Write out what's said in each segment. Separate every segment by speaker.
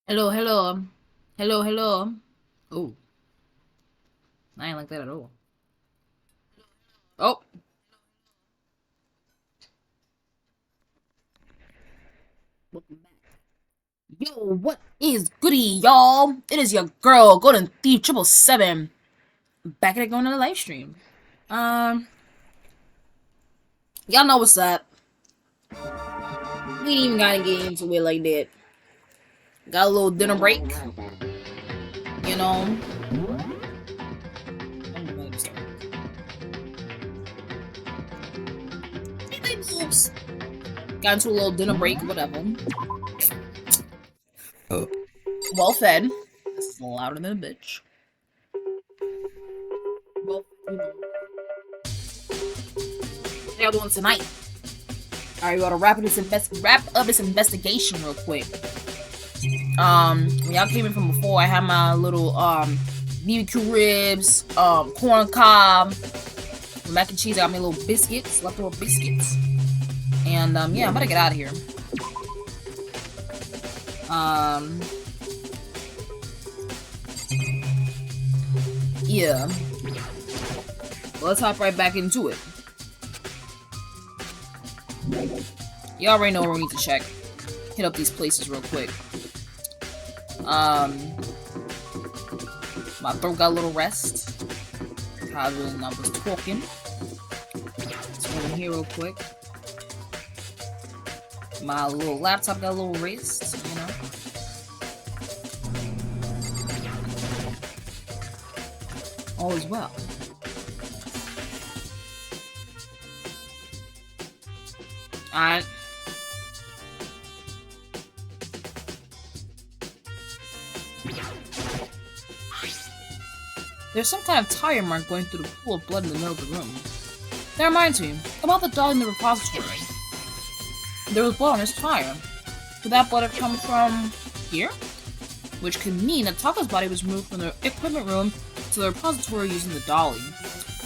Speaker 1: Hello, hello. Hello, hello. Oh, I ain't like that at all. Oh, welcome back. Yo, what is goody, y'all? It is your girl, Golden Thief 777. Back at it going on the live stream. Um, y'all know what's up. We ain't even gotta get into it like that. Got a little dinner break, you know. Got into a little dinner break, whatever. Well fed. This is louder than a bitch. Well, how y'all doing tonight? Alright, we gotta wrap up this investigation real quick. When y'all came in from before, I had my little BBQ ribs, corn cob, mac and cheese. I got my little biscuits, leftover biscuits, and yeah, I'm about to get out of here. Yeah, let's hop right back into it. You already know where we need to check. Hit up these places real quick. My throat got a little rest. I was talking. Let's go in here real quick. My little laptop got a little rest, you know. All is well. Alright. There's some kind of tire mark going through the pool of blood in the middle of the room. That reminds me, about the dog in the repository. There was blood on his tire. Could that blood have come from here? Which could mean that Taka's body was moved from the equipment room to the repository using the dolly.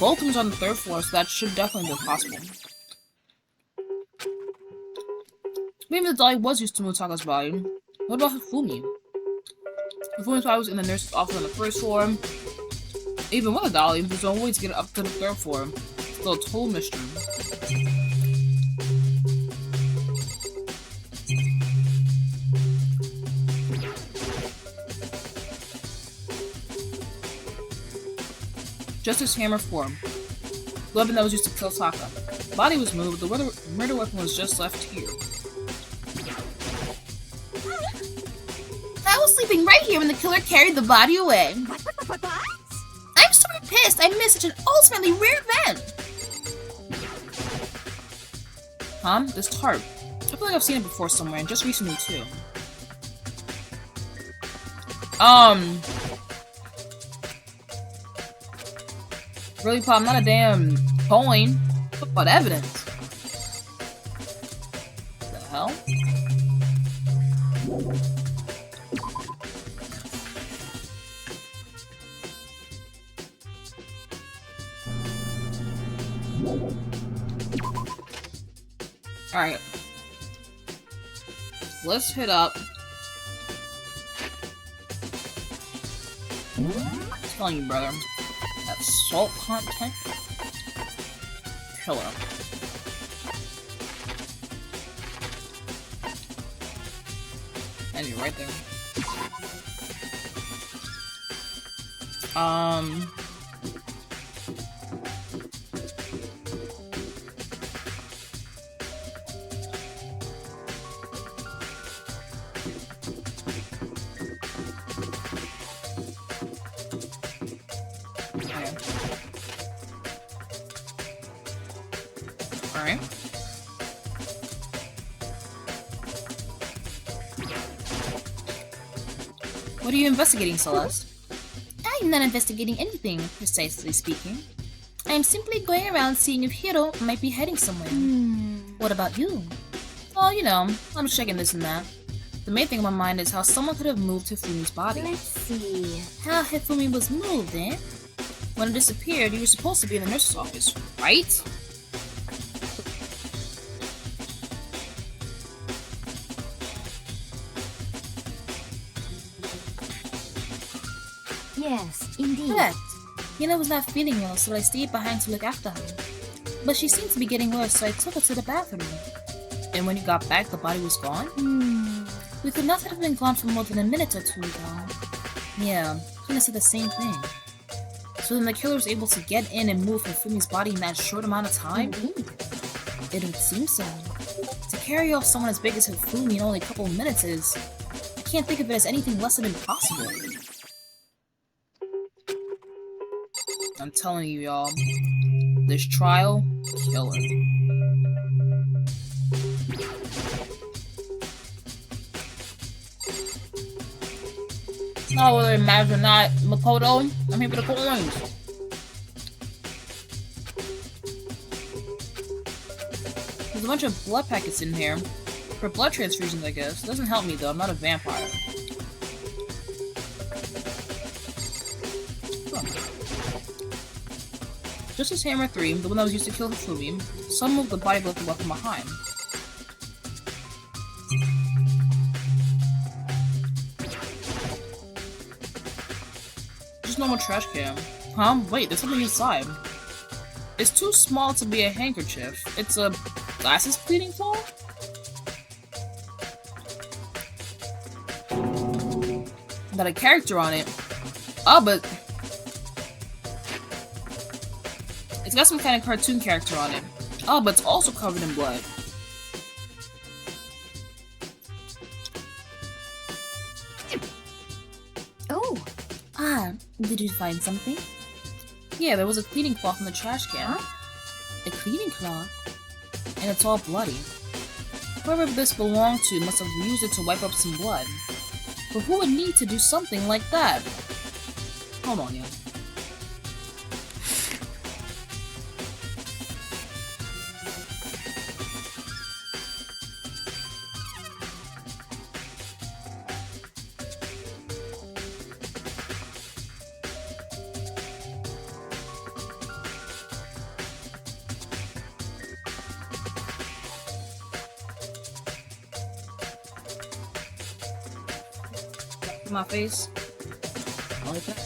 Speaker 1: Both rooms on the 3rd floor, so that should definitely be possible. Maybe the dolly was used to move Taka's body. What about Hifumi? Hifumi's body was in the nurse's office on the 1st floor. Even with a dolly, there's no way to get up to the 3rd floor. Still a total mystery. Justice Hammer 4. The weapon that was used to kill Taka. The body was moved, the murder weapon was just left here. I was sleeping right here when the killer carried the body away. I'm so pissed I missed such an ultimately rare event! Huh? This tarp. I feel like I've seen it before somewhere, and just recently too. Really, Pop, I'm not a damn coin. What evidence? The hell? Alright. Let's hit up. I'm telling you, brother. That salt content. Killer. And you're right there. Alright. What are you investigating, Celeste? I'm not investigating anything, precisely speaking. I am simply going around seeing if Hiro might be heading somewhere. What about you? Well, you know, I'm checking this and that. The main thing on my mind is how someone could have moved Hifumi's body.
Speaker 2: Let's see.
Speaker 1: How Hifumi was moved, eh? When it disappeared, you were supposed to be in the nurse's office, right?
Speaker 2: Yes, indeed.
Speaker 1: Correct. Yuna was not feeling well, so I stayed behind to look after her. But she seemed to be getting worse, so I took her to the bathroom. And when you got back, the body was gone? We could not have been gone for more than a minute or two ago. Yeah, Yuna said the same thing. So then the killer was able to get in and move Hifumi's body in that short amount of time?
Speaker 2: Indeed.
Speaker 1: It would seem so. To carry off someone as big as Hifumi in only a couple of minutes is... I can't think of it as anything less than impossible. I'm telling you, y'all. This trial, killer. Oh, whether it matters or not, Makoto, I'm here for the coins. There's a bunch of blood packets in here. For blood transfusions, I guess. It doesn't help me, though. I'm not a vampire. Just as Hammer 3, the one that was used to kill Hifumi, some of the body left the weapon behind. Just normal trash can. Huh? Wait, there's something inside. It's too small to be a handkerchief. It's a glasses cleaning cloth? Got a character on it. Oh, but it's got some kind of cartoon character on it. Oh, but it's also covered in blood.
Speaker 2: Oh.
Speaker 1: Ah, did you find something? Yeah, there was a cleaning cloth in the trash can.
Speaker 2: Huh?
Speaker 1: A cleaning cloth? And it's all bloody. Whoever this belonged to must have used it to wipe up some blood. But who would need to do something like that? Hold on, yo. My face. Like that.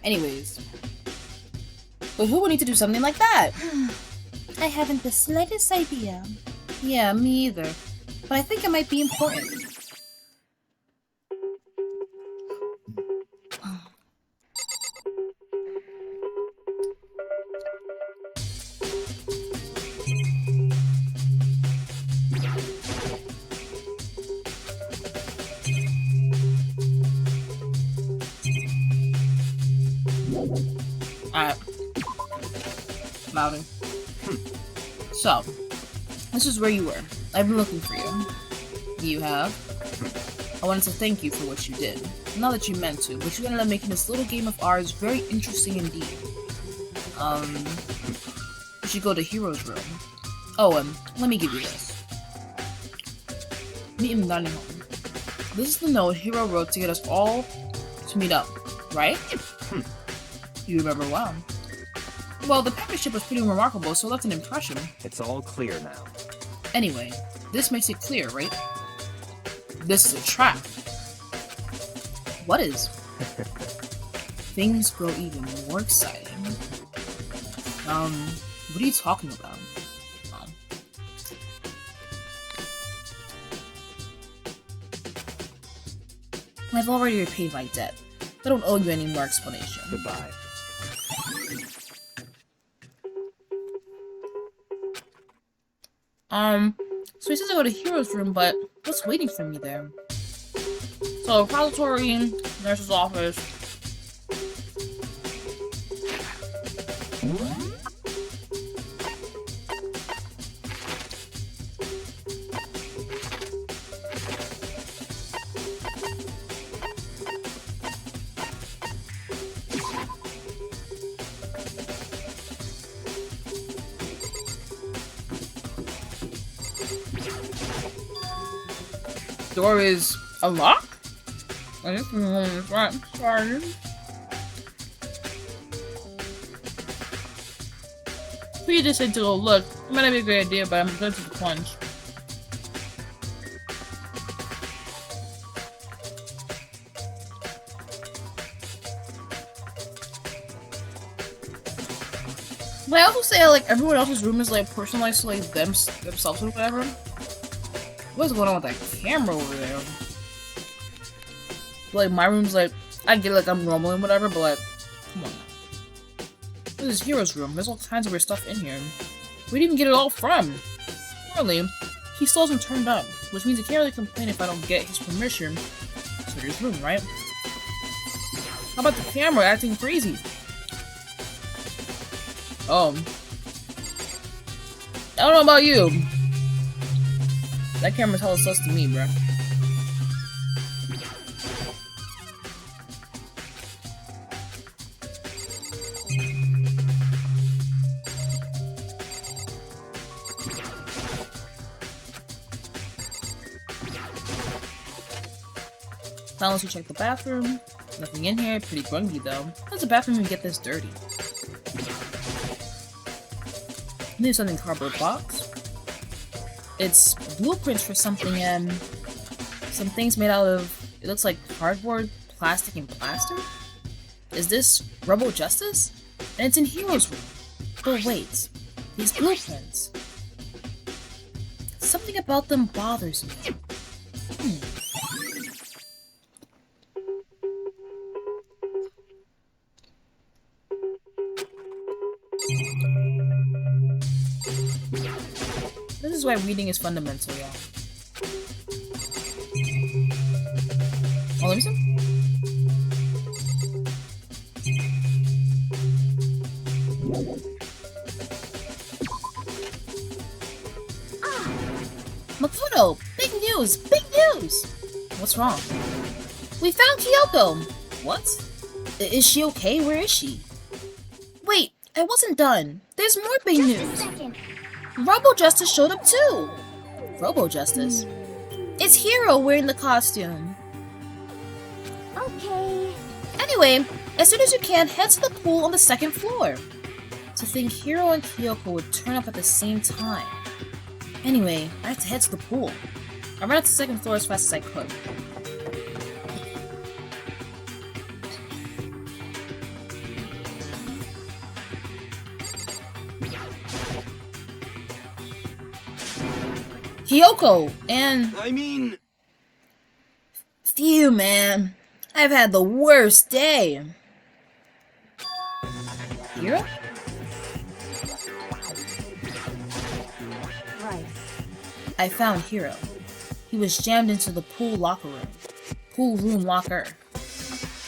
Speaker 1: Anyways. But who would need to do something like that?
Speaker 2: I haven't the slightest idea.
Speaker 1: Yeah, me either. But I think it might be important. Alright. Loudon. So, this is where you were. I've been looking for you. You have. I wanted to thank you for what you did. Not that you meant to, but you ended up making this little game of ours very interesting indeed. We should go to Hero's room. Oh, let me give you this. Meet him in dining hall. This is the note Hero wrote to get us all to meet up, right? You remember well. Well, the penmanship was pretty remarkable, so that's an impression.
Speaker 3: It's all clear now.
Speaker 1: Anyway, this makes it clear, right? This is a trap. What is? Things grow even more exciting. What are you talking about? I've already repaid my debt. I don't owe you any more explanation.
Speaker 3: Goodbye.
Speaker 1: So he says I go to Hero's room, but what's waiting for me there? So, repository, nurse's office. Door is unlocked? I just right. Sorry. We just said to go look. It might not be a great idea, but I'm going to the plunge. But I also say like everyone else's room is like personalized to like themselves or whatever. What's going on with that camera over there? Like my room's like I get like I'm normal and whatever, but like come on. This is Hiro's room. There's all kinds of weird stuff in here. Where'd he even get it all from? Apparently, he still hasn't turned up, which means he can't really complain if I don't get his permission to his room, right? How about the camera acting crazy? I don't know about you. That camera's hella sus to me, bruh. Now let's go check the bathroom. Nothing in here, pretty grungy though. How does the bathroom even get this dirty? There's something in cardboard box. It's blueprints for something, some things made out of, it looks like cardboard, plastic, and plaster? Is this Rebel Justice? And it's in Hiro's room. But wait, these blueprints. Something about them bothers me. This is why reading is fundamental, y'all. Oh, let me see. Makoto! Big news! Big news! What's wrong? We found Kyoko! What? Is she okay? Where is she? Wait, I wasn't done. There's more big news. Robo Justice showed up too! Robo Justice? It's Hiro wearing the costume.
Speaker 2: Okay.
Speaker 1: Anyway, as soon as you can, head to the pool on the second floor. To think Hiro and Kyoko would turn up at the same time. Anyway, I have to head to the pool. I ran up to the second floor as fast as I could. Kyoko, and...
Speaker 3: I mean...
Speaker 1: Phew, man. I've had the worst day. Hiro?
Speaker 2: Right.
Speaker 1: I found Hiro. He was jammed into the pool locker room. Pool room locker.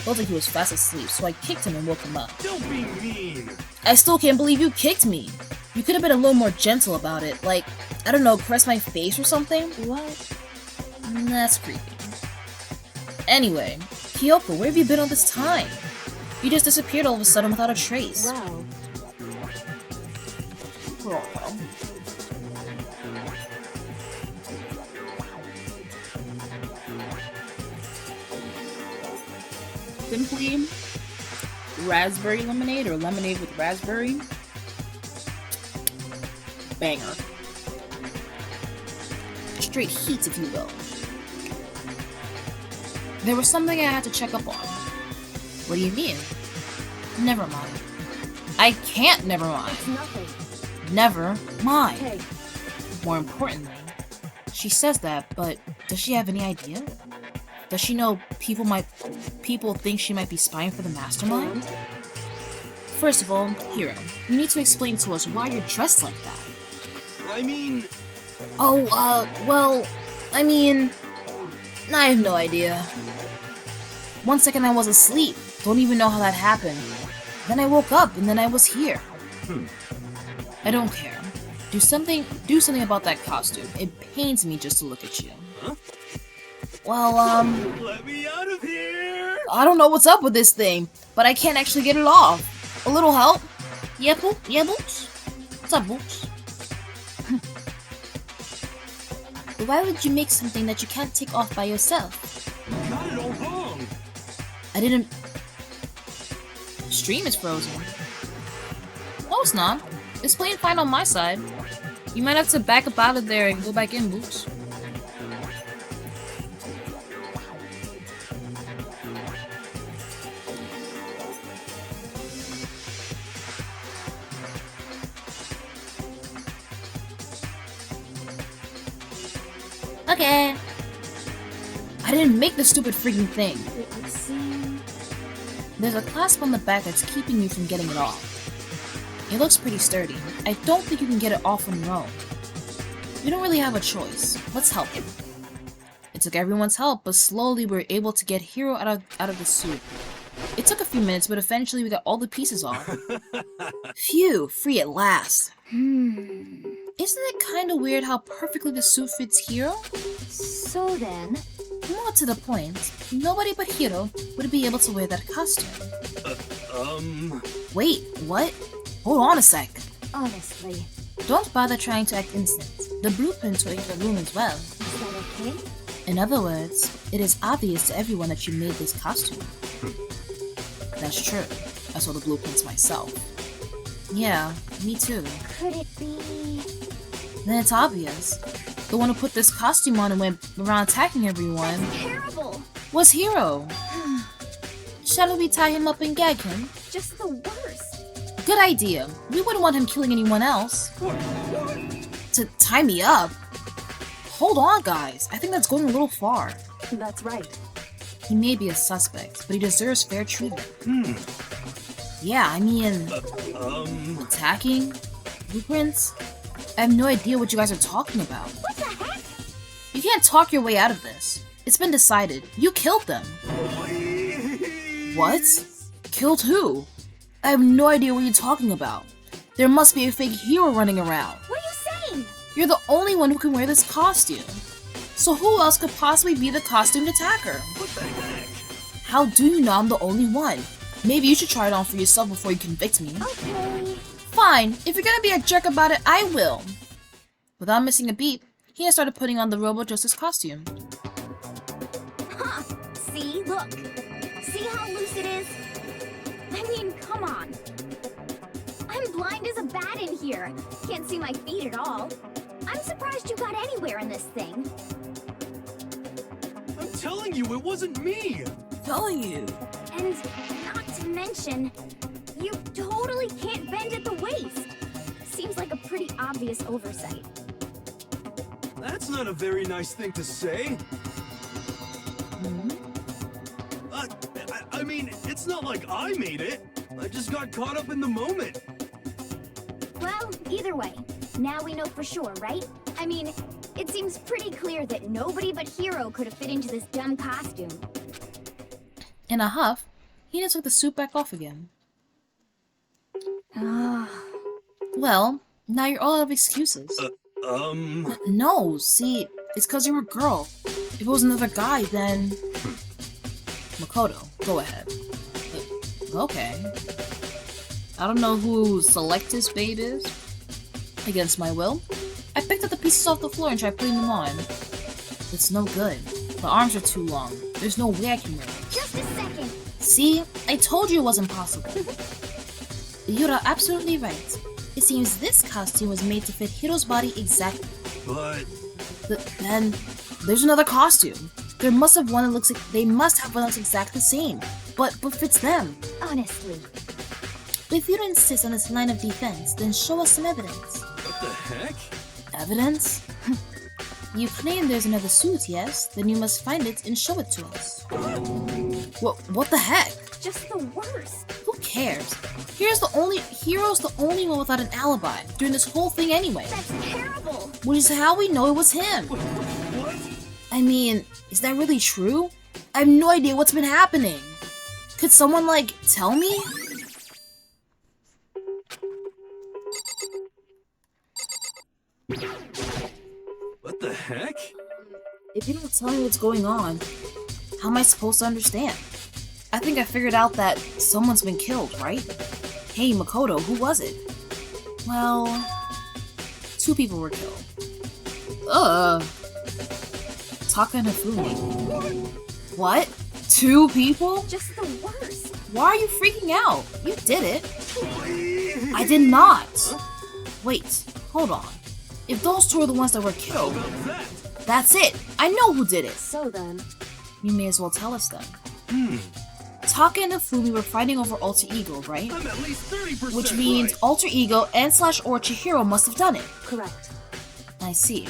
Speaker 1: Looked like he was fast asleep, so I kicked him and woke him up.
Speaker 3: Don't be mean!
Speaker 1: I still can't believe you kicked me. You could have been a little more gentle about it. Like, I don't know, press my face or something?
Speaker 2: What?
Speaker 1: That's creepy. Anyway, Kyoko, where have you been all this time? You just disappeared all of a sudden without a trace.
Speaker 2: Wow.
Speaker 1: Simply raspberry lemonade or lemonade with raspberry. Banger. Straight heat, if you will. There was something I had to check up on. What do you mean? Never mind. I can't never mind.
Speaker 2: It's nothing.
Speaker 1: Never mind.
Speaker 2: Okay.
Speaker 1: More importantly, she says that, but does she have any idea? Does she know people think she might be spying for the mastermind? First of all, Hiro, you need to explain to us why you're dressed like that.
Speaker 3: I mean...
Speaker 1: Well, I mean... I have no idea. One second I was asleep, don't even know how that happened. Then I woke up, and then I was here. I don't care. Do something about that costume. It pains me just to look at you.
Speaker 3: Huh?
Speaker 1: Well,
Speaker 3: Let me out of here!
Speaker 1: I don't know what's up with this thing, but I can't actually get it off. A little help? Yeah, Boots? What's up, Boots? Why would you make something that you can't take off by yourself?
Speaker 3: You got it all wrong!
Speaker 1: I didn't... Stream is frozen. No, it's not. It's playing fine on my side. You might have to back up out of there and go back in, Boots.
Speaker 2: Okay.
Speaker 1: I didn't make the stupid freaking thing.
Speaker 2: It would seem...
Speaker 1: There's a clasp on the back that's keeping you from getting it off. It looks pretty sturdy. I don't think you can get it off on your own. We don't really have a choice. Let's help him. It took everyone's help, but slowly we were able to get Hiro out of the suit. It took a few minutes, but eventually we got all the pieces off. Phew, free at last. Isn't it kind of weird how perfectly the suit fits Hiro?
Speaker 2: So then...
Speaker 1: More to the point, nobody but Hiro would be able to wear that costume. Wait, what? Hold on a sec.
Speaker 2: Honestly,
Speaker 1: Don't bother trying to act innocent. The blueprints were in your room as well.
Speaker 2: is that okay?
Speaker 1: In other words, it is obvious to everyone that you made this costume. That's true. I saw the blueprints myself. Yeah, me too.
Speaker 2: Could it be...
Speaker 1: Then it's obvious. The one who put this costume on and went around attacking everyone
Speaker 2: Terrible!
Speaker 1: was Hiro. Shall we tie him up and gag him?
Speaker 2: Just the worst.
Speaker 1: Good idea. We wouldn't want him killing anyone else. To tie me up? Hold on, guys. I think that's going a little far.
Speaker 2: That's right.
Speaker 1: He may be a suspect, but he deserves fair treatment. Yeah, I mean, attacking? Blueprints? I have no idea what you guys are talking about.
Speaker 2: What the heck?
Speaker 1: You can't talk your way out of this. It's been decided. You killed them. What? Killed who? I have no idea what you're talking about. There must be a fake Hiro running around.
Speaker 2: What are you saying?
Speaker 1: You're the only one who can wear this costume. So who else could possibly be the costumed attacker?
Speaker 3: What the heck?
Speaker 1: How do you know I'm the only one? Maybe you should try it on for yourself before you convict me.
Speaker 2: Okay.
Speaker 1: Fine, if you're gonna be a jerk about it, I will. Without missing a beat, he had started putting on the Robo Justice costume.
Speaker 2: Huh. See? Look. See how loose it is? I mean, come on. I'm blind as a bat in here. Can't see my feet at all. I'm surprised you got anywhere in this thing.
Speaker 3: I'm telling you, it wasn't me!
Speaker 1: Telling you.
Speaker 2: And not to mention, you totally can't bend at the waist. Seems like a pretty obvious oversight.
Speaker 3: That's not a very nice thing to say. I mean, it's not like I made it. I just got caught up in the moment.
Speaker 2: Well, either way, now we know for sure, right? I mean, it seems pretty clear that nobody but Hiro could have fit into this dumb costume.
Speaker 1: In a huff, Hina took the suit back off again. Well, now you're all out of excuses. No, see, it's because you're a girl. If it was another guy, then... Makoto, go ahead. Okay. I don't know who Selectus Babe is. Against my will, I picked up the pieces off the floor and tried putting them on. It's no good. The arms are too long. There's no way I can wear it.
Speaker 2: Just a second.
Speaker 1: See? I told you it wasn't possible. You're absolutely right. It seems this costume was made to fit Hiro's body exactly.
Speaker 3: But...
Speaker 1: Then, there's another costume. They must have one that looks exactly the same, but fits them.
Speaker 2: Honestly.
Speaker 1: If you insist on this line of defense, then show us some evidence.
Speaker 3: what the heck?
Speaker 1: Evidence? You claim there's another suit, yes? Then you must find it and show it to us. What the heck?
Speaker 2: Just the worst.
Speaker 1: Who cares? Hero's the only one without an alibi during this whole thing anyway.
Speaker 2: That's terrible.
Speaker 1: Which is how we know it was him.
Speaker 3: What?
Speaker 1: I mean, is that really true? I have no idea what's been happening. Could someone, tell me?
Speaker 3: What the heck?
Speaker 1: If you don't tell me what's going on, how am I supposed to understand? I think I figured out that someone's been killed, right? Hey, Makoto, who was it? Well, 2 people were killed. Taka and Hifumi. What? 2 people?
Speaker 2: Just the worst.
Speaker 1: Why are you freaking out? You did it. I did not. Wait, hold on. If those two are the ones that were
Speaker 3: How
Speaker 1: killed,
Speaker 3: about that?
Speaker 1: that's it! I know who did it!
Speaker 4: So then,
Speaker 1: You may as well tell us then. Taka and Fumi were fighting over Alter Ego, right?
Speaker 3: I'm at least 30%
Speaker 1: Which means
Speaker 3: right.
Speaker 1: Alter Ego and / or Chihiro must have done it.
Speaker 4: correct.
Speaker 1: I see.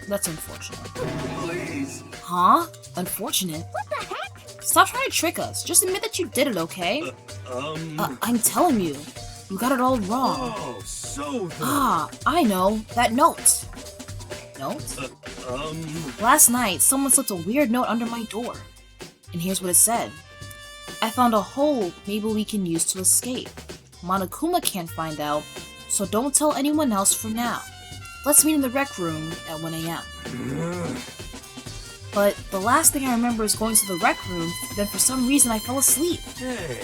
Speaker 1: That's unfortunate.
Speaker 3: Please.
Speaker 1: Huh? Unfortunate?
Speaker 2: What the heck?
Speaker 1: Stop trying to trick us. Just admit that you did it, okay? I'm telling you. You got it all wrong.
Speaker 3: Oh, so the...
Speaker 1: Ah, I know. That note. Note? Last night, someone slipped a weird note under my door. And here's what it said. I found a hole maybe we can use to escape. Monokuma can't find out, so don't tell anyone else for now. Let's meet in the rec room at 1 a.m. But the last thing I remember is going to the rec room, then for some reason I fell asleep.
Speaker 3: Hey.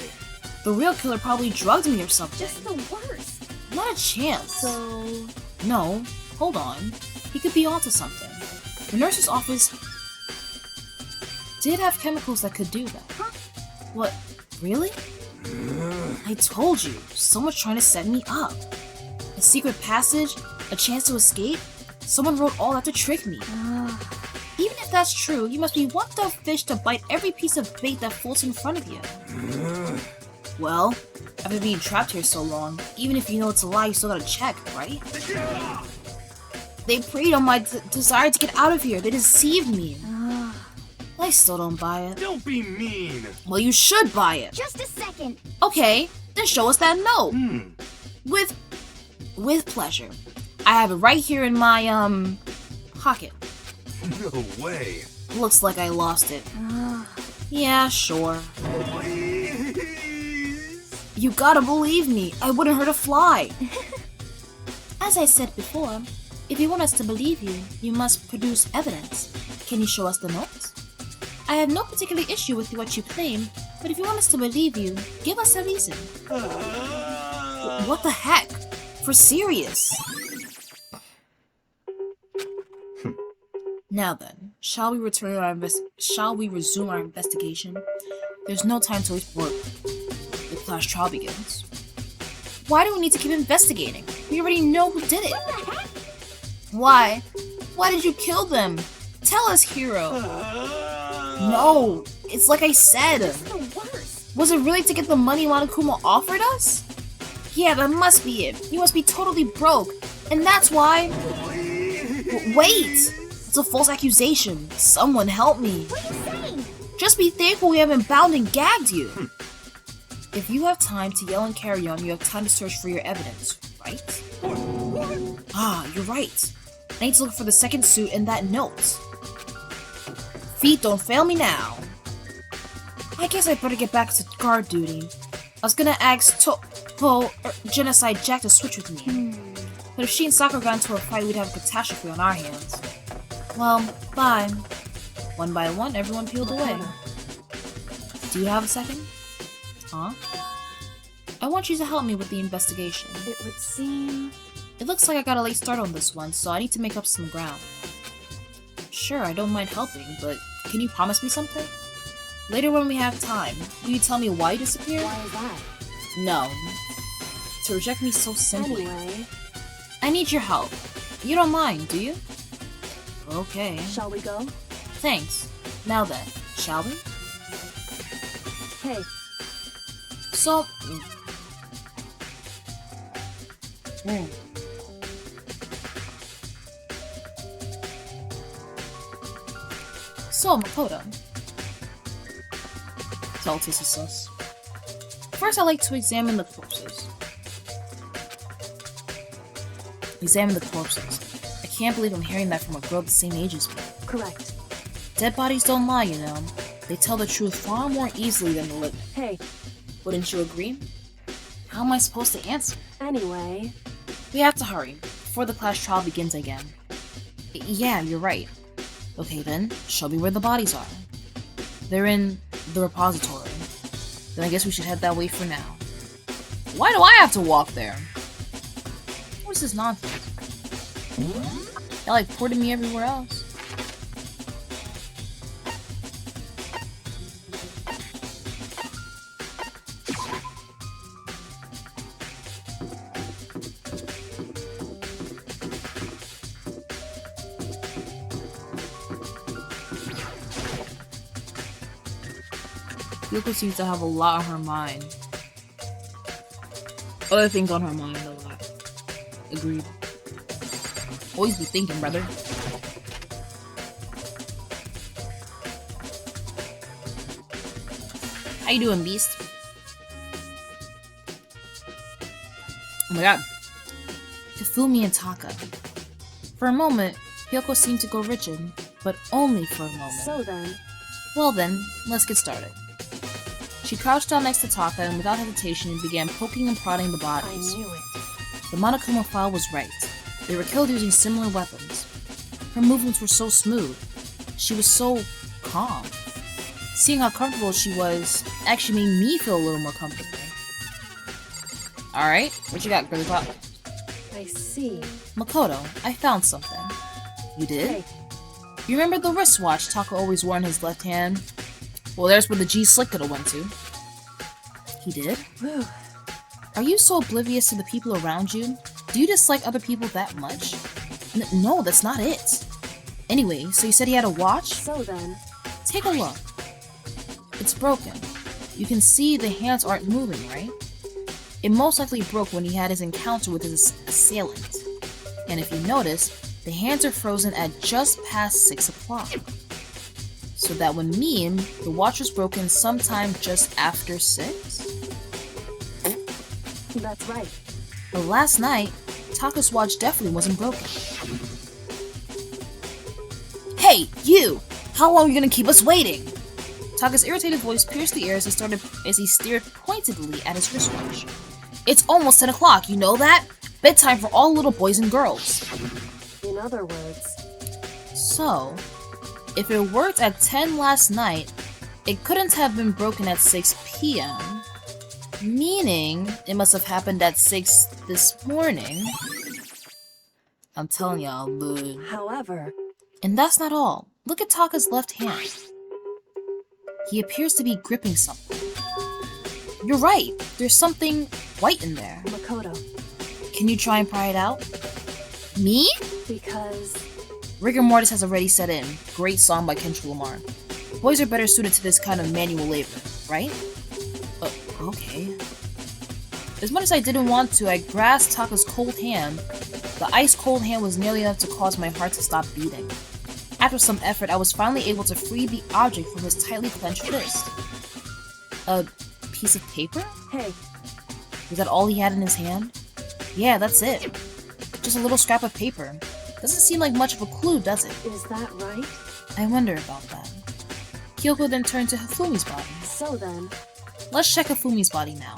Speaker 1: The real killer probably drugged me or something.
Speaker 2: Just the worst.
Speaker 1: Not a chance.
Speaker 4: So,
Speaker 1: No, hold on. He could be onto something. The nurse's office did have chemicals that could do that.
Speaker 2: Huh?
Speaker 1: What? Really? I told you. Someone's trying to set me up. A secret passage? A chance to escape? Someone wrote all that to trick me. Even if that's true, you must be one tough fish to bite every piece of bait that floats in front of you. Well, after being trapped here so long, even if you know it's a lie, you still gotta check, right? They preyed on my desire to get out of here. They deceived me. I still don't buy it.
Speaker 3: Don't be mean.
Speaker 1: Well, you should buy it.
Speaker 2: Just a second.
Speaker 1: Okay, then show us that note. With pleasure. I have it right here in my, pocket.
Speaker 3: No way.
Speaker 1: Looks like I lost it. Yeah, sure.
Speaker 3: Please.
Speaker 1: You gotta believe me. I wouldn't hurt a fly. As I said before, if you want us to believe you, you must produce evidence. Can you show us the notes? I have no particular issue with what you claim, but if you want us to believe you, give us a reason. What the heck? For serious. Now then, shall we resume our investigation? There's no time to wait for the class trial begins. Why do we need to keep investigating? We already know who did it.
Speaker 2: What the heck?
Speaker 1: Why? Why did you kill them? Tell us, Hero. No, it's like I said.
Speaker 2: The worst.
Speaker 1: Was it really to get the money Monokuma offered us? Yeah, that must be it. You must be totally broke. And that's why... Wait! It's a false accusation. Someone help me.
Speaker 2: What are you saying?
Speaker 1: Just be thankful we haven't bound and gagged you. If you have time to yell and carry on, you have time to search for your evidence, right? Ah, you're right. I need to look for the second suit and that note. Feet don't fail me now. I guess I better get back to guard duty. I was gonna ask Topo or Genocide Jack to switch with me. But if she and Sakura got into a fight, we'd have a catastrophe on our hands. Well, bye. One by one, everyone peeled away. Do you have a second? Huh? I want you to help me with the investigation.
Speaker 4: it would seem...
Speaker 1: It looks like I got a late start on this one, so I need to make up some ground. Sure, I don't mind helping, but can you promise me something? Later when we have time, will you tell me why you disappeared?
Speaker 4: Why is that?
Speaker 1: No. To reject me so simply.
Speaker 4: Anyway,
Speaker 1: I need your help. You don't mind, do you? Okay.
Speaker 4: shall we go?
Speaker 1: Thanks. Now then, shall we?
Speaker 4: Hey,
Speaker 1: So... So, Makoto. Tell us sus. First, I like to examine the corpses. Examine the corpses. I can't believe I'm hearing that from a girl the same age as me.
Speaker 4: correct.
Speaker 1: Dead bodies don't lie, you know. They tell the truth far more easily than the living.
Speaker 4: Hey,
Speaker 1: Wouldn't you agree? How am I supposed to answer?
Speaker 4: anyway,
Speaker 1: We have to hurry, before the class trial begins again. Yeah, you're right. Okay then, show me where the bodies are. They're in the repository. Then I guess we should head that way for now. Why do I have to walk there? What is this nonsense? They're like porting me everywhere else. Yoko seems to have a lot on her mind. Other things on her mind a lot. Agreed. Always be thinking, brother. How you doing, Beast? Oh my god. Hifumi and Taka. For a moment, Hyoko seemed to go rigid, but only for a moment.
Speaker 4: So then,
Speaker 1: Well then, let's get started. She crouched down next to Taka and without hesitation began poking and prodding the
Speaker 4: I
Speaker 1: bodies.
Speaker 4: knew it.
Speaker 1: The Monokuma file was right. They were killed using similar weapons. Her movements were so smooth. She was so calm. Seeing how comfortable she was actually made me feel a little more comfortable. Alright, what you got, girly pop?
Speaker 4: I see.
Speaker 1: Makoto, I found something. You did?
Speaker 4: Hey,
Speaker 1: You remember the wristwatch Taka always wore in his left hand? Well, there's where the G-Slick could've went to. He did?
Speaker 4: whew.
Speaker 1: Are you so oblivious to the people around you? Do you dislike other people that much? No, that's not it. Anyway, so you said he had a watch?
Speaker 4: So then,
Speaker 1: Take a look. It's broken. You can see the hands aren't moving, right? It most likely broke when he had his encounter with his assailant. And if you notice, the hands are frozen at just past 6 o'clock. So that would mean the watch was broken sometime just after 6?
Speaker 4: that's right.
Speaker 1: But last night, Taka's watch definitely wasn't broken. Hey, you! How long are you gonna keep us waiting? Taka's irritated voice pierced the air as he stared pointedly at his wristwatch. It's almost 10 o'clock, you know that? Bedtime for all little boys and girls.
Speaker 4: In other words,
Speaker 1: So, if it worked at 10 last night, it couldn't have been broken at 6 p.m. Meaning, it must have happened at 6 this morning. I'm telling y'all, but...
Speaker 4: however,
Speaker 1: And that's not all. Look at Taka's left hand. He appears to be gripping something. You're right. There's something white in there.
Speaker 4: Makoto,
Speaker 1: Can you try and pry it out? Me?
Speaker 4: because
Speaker 1: Rigor mortis has already set in. Great song by Kendrick Lamar. Boys are better suited to this kind of manual labor, right? Okay. As much as I didn't want to, I grasped Taka's cold hand. The ice-cold hand was nearly enough to cause my heart to stop beating. After some effort, I was finally able to free the object from his tightly clenched fist. A piece of paper?
Speaker 4: hey,
Speaker 1: Was that all he had in his hand? Yeah, that's it. Just a little scrap of paper. Doesn't seem like much of a clue, does it?
Speaker 4: is that right?
Speaker 1: I wonder about that. Kyoko then turned to Hifumi's body.
Speaker 4: So then,
Speaker 1: Let's check Hifumi's body now.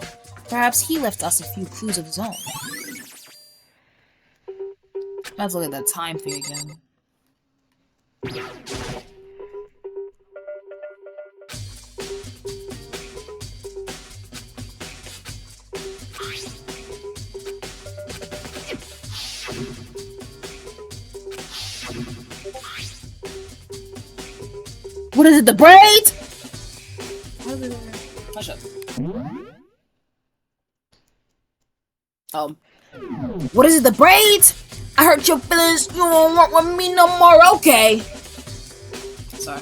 Speaker 1: Perhaps he left us a few clues of his own. Let's look at that time thing again. What is it, the braids? Hush up. What is it, the braids? I hurt your feelings, you won't work with me no more, okay. Sorry.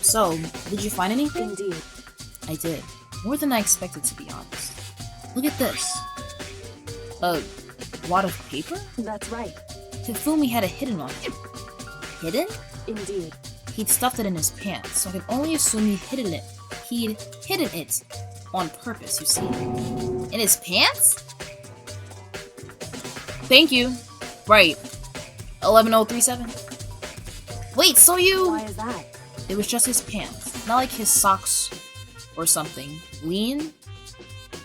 Speaker 1: So, did you find anything?
Speaker 4: indeed,
Speaker 1: I did. More than I expected, to be honest. Look at this. A wad of paper?
Speaker 4: that's right.
Speaker 1: Hifumi had it hidden on him. Hidden?
Speaker 4: Indeed,
Speaker 1: He'd stuffed it in his pants, so I could only assume he'd hidden it on purpose, you see. In his pants? Thank you. Right. 11037. Wait, so you...
Speaker 4: why is that?
Speaker 1: It was just his pants, not like his socks or something. Lean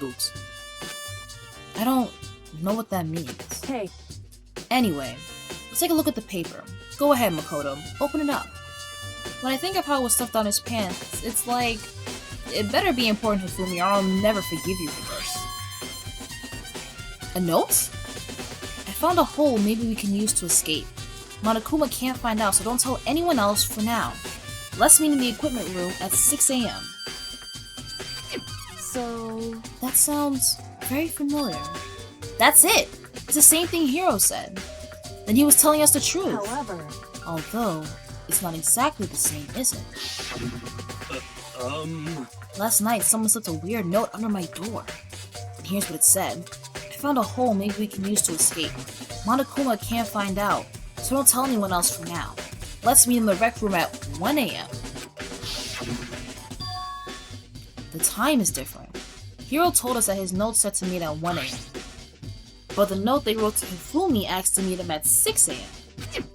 Speaker 1: boots. I don't know what that means.
Speaker 4: Hey,
Speaker 1: Anyway, let's take a look at the paper. Go ahead, Makoto. Open it up. When I think of how it was stuffed on his pants, it's like... It better be important, Hifumi, or I'll never forgive you for this. A note? I found a hole maybe we can use to escape. Monokuma can't find out, so don't tell anyone else for now. Let's meet in the equipment room at 6 a.m.
Speaker 4: so...
Speaker 1: That sounds very familiar. That's it! It's the same thing Hiro said. Then he was telling us the truth.
Speaker 4: however,
Speaker 1: Although, it's not exactly the same, is it? Last night, someone slipped a weird note under my door. And here's what it said. I found a hole maybe we can use to escape. Monokuma can't find out, so don't tell anyone else for now. Let's meet in the rec room at 1 a.m. The time is different. Hiro told us that his note said to meet at 1 a.m. But the note they wrote to Hifumi asked to meet him at 6 a.m.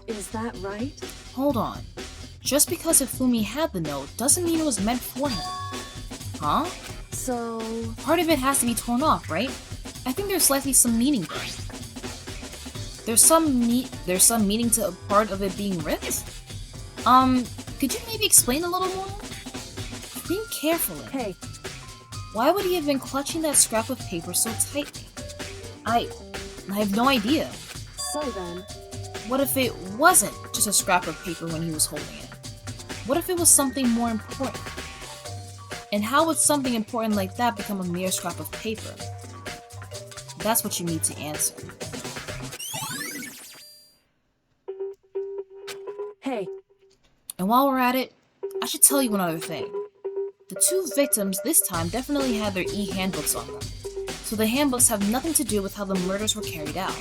Speaker 4: Is that right?
Speaker 1: Hold on. Just because Hifumi had the note doesn't mean it was meant for him. Huh?
Speaker 4: So...
Speaker 1: Part of it has to be torn off, right? I think there's likely some meaning there. There's some meaning to a part of it being ripped? Could you maybe explain a little more? Think carefully.
Speaker 4: Hey.
Speaker 1: Why would he have been clutching that scrap of paper so tightly? I have no idea.
Speaker 4: So then...
Speaker 1: What if it wasn't just a scrap of paper when he was holding it? What if it was something more important? And how would something important like that become a mere scrap of paper? That's what you need to answer.
Speaker 4: Hey.
Speaker 1: And while we're at it, I should tell you one other thing. The two victims this time definitely had their e-handbooks on them, so the handbooks have nothing to do with how the murders were carried out.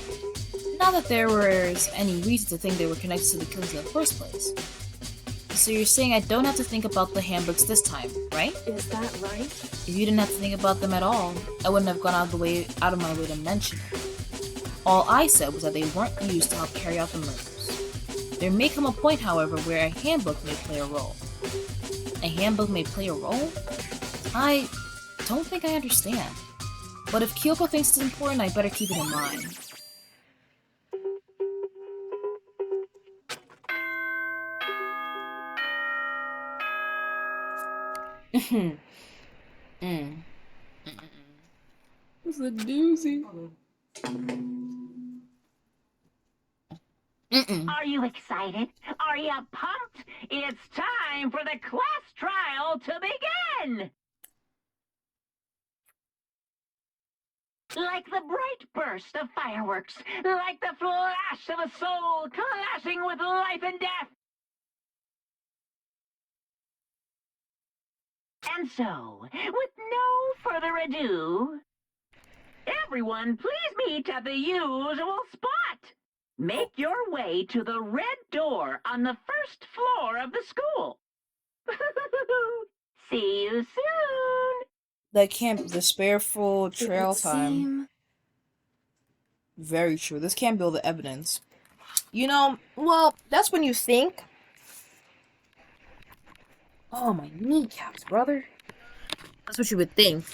Speaker 1: Not that there was any reason to think they were connected to the killings in the first place. So you're saying I don't have to think about the handbooks this time, right?
Speaker 4: Is that right?
Speaker 1: If you didn't have to think about them at all, I wouldn't have gone out of my way to mention it. All I said was that they weren't used to help carry out the murders. There may come a point, however, where a handbook may play a role. A handbook may play a role? I don't think I understand. But if Kyoko thinks it's important, I better keep it in mind. It's a doozy.
Speaker 5: Are you excited? Are you pumped? It's time for the class trial to begin! Like the bright burst of fireworks, like the flash of a soul clashing with life and death. And so, with no further ado, everyone please meet at the usual spot. Make your way to the red door on the first floor of the school. See you soon.
Speaker 1: That can't be the spareful trail time. Very true. This can't build the evidence. You know, well, that's when you think. Oh, my kneecaps, brother. That's what you would think.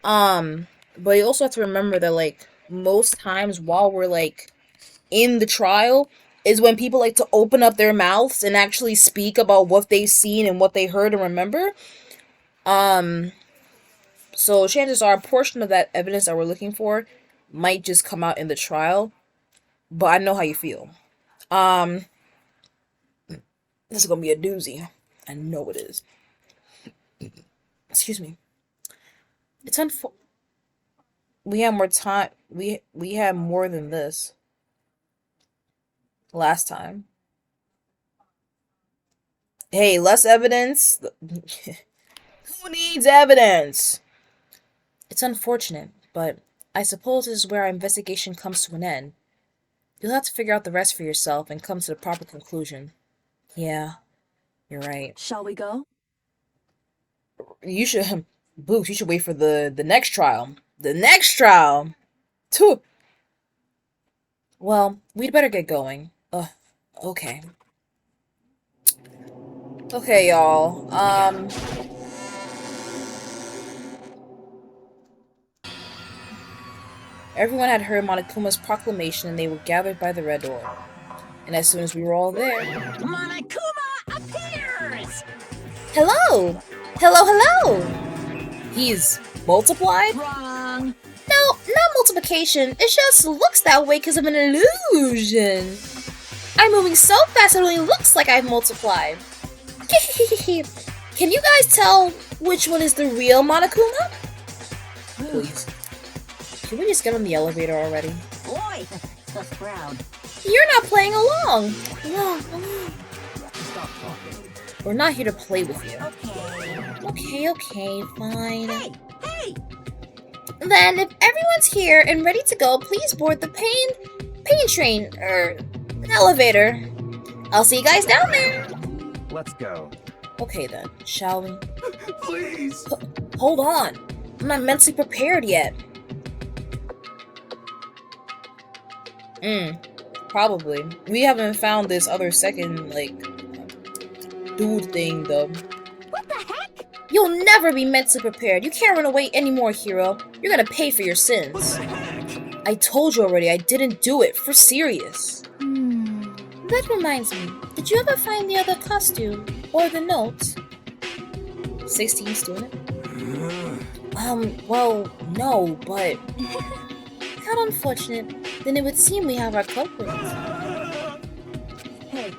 Speaker 1: But you also have to remember that, like, most times while we're, like, in the trial is when people like to open up their mouths and actually speak about what they've seen and what they heard and remember. So chances are a portion of that evidence that we're looking for might just come out in the trial. But I know how you feel. This is gonna be a doozy. I know it is. Excuse me. It's we have more time. We had more than this last time. Hey, less evidence? Who needs evidence? It's unfortunate, but I suppose this is where our investigation comes to an end. You'll have to figure out the rest for yourself and come to the proper conclusion. Yeah, you're right.
Speaker 4: Shall we go?
Speaker 1: You should, Boots, you should wait for the next trial. The next trial! Too. Well, we'd better get going. Okay. Okay, y'all. Everyone had heard Monokuma's proclamation and they were gathered by the red door. And as soon as we were all there...
Speaker 5: Monokuma appears!
Speaker 1: Hello! Hello! He's multiplied?
Speaker 5: Wrong.
Speaker 1: No, not multiplication. It just looks that way because of an illusion. I'm moving so fast it only looks like I've multiplied. Can you guys tell which one is the real Monokuma? Please. Can we just get on the elevator already?
Speaker 5: Boy, so proud.
Speaker 1: You're not playing along.
Speaker 3: stop talking.
Speaker 1: We're not here to play with you.
Speaker 2: Okay.
Speaker 1: Okay, fine.
Speaker 2: Hey!
Speaker 1: Then, if everyone's here and ready to go, please board the pain train, elevator. I'll see you guys down there.
Speaker 6: Let's go.
Speaker 1: Okay then, shall we?
Speaker 3: Please!
Speaker 1: Hold on. I'm not mentally prepared yet. Probably. We haven't found this other second, like, dude thing, though.
Speaker 2: What the heck?
Speaker 1: You'll never be mentally prepared. You can't run away anymore, hero. You're gonna pay for your
Speaker 3: What
Speaker 1: sins.
Speaker 3: the heck?
Speaker 1: I told you already, I didn't do it. For serious.
Speaker 2: Hmm.
Speaker 1: That reminds me. Did you ever find the other costume? Or the notes? 16 student? Well, no, but... How unfortunate. Then it would seem we have our culprits.
Speaker 4: Hey,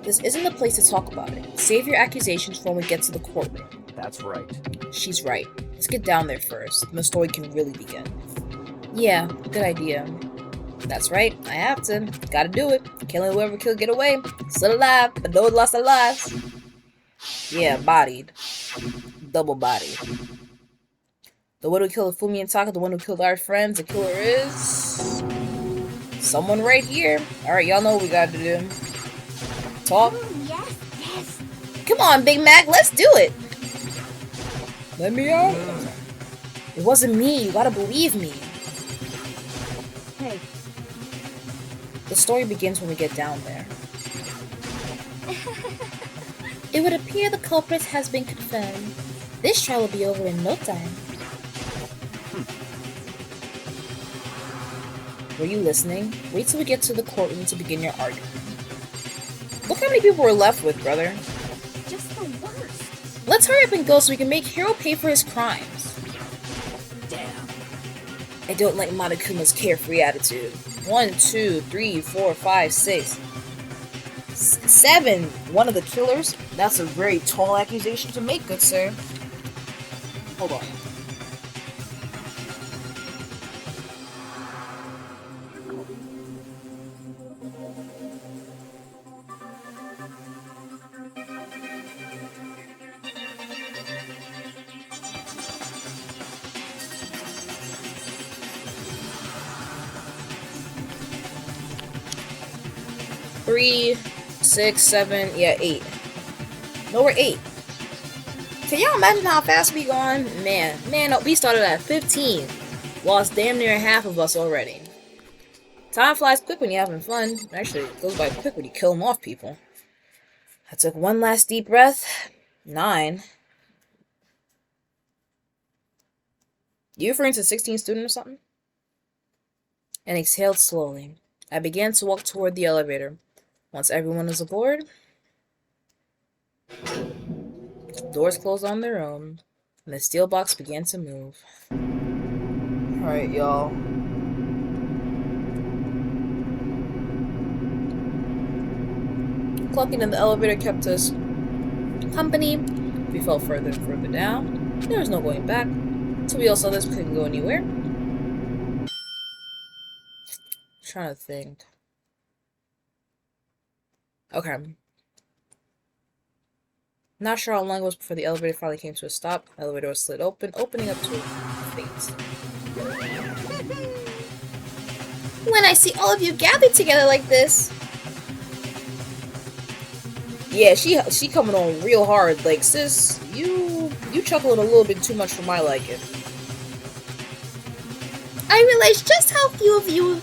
Speaker 1: This isn't the place to talk about it. Save your accusations for when we get to the courtroom.
Speaker 6: That's right.
Speaker 1: She's right. Let's get down there first, and the story can really begin. Yeah, good idea. That's right, I have to. Gotta do it. Can't let whoever killed get away. Still alive, but no one lost their lives. Yeah, bodied. Double bodied. The one who killed Fumi and Taka, the one who killed our friends, the killer is... someone right here. Alright, y'all know what we gotta do. Talk.
Speaker 2: Ooh, yes.
Speaker 1: Come on, Big Mac, let's do it! Let me out. It wasn't me, you gotta believe me.
Speaker 4: hey,
Speaker 1: The story begins when we get down there. It would appear the culprit has been confirmed. This trial will be over in no time. Were you listening? Wait till we get to the courtroom to begin your argument. Look how many people we're left with, brother.
Speaker 2: Just the worst.
Speaker 1: Let's hurry up and go so we can make Hiro pay for his crimes.
Speaker 3: Damn.
Speaker 1: I don't like Monokuma's carefree attitude. 1, 2, 3, 4, 5, 6, 7. One of the killers? That's a very tall accusation to make, good sir. Hold on. Three, 6, 7, yeah, 8. No, we're 8. Can y'all imagine how fast we gone? Man, we started at 15. Lost damn near half of us already. Time flies quick when you're having fun. Actually, it goes by quick when you kill them off people. I took one last deep breath. 9. You referring to 16 student or something? And exhaled slowly. I began to walk toward the elevator. Once everyone was aboard, doors closed on their own, and the steel box began to move. Alright, y'all. Clocking in the elevator kept us company. We fell further and further down. There was no going back. So we all saw this, we couldn't go anywhere. Trying to think. Okay. Not sure how long it was before the elevator finally came to a stop. The elevator was slid open, opening up to space. When I see all of you gathered together like this. Yeah, she coming on real hard. Like, sis, you chuckling a little bit too much for my liking. I realize just how few of you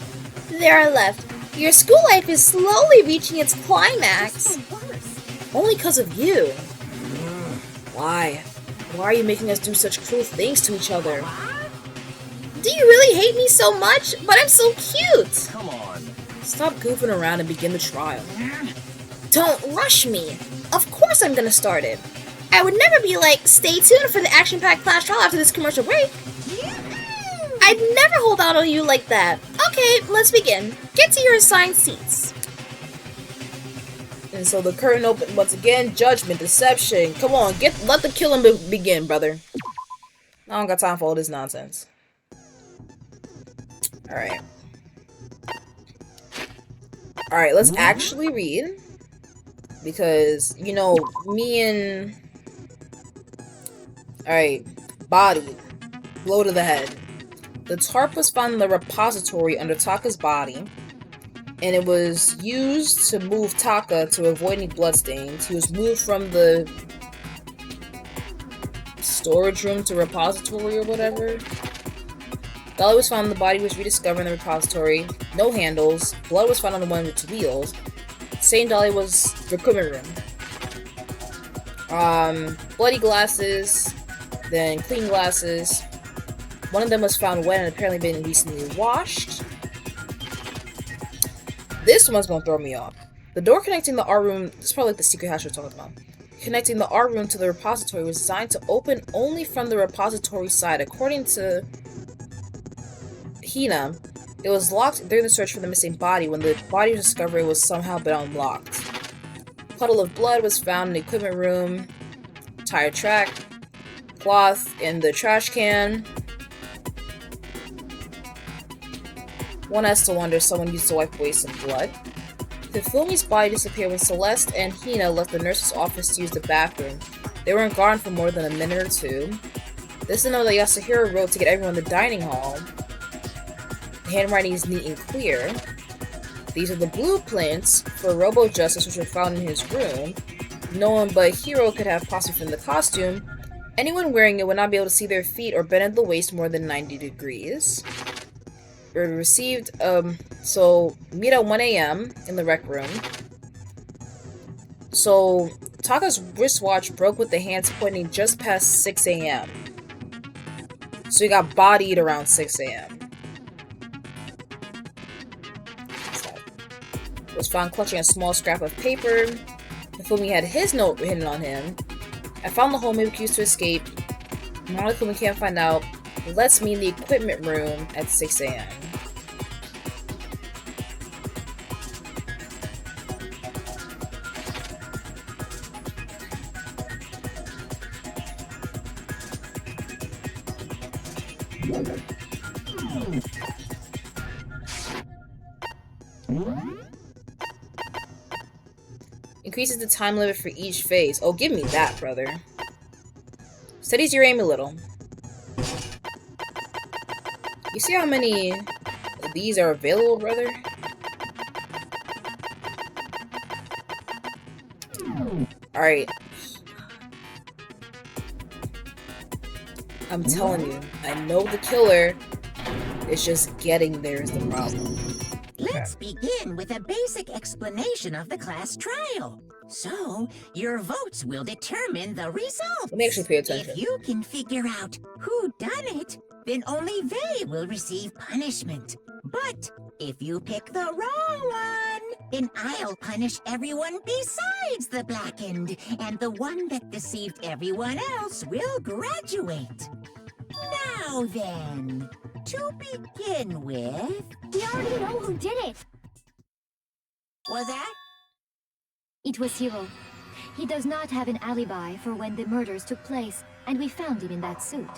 Speaker 1: there are left. Your school life is slowly reaching its climax.
Speaker 2: Just the worst.
Speaker 1: Only because of you. Why? Why are you making us do such cruel things to each other? Do you really hate me so much? But I'm so cute!
Speaker 6: Come on.
Speaker 1: Stop goofing around and begin the trial. Don't rush me. Of course I'm gonna start it. I would never be like, stay tuned for the action-packed class trial after this commercial break. I'd never hold out on you like that. Okay, let's begin. Get to your assigned seats. And so the curtain opened once again. Judgment, deception. Come on, let the killing begin, brother. I don't got time for all this nonsense. Alright. Alright, let's actually read. because, you know, me and... Alright, body. Blow to the head. The tarp was found in the repository under Taka's body, and it was used to move Taka to avoid any bloodstains. He was moved from the storage room to repository or whatever. Dolly was found, the body was rediscovered in the repository. No handles. Blood was found on the one with wheels. Same dolly was the equipment room. Bloody glasses, then clean glasses. One of them was found wet and apparently been recently washed. This one's gonna throw me off. The door connecting the art room, this is probably like the secret hatch we're talking about. Connecting the art room to the repository was designed to open only from the repository side. According to Hina, it was locked during the search for the missing body. When the body was discovered, it was somehow been unlocked. A puddle of blood was found in the equipment room, tire track, cloth in the trash can. One has to wonder if someone used to wipe away some blood. Hifumi's body disappeared when Celeste and Hina left the nurse's office to use the bathroom. They weren't gone for more than a minute or two. This is a note that Yasuhiro wrote to get everyone in the dining hall. The handwriting is neat and clear. These are the blueprints for Robo Justice, which were found in his room. No one but Hiro could have possibly from the costume. Anyone wearing it would not be able to see their feet or bend at the waist more than 90 degrees. We received, so meet at 1 a.m. in the rec room. So Taka's wristwatch broke with the hands pointing just past 6 a.m. So he got bodied around 6 a.m. Was found clutching a small scrap of paper. Hifumi had his note written on him. I found the homemade cues to escape. Now Hifumi can't find out. Let's meet in the equipment room at 6 a.m. Increases the time limit for each phase. Oh, give me that, brother. Steadies your aim a little. You see how many of these are available, brother? Alright. I'm telling you, I know the killer. It's just getting there is the problem.
Speaker 7: Let's begin with a basic explanation of the class trial. So, your votes will determine the results.
Speaker 1: Let me actually pay attention.
Speaker 7: If you can figure out who done it, then only they will receive punishment. But if you pick the wrong one, then I'll punish everyone besides the blackened, and the one that deceived everyone else will graduate. Now then, to begin with...
Speaker 2: We already know who did it.
Speaker 7: Was that?
Speaker 8: It was Hiro. He does not have an alibi for when the murders took place, and we found him in that suit.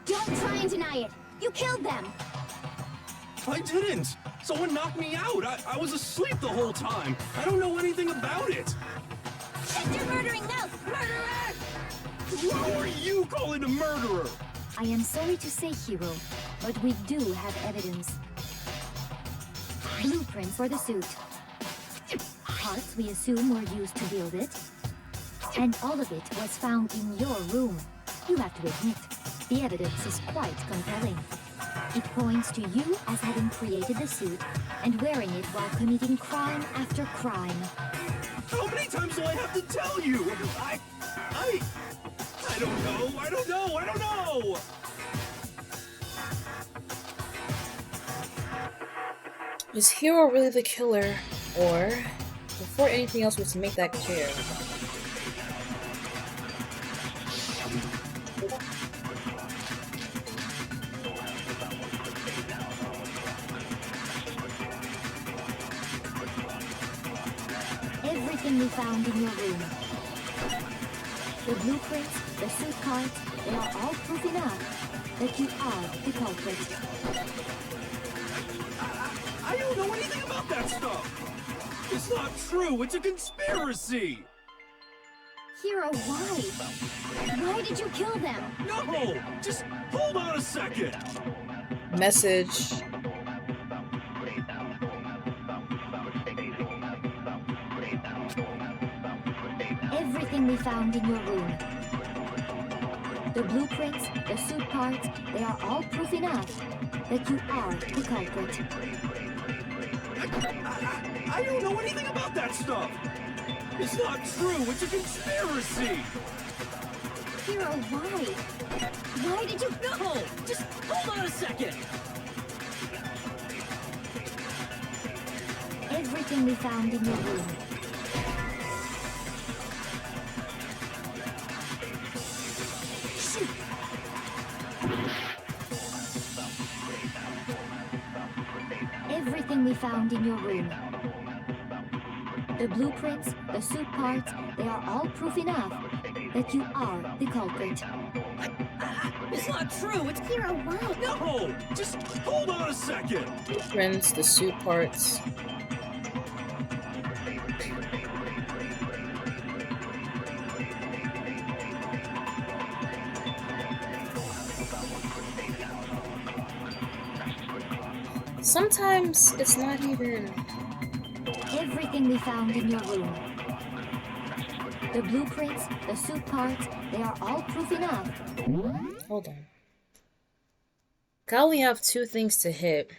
Speaker 2: Don't try and deny it. You killed them.
Speaker 3: I didn't. Someone knocked me out. I was asleep the whole time. I don't know anything about it.
Speaker 2: Shut your murdering mouth, murderer!
Speaker 3: Who are you calling a murderer?
Speaker 8: I am sorry to say, Hiro, but we do have evidence. Blueprints for the suit. Parts we assume were used to build it. And all of it was found in your room. You have to admit, the evidence is quite compelling. It points to you as having created the suit and wearing it while committing crime after crime.
Speaker 3: How many times do I have to tell you? I don't know. I don't know.
Speaker 1: Is Hiro really the killer? Or, before anything else was to make that clear,
Speaker 8: everything we found in your room. The blueprints, the suit cards, they are all proof enough that you are the culprit.
Speaker 3: I don't know anything about that stuff. It's not true! It's a conspiracy!
Speaker 2: Hero, why? Why did you kill them?
Speaker 3: No! Just hold on a second!
Speaker 1: Message.
Speaker 8: Everything we found in your room. The blueprints, the suit parts, they are all proof enough that you are the culprit.
Speaker 3: I don't know anything about that stuff! It's not true! It's a conspiracy!
Speaker 2: Hero, why? Why did you...
Speaker 3: No! Just hold on a second!
Speaker 8: Everything we found in your room. Everything we found in your room. The blueprints, the suit parts, they are all proof enough that you are the culprit.
Speaker 3: It's not true! It's...
Speaker 2: Hero, why?
Speaker 3: No! Just hold on a second!
Speaker 1: Blueprints, the suit parts. Sometimes it's not even...
Speaker 8: Everything we found in your room. The blueprints, the suit parts, they are all proof enough.
Speaker 1: Hold on. I only have 2 things to hit.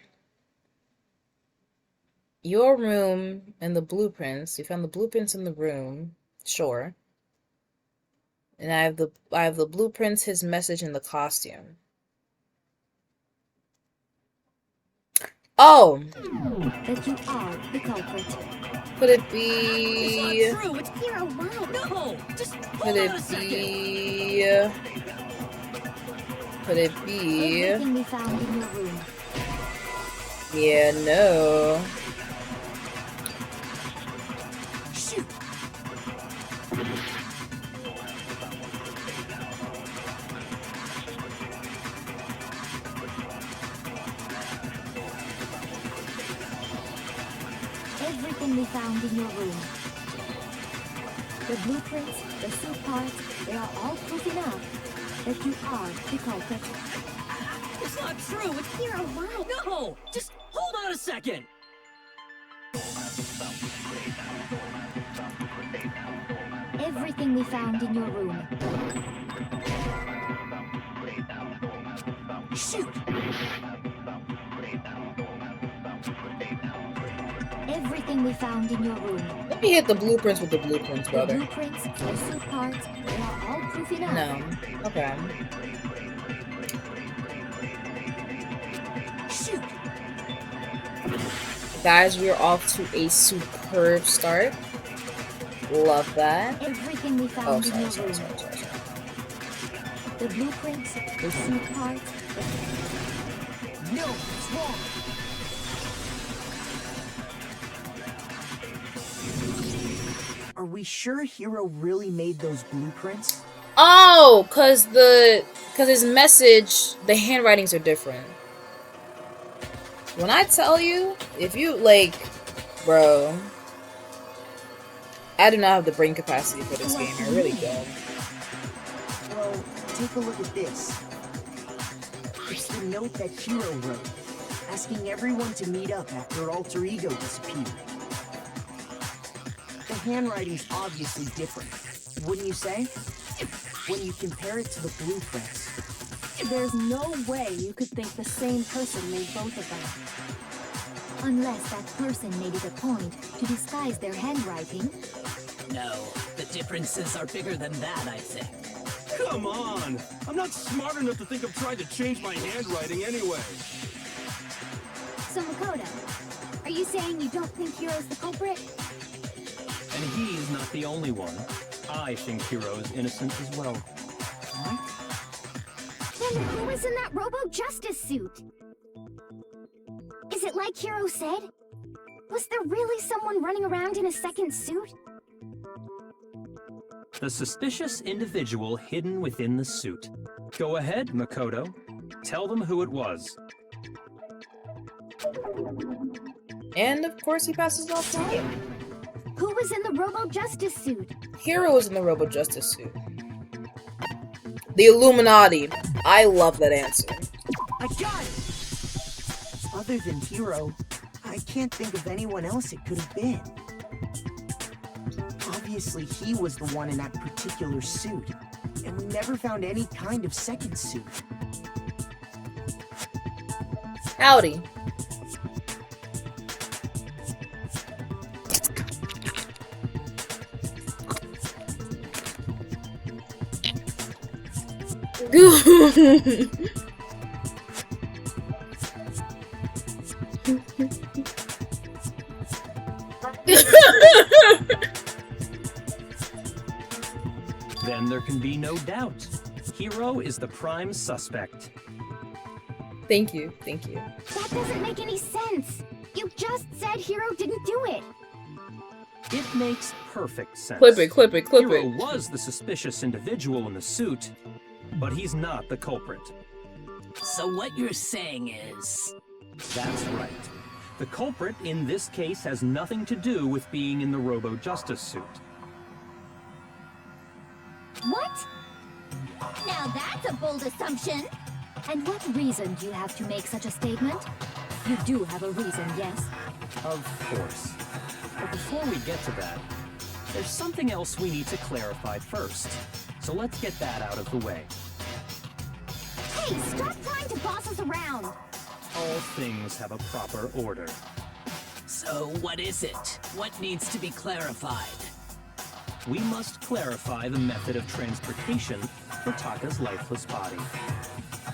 Speaker 1: Your room and the blueprints. You found the blueprints in the room. Sure. And I have the blueprints, his message, and the costume. Oh!
Speaker 8: That you are the culprit.
Speaker 1: Could it be...
Speaker 2: It's not true! It's Hero, why?
Speaker 3: No! Just
Speaker 1: Could
Speaker 3: hold on
Speaker 1: it
Speaker 3: a second!
Speaker 1: be... Could it be...
Speaker 8: Everything we found in your room.
Speaker 1: Yeah, no.
Speaker 3: Shoot!
Speaker 8: Everything we found in your room. The blueprints, the suit parts, they are all proof enough that you are the culprit.
Speaker 3: It's not true! It's...
Speaker 2: Hero, why?
Speaker 3: No! Just hold on a second!
Speaker 8: Everything we found in your room.
Speaker 3: Shoot!
Speaker 8: Everything we found in your room.
Speaker 1: Let me hit the blueprints with the blueprints,
Speaker 8: The
Speaker 1: brother.
Speaker 8: blueprints, the suit parts, they are all proof enough.
Speaker 1: No. Okay.
Speaker 3: Shoot!
Speaker 1: Guys, we're off to a superb start. Love that.
Speaker 8: Everything we
Speaker 1: Oh,
Speaker 8: found in
Speaker 1: sorry,
Speaker 8: your
Speaker 1: sorry,
Speaker 8: room.
Speaker 1: sorry, sorry, sorry.
Speaker 8: The blueprints, the suit parts,
Speaker 3: No! It's wrong!
Speaker 4: Are we sure Hero really made those blueprints?
Speaker 1: Oh, cause his message, the handwritings are different. When I tell you, if you like, bro, I do not have the brain capacity for this game. I really don't.
Speaker 4: Well, take a look at this. It's the note that Hero wrote, asking everyone to meet up after Alter Ego disappeared. The handwriting's obviously different, wouldn't you say? When you compare it to the blueprints.
Speaker 9: There's no way you could think the same person made both of them.
Speaker 8: unless that person made it a point to disguise their handwriting.
Speaker 10: No, the differences are bigger than that, I think.
Speaker 3: Come on! I'm not smart enough to think of trying to change my handwriting anyway.
Speaker 2: So Makoto, are you saying you don't think Hiro's the culprit?
Speaker 6: And he's not the only one. I think Hiro is innocent as well.
Speaker 2: What? Then who was in that Robo-Justice suit? Is it like Hiro said? Was there really someone running around in a second suit?
Speaker 6: The suspicious individual hidden within the suit. Go ahead, Makoto. Tell them who it was.
Speaker 1: And of course he passes off to him.
Speaker 2: Who was in the Robo Justice suit?
Speaker 1: Hero was in the Robo Justice suit. The Illuminati. I love that answer.
Speaker 4: I got it! Other than Hero, I can't think of anyone else it could have been. Obviously, he was the one in that particular suit, and we never found any kind of second suit.
Speaker 1: Howdy.
Speaker 6: Then there can be no doubt. Hero is the prime suspect.
Speaker 1: Thank you, thank you.
Speaker 2: That doesn't make any sense. You just said Hero didn't do it.
Speaker 6: It makes perfect sense.
Speaker 1: Clip it, clip it, clip
Speaker 6: Hero
Speaker 1: it.
Speaker 6: was the suspicious individual in the suit, but he's not the culprit.
Speaker 10: So what you're saying is...
Speaker 6: That's right. The culprit in this case has nothing to do with being in the Robo Justice suit.
Speaker 2: What? Now that's a bold assumption.
Speaker 8: And what reason do you have to make such a statement? You do have a reason, yes?
Speaker 6: Of course. But before we get to that, there's something else we need to clarify first. So let's get that out of the way.
Speaker 2: Hey, stop trying to boss us around.
Speaker 6: All things have a proper order.
Speaker 10: So what is it? What needs to be clarified?
Speaker 6: We must clarify the method of transportation for Taka's lifeless body.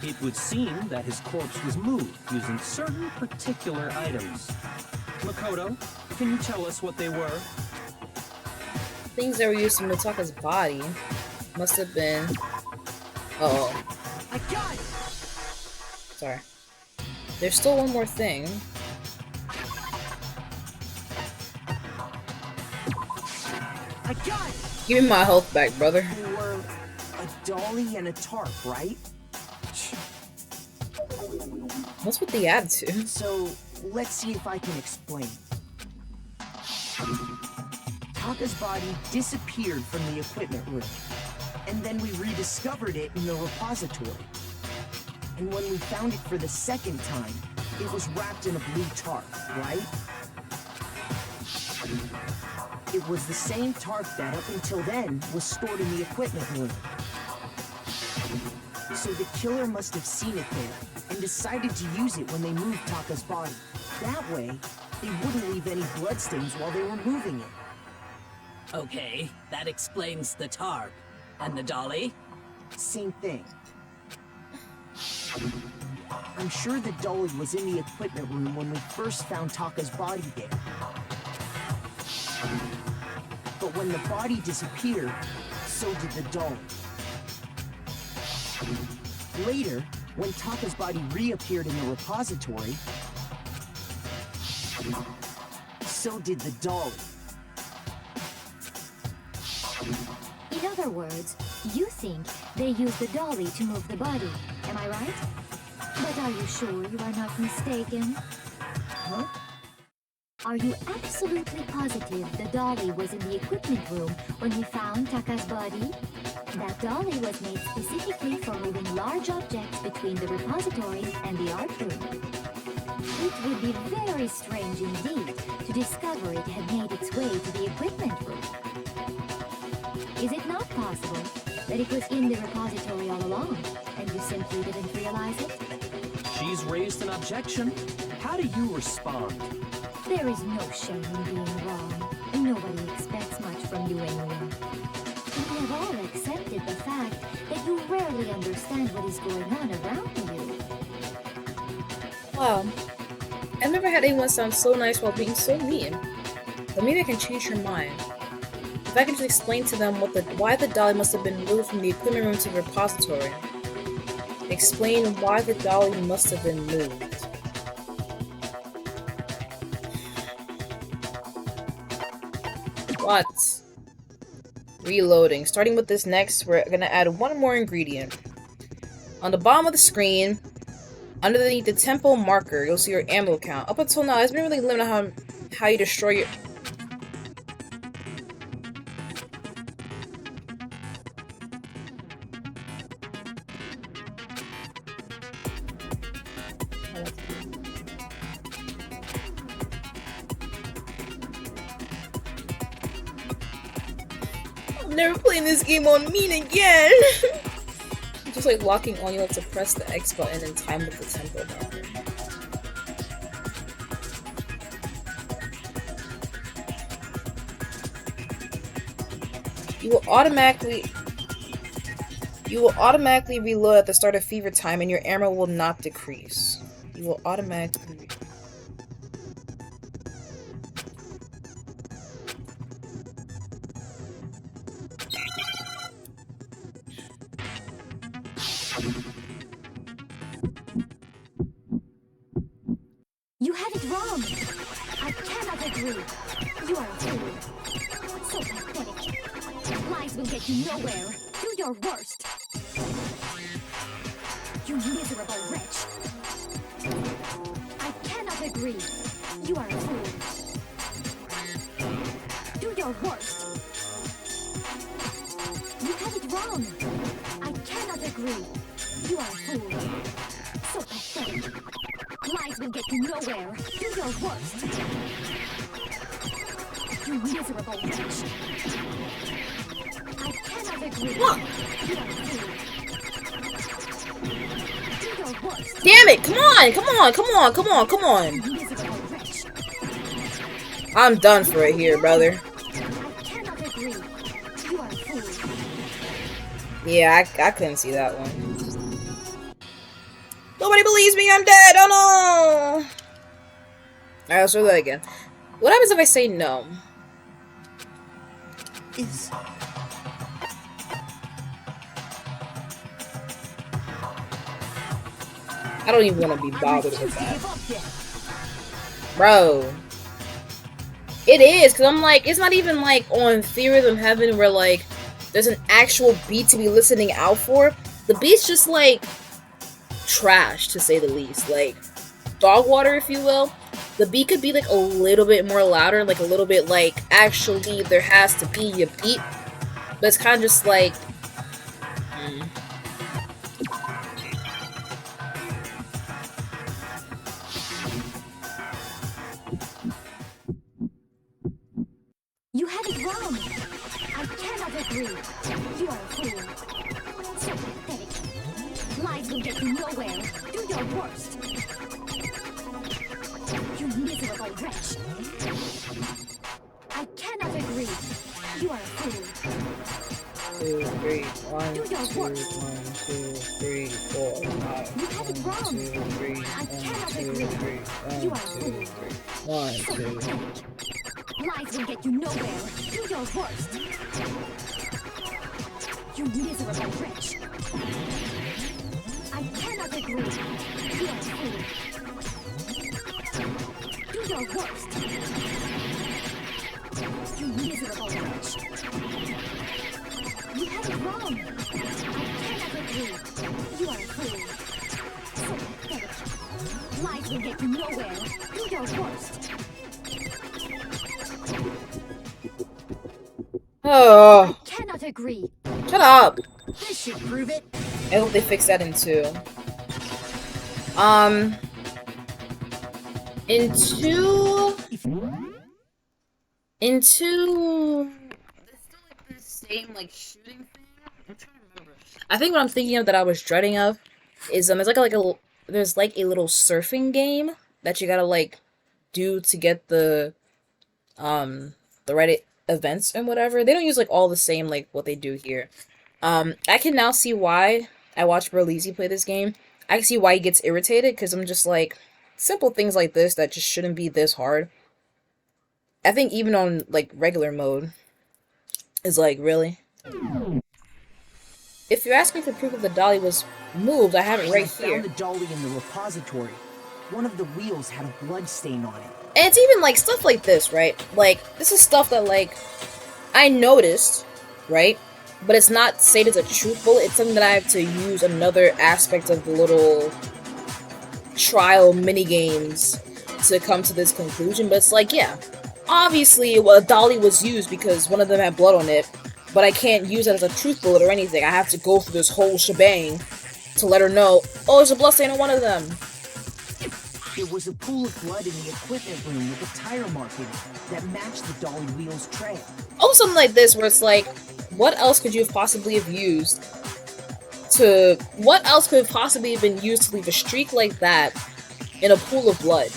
Speaker 6: It would seem that his corpse was moved using certain particular items. Makoto, can you tell us what they were?
Speaker 1: Things that were used to Mitaka's body must have been... Oh.
Speaker 4: I got it!
Speaker 1: Sorry. There's still one more thing.
Speaker 4: I got it!
Speaker 1: Give me my health back, brother.
Speaker 4: They were a dolly and a tarp, right?
Speaker 1: What's with the attitude?
Speaker 4: So, let's see if I can explain. Taka's body disappeared from the equipment room, and then we rediscovered it in the repository. And when we found it for the second time, it was wrapped in a blue tarp, right? It was the same tarp that, up until then, was stored in the equipment room. So the killer must have seen it there, and decided to use it when they moved Taka's body. That way, they wouldn't leave any bloodstains while they were moving it.
Speaker 10: Okay, that explains the tarp. And the dolly?
Speaker 4: Same thing. I'm sure the dolly was in the equipment room when we first found Taka's body there. But when the body disappeared, so did the dolly. Later, when Taka's body reappeared in the repository, so did the dolly.
Speaker 8: In other words, you think they used the dolly to move the body, am I right? But are you sure you are not mistaken?
Speaker 4: Huh?
Speaker 8: Are you absolutely positive the dolly was in the equipment room when we found Taka's body? That dolly was made specifically for moving large objects between the repository and the art room. It would be very strange indeed to discover it had made its way to the equipment room. Is it not possible that it was in the repository all along, and you simply didn't realize it?
Speaker 6: She's raised an objection. How do you respond?
Speaker 8: There is no shame in being wrong, and nobody expects much from you anyway. We have all accepted the fact that you rarely understand what is going on around you.
Speaker 1: Wow. I've never had anyone sound so nice while being so mean. But maybe I can change your mind. If I can just explain to them why the dolly must have been moved from the equipment room to the repository. Explain why the dolly must have been moved. What? Reloading. Starting with this next, we're gonna add one more ingredient. On the bottom of the screen, underneath the tempo marker, you'll see your ammo count. Up until now, it's been really limited how you destroy your... I'm never playing this game on Mean again. Just like locking on, you have to press the X button and time with the tempo bar. You will automatically reload at the start of fever time, and your ammo will not decrease. You will automatically.
Speaker 8: You had it wrong. I cannot agree. You are a fool. So pathetic. Lies will get you nowhere. Do your worst. You miserable wretch. I cannot agree. You are a fool. Do your worst. You had it wrong. I cannot agree. You are a fool. So pathetic. Lies will get you nowhere. Do your worst. You miserable wretch. I cannot agree.
Speaker 1: What?
Speaker 8: You are a fool. Do your worst.
Speaker 1: Damn it! Come on! Come on! Come on! Come on! Come on!
Speaker 8: You miserable wretch.
Speaker 1: I'm done for it here, brother.
Speaker 8: I cannot agree. You are a fool.
Speaker 1: Yeah, I couldn't see that one. Nobody believes me, I'm dead! Oh no! Alright, let's do that again. What happens if I say no? I don't even want to be bothered with that. Bro. It is, because I'm like, it's not even like on Theories of Heaven where like, there's an actual beat to be listening out for. The beat's just like, trash to say the least. Like, dog water, if you will. The beat could be like a little bit more louder, like a little bit like, actually there has to be a beat. But it's kind of just like,
Speaker 8: You had it wrong. I cannot agree. You are a fool. So pathetic. Lies will get you nowhere. Do your worst. You miserable wretch. I cannot agree. You are a fool.
Speaker 1: 2, 3, 1,
Speaker 8: Do your
Speaker 1: 2, 1, 2,
Speaker 8: worst.
Speaker 1: 3, 4, 5.
Speaker 8: You had it
Speaker 1: 1,
Speaker 8: wrong.
Speaker 1: 2, 3, 1,
Speaker 8: I cannot
Speaker 1: 2,
Speaker 8: agree.
Speaker 1: 3,
Speaker 8: You
Speaker 1: 1,
Speaker 8: are a
Speaker 1: 2,
Speaker 8: fool.
Speaker 1: 3, 1,
Speaker 8: So
Speaker 1: 2.
Speaker 8: pathetic. Lies will get you nowhere. Do your worst. You miserable wretch. I cannot agree. You are a fool. Do your worst. You miserable wretch. You had it wrong. I cannot agree. You are a fool. So pathetic. Lies will get you nowhere. Do your worst.
Speaker 1: Oh,
Speaker 8: Cannot agree.
Speaker 1: shut up.
Speaker 4: This should prove it.
Speaker 1: I hope they fix that in 2. In 2... In 2... There's still like this same like shooting thing. I'm trying to remember. I think what I'm thinking of that I was dreading of is it's like a there's like a little surfing game that you gotta like do to get the right events and whatever. They don't use like all the same like what they do here. I can now see why I watched Berlizzi play this game. I can see why he gets irritated, because I'm just like, simple things like this that just shouldn't be this hard. I think even on like regular mode is like, really? If you're asking for proof that the dolly was moved, I have it right
Speaker 4: I
Speaker 1: here.
Speaker 4: found the dolly in the repository. One of the wheels had a blood stain on it.
Speaker 1: And it's even like stuff like this, right? Like, this is stuff that like I noticed, right? But it's not stated as a truth bullet. It's something that I have to use another aspect of the little trial mini games to come to this conclusion. But it's like, yeah, obviously a dolly was used because one of them had blood on it, but I can't use it as a truth bullet or anything. I have to go through this whole shebang to let her know, oh, there's a blood stain on one of them.
Speaker 4: There was a pool of blood in the equipment room with a tire mark in it that matched the dolly wheel's trail.
Speaker 1: Oh, something like this where it's like, what else could you have possibly have used to... What else could have possibly have been used to leave a streak like that in a pool of blood?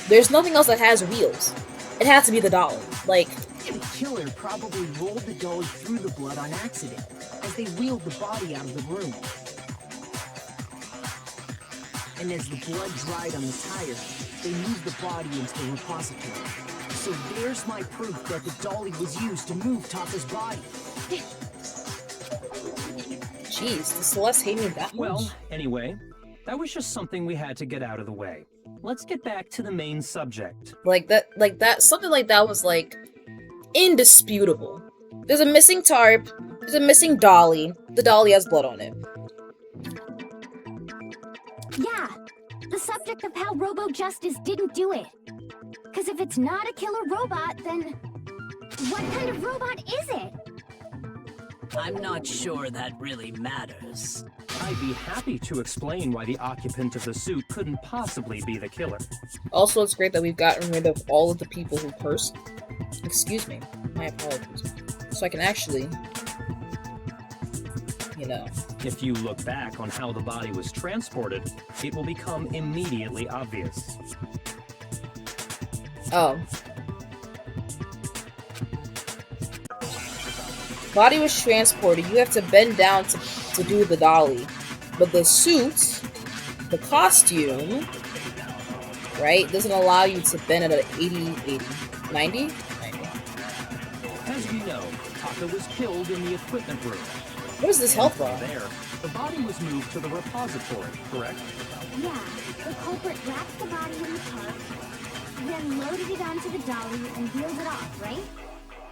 Speaker 1: There's nothing else that has wheels. It has to be the dolly. Like...
Speaker 4: The killer probably rolled the dolly through the blood on accident as they wheeled the body out of the room. And as the blood dried on the tire, they moved the body into the repository. So there's my proof that the dolly was used to move Taka's body.
Speaker 1: Jeez, does Celeste hate me that much?
Speaker 6: Well, anyway, that was just something we had to get out of the way. Let's get back to the main subject.
Speaker 1: Something like that was like indisputable. There's a missing tarp, there's a missing dolly, the dolly has blood on it.
Speaker 2: Yeah, the subject of how Robo Justice didn't do it. Because if it's not a killer robot, then what kind of robot is it?
Speaker 10: I'm not sure that really matters.
Speaker 6: I'd be happy to explain why the occupant of the suit couldn't possibly be the killer.
Speaker 1: Also, it's great that we've gotten rid of all of the people who cursed. Excuse me, my apologies. So I can actually, you know.
Speaker 6: If you look back on how the body was transported, it will become immediately obvious.
Speaker 1: Oh. Body was transported. You have to bend down to do the dolly. But the suit, the costume, right, doesn't allow you to bend at an 90? 90.
Speaker 6: As you know, Taka was killed in the equipment room.
Speaker 1: What is this health bar?
Speaker 6: There, the body was moved to the repository, correct?
Speaker 2: Yeah, the culprit wrapped the body in the tarp, then loaded it onto the dolly and wheeled it off, right?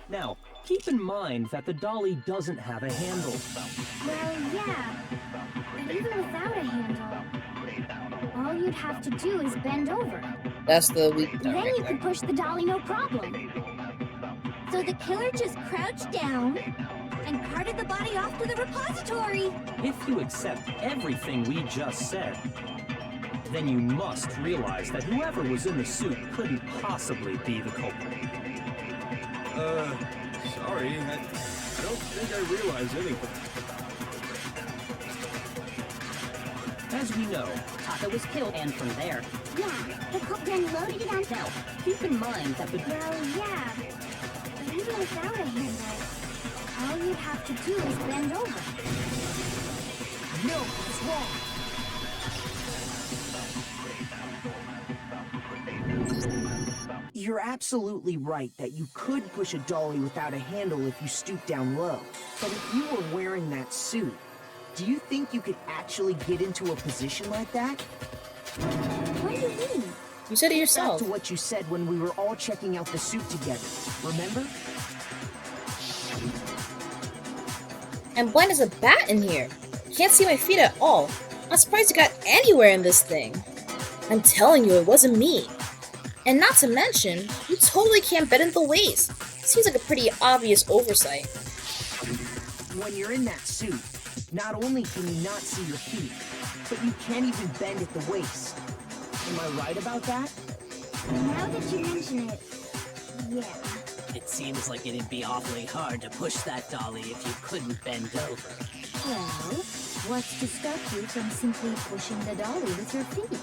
Speaker 6: Now, keep in mind that the dolly doesn't have a handle.
Speaker 2: Well, yeah, but even without a handle, all you'd have to do is bend over.
Speaker 1: That's the weak point
Speaker 2: Then
Speaker 1: right
Speaker 2: you
Speaker 1: there.
Speaker 2: could push the dolly no problem. So the killer just crouched down and carted the body off to the repository.
Speaker 6: If you accept everything we just said, then you must realize that whoever was in the suit couldn't possibly be the culprit.
Speaker 3: Sorry, I don't think I realized anything.
Speaker 6: As we know,
Speaker 5: Taka was killed, and from there,
Speaker 2: Yeah, the culprit then loaded it onto...
Speaker 5: now, keep in mind that the
Speaker 2: Well, yeah, but even without a handle, all you'd have to do is bend over.
Speaker 4: No, it's wrong. You're absolutely right that you could push a dolly without a handle if you stoop down low. But if you were wearing that suit, do you think you could actually get into a position like that?
Speaker 2: What do you mean?
Speaker 1: You said it
Speaker 4: Back
Speaker 1: yourself.
Speaker 4: to what you said when we were all checking out the suit together. Remember?
Speaker 1: I'm blind as a bat in here. Can't see my feet at all. I'm surprised you got anywhere in this thing. I'm telling you, it wasn't me. And not to mention, you totally can't bend in the waist. Seems like a pretty obvious oversight.
Speaker 4: When you're in that suit, not only can you not see your feet, but you can't even bend at the waist. Am I right about that?
Speaker 2: Now that you mention it, yeah.
Speaker 10: It seems like it'd be awfully hard to push that dolly if you couldn't bend over.
Speaker 8: Well, what's to stop you from simply pushing the dolly with your feet?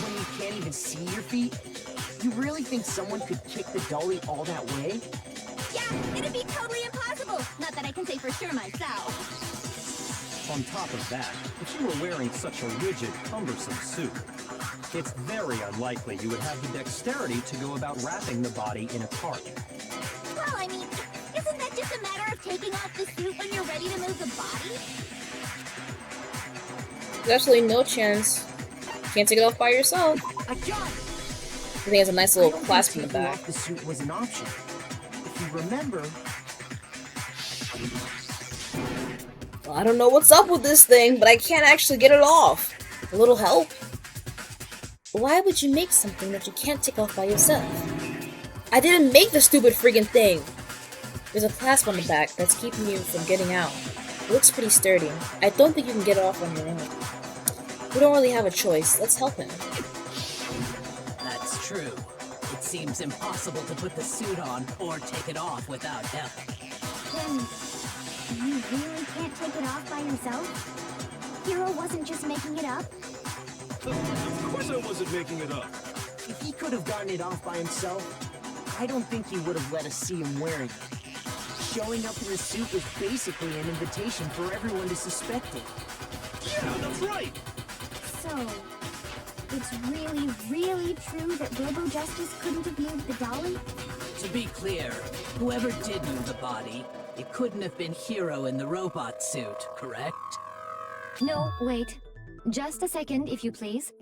Speaker 4: When you can't even see your feet? You really think someone could kick the dolly all that way?
Speaker 2: Yeah, it'd be totally impossible. Not that I can say for sure myself.
Speaker 6: on top of that, if you were wearing such a rigid, cumbersome suit, it's very unlikely you would have the dexterity to go about wrapping the body in a tarp.
Speaker 2: Well, I mean, isn't that just a matter of taking off the suit when you're ready to move the body?
Speaker 1: There's absolutely no chance. Can't take it off by yourself.
Speaker 4: I got it.
Speaker 1: I think it's a nice little clasp in the
Speaker 4: Taking
Speaker 1: back.
Speaker 4: off the suit was an option. If you remember,
Speaker 1: Well, I don't know what's up with this thing, but I can't actually get it off. A little help? Why would you make something that you can't take off by yourself? I didn't make the stupid friggin' thing! There's a clasp on the back that's keeping you from getting out. It looks pretty sturdy. I don't think you can get it off on your own. We don't really have a choice. Let's help him.
Speaker 10: true. It seems impossible to put the suit on or take it off without help.
Speaker 2: Then, you really can't take it off by yourself? Hero wasn't just making it up?
Speaker 3: Of course I wasn't making it up.
Speaker 4: If he could have gotten it off by himself, I don't think he would have let us see him wearing it. Showing up in the suit was basically an invitation for everyone to suspect it.
Speaker 3: Yeah, that's right.
Speaker 2: So, it's really, really true that Robo Justice couldn't have moved the dolly?
Speaker 10: To be clear, whoever did move the body, it couldn't have been Hero in the robot suit, correct?
Speaker 8: No, wait. Just a second, if you please.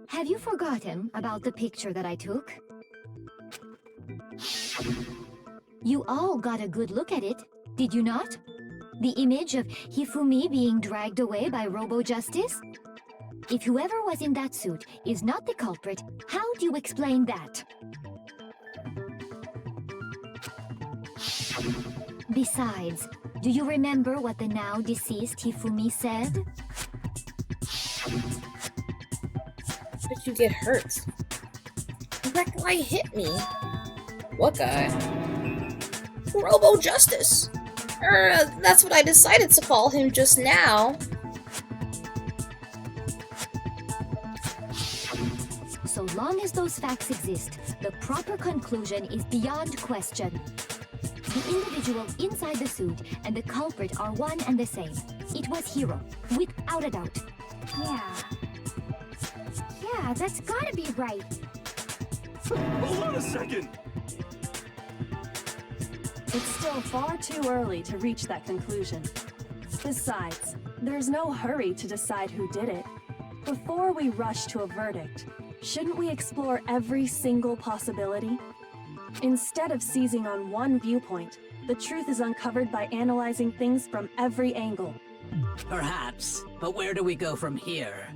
Speaker 8: Have you forgotten about the picture that I took? You all got a good look at it, did you not? The image of Hifumi being dragged away by Robo Justice? If whoever was in that suit is not the culprit, how do you explain that? Besides, do you remember what the now deceased Hifumi said?
Speaker 1: Did you get hurt? That guy hit me. What guy? Robo Justice. That's what I decided to call him just now.
Speaker 8: So long as those facts exist, the proper conclusion is beyond question. The individual inside the suit and the culprit are one and the same. It was Hero, without a doubt.
Speaker 2: Yeah, that's gotta be right.
Speaker 3: Hold on a second.
Speaker 9: It's still far too early to reach that conclusion. Besides, there's no hurry to decide who did it. Before we rush to a verdict, shouldn't we explore every single possibility? Instead of seizing on one viewpoint, the truth is uncovered by analyzing things from every angle.
Speaker 10: Perhaps, but where do we go from here?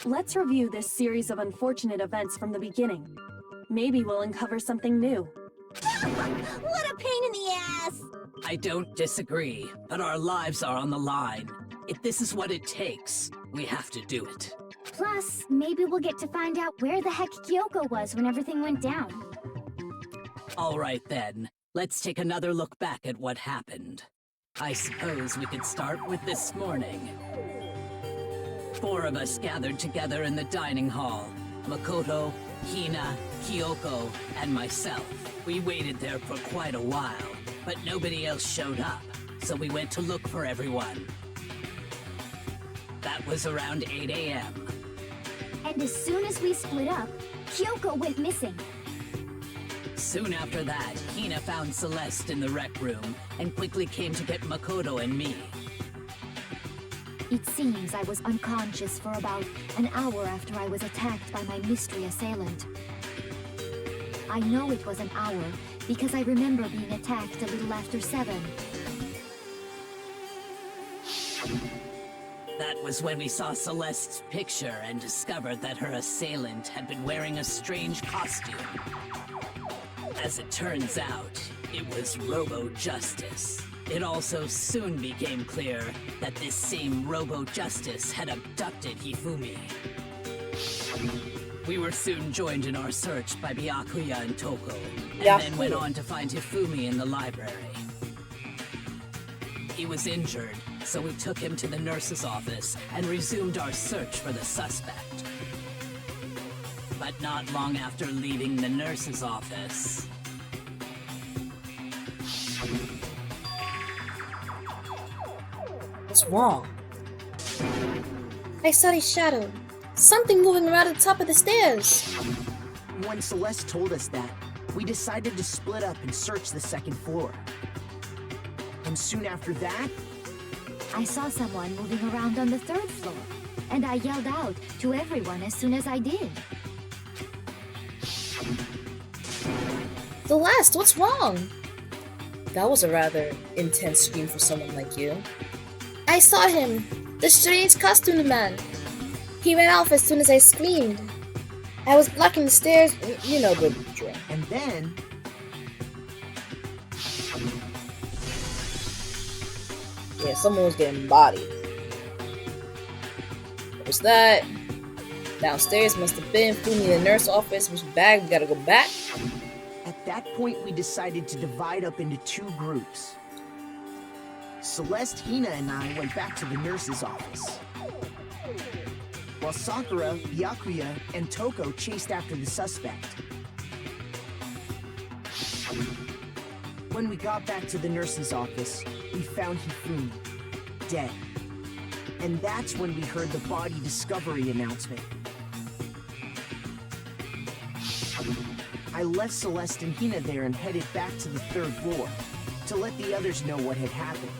Speaker 9: Let's review this series of unfortunate events from the beginning. Maybe we'll uncover something new.
Speaker 2: What a pain in the ass!
Speaker 10: I don't disagree, but our lives are on the line. If this is what it takes, we have to do it.
Speaker 2: Plus, maybe we'll get to find out where the heck Kyoko was when everything went down.
Speaker 10: All right then, let's take another look back at what happened. I suppose we could start with this morning. 4 of us gathered together in the dining hall. Makoto, Hina, Kyoko, and myself. We waited there for quite a while, but nobody else showed up, so we went to look for everyone. That was around 8 a.m.
Speaker 2: And as soon as we split up, Kyoko went missing.
Speaker 10: Soon after that, Hina found Celeste in the rec room and quickly came to get Makoto and me.
Speaker 8: It seems I was unconscious for about an hour after I was attacked by my mystery assailant. I know it was an hour because I remember being attacked a little after 7.
Speaker 10: That was when we saw Celeste's picture and discovered that her assailant had been wearing a strange costume. As it turns out, it was Robo Justice. It also soon became clear that this same Robo Justice had abducted Hifumi. We were soon joined in our search by Byakuya and Toko, and then went on to find Hifumi in the library. He was injured, so we took him to the nurse's office and resumed our search for the suspect. But not long after leaving the nurse's office...
Speaker 1: What's wrong? I saw a shadow. Something moving around the top of the stairs.
Speaker 4: When Celeste told us that, we decided to split up and search the second floor. And soon after that,
Speaker 8: I saw someone moving around on the 3rd floor, and I yelled out to everyone as soon as I did.
Speaker 1: Celeste, what's wrong? That was a rather intense scream for someone like you. I saw him! The strange costumed man! He ran off as soon as I screamed. I was blocking the stairs, you know the drill.
Speaker 4: And then...
Speaker 1: yeah, someone was getting bodied. What was that? Downstairs must have been Fumi in the nurse office. Mr. Bag, we gotta go back.
Speaker 4: At that point, we decided to divide up into two groups. Celeste, Hina, and I went back to the nurse's office, while Sakura, Byakuya, and Toko chased after the suspect. When we got back to the nurse's office, we found Hifumi, dead. And that's when we heard the body discovery announcement. I left Celeste and Hina there and headed back to the third floor to let the others know what had happened.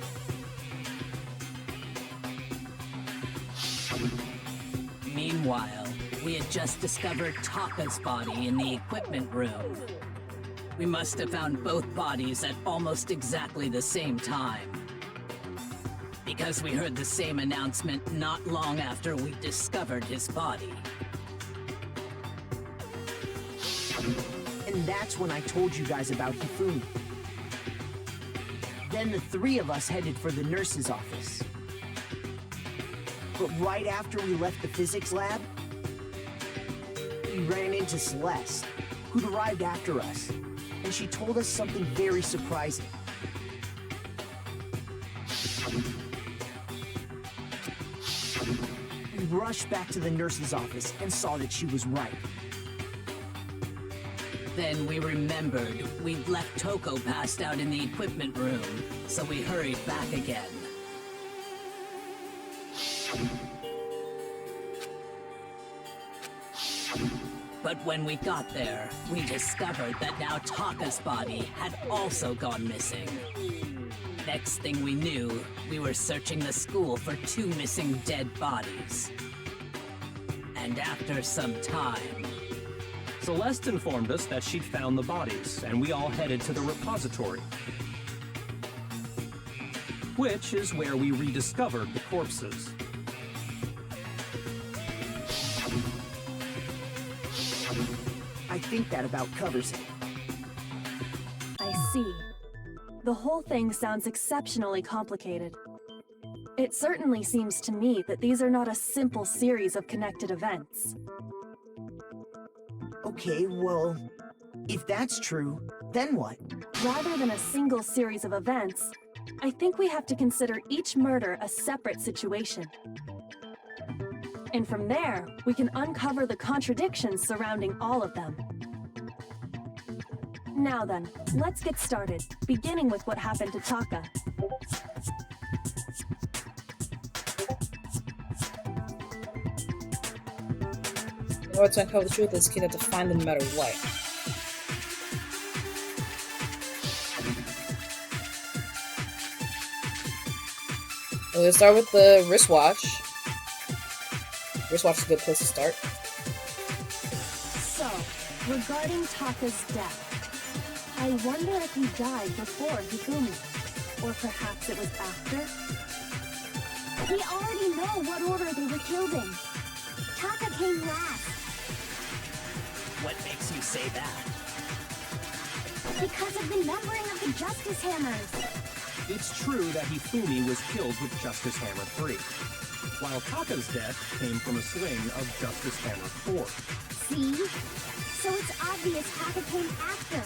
Speaker 10: Meanwhile, we had just discovered Taka's body in the equipment room. We must have found both bodies at almost exactly the same time, because we heard the same announcement not long after we discovered his body.
Speaker 4: And that's when I told you guys about Hifumi. Then the three of us headed for the nurse's office. But right after we left the physics lab, we ran into Celeste, who'd arrived after us, and she told us something very surprising. We rushed back to the nurse's office and saw that she was right.
Speaker 10: Then we remembered we'd left Toko passed out in the equipment room, so we hurried back again. But when we got there, we discovered that now Taka's body had also gone missing. Next thing we knew, we were searching the school for two missing dead bodies. And after some time...
Speaker 6: Celeste informed us that she'd found the bodies, and we all headed to the repository, which is where we rediscovered the corpses.
Speaker 4: I think that about covers it.
Speaker 9: I see. The whole thing sounds exceptionally complicated. It certainly seems to me that these are not a simple series of connected events.
Speaker 4: Okay, well, if that's true, then what?
Speaker 9: Rather than a single series of events, I think we have to consider each murder a separate situation. And from there, we can uncover the contradictions surrounding all of them. Now then, let's get started, beginning with what happened to Taka.
Speaker 1: In order to uncover the truth, this kid had to find them no matter what. We're gonna start with the wristwatch. Wristwatch is a good place to start.
Speaker 9: So, regarding Taka's death, I wonder if he died before Hifumi, or perhaps it was after?
Speaker 2: We already know what order they were killed in. Taka came last.
Speaker 10: What makes you say that?
Speaker 2: Because of the numbering of the Justice Hammers.
Speaker 6: It's true that Hifumi was killed with Justice Hammer 3, while Taka's death came from a swing of Justice Hammer 4.
Speaker 2: See? So it's obvious Taka came after.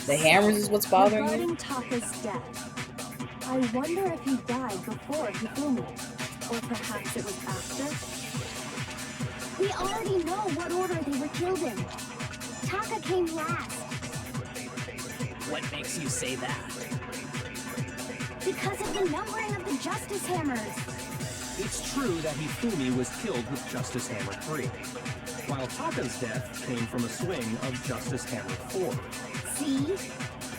Speaker 1: The hammers is what's bothering
Speaker 9: Regarding
Speaker 1: you?
Speaker 9: Taka's death, I wonder if he died before Hifumi, or perhaps it was after?
Speaker 2: We already know what order they were killed in. Taka came last.
Speaker 10: What makes you say that?
Speaker 2: Because of the numbering of the Justice Hammers.
Speaker 6: It's true that Hifumi was killed with Justice Hammer 3, while Taka's death came from a swing of Justice Hammer 4.
Speaker 2: See?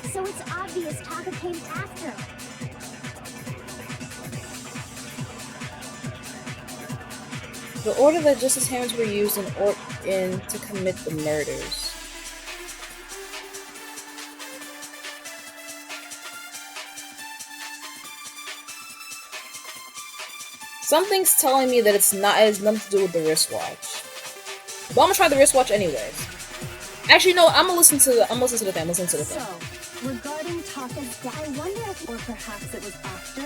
Speaker 2: So it's obvious Taka came after.
Speaker 1: The order that Justice Hammers were used in to commit the murders. Something's telling me that it has nothing to do with the wristwatch. But I'm gonna try the wristwatch anyways. Actually, no, I'm gonna listen to the thing.
Speaker 9: So, regarding Taka
Speaker 2: Taka's death.
Speaker 9: I wonder if, or perhaps it was after.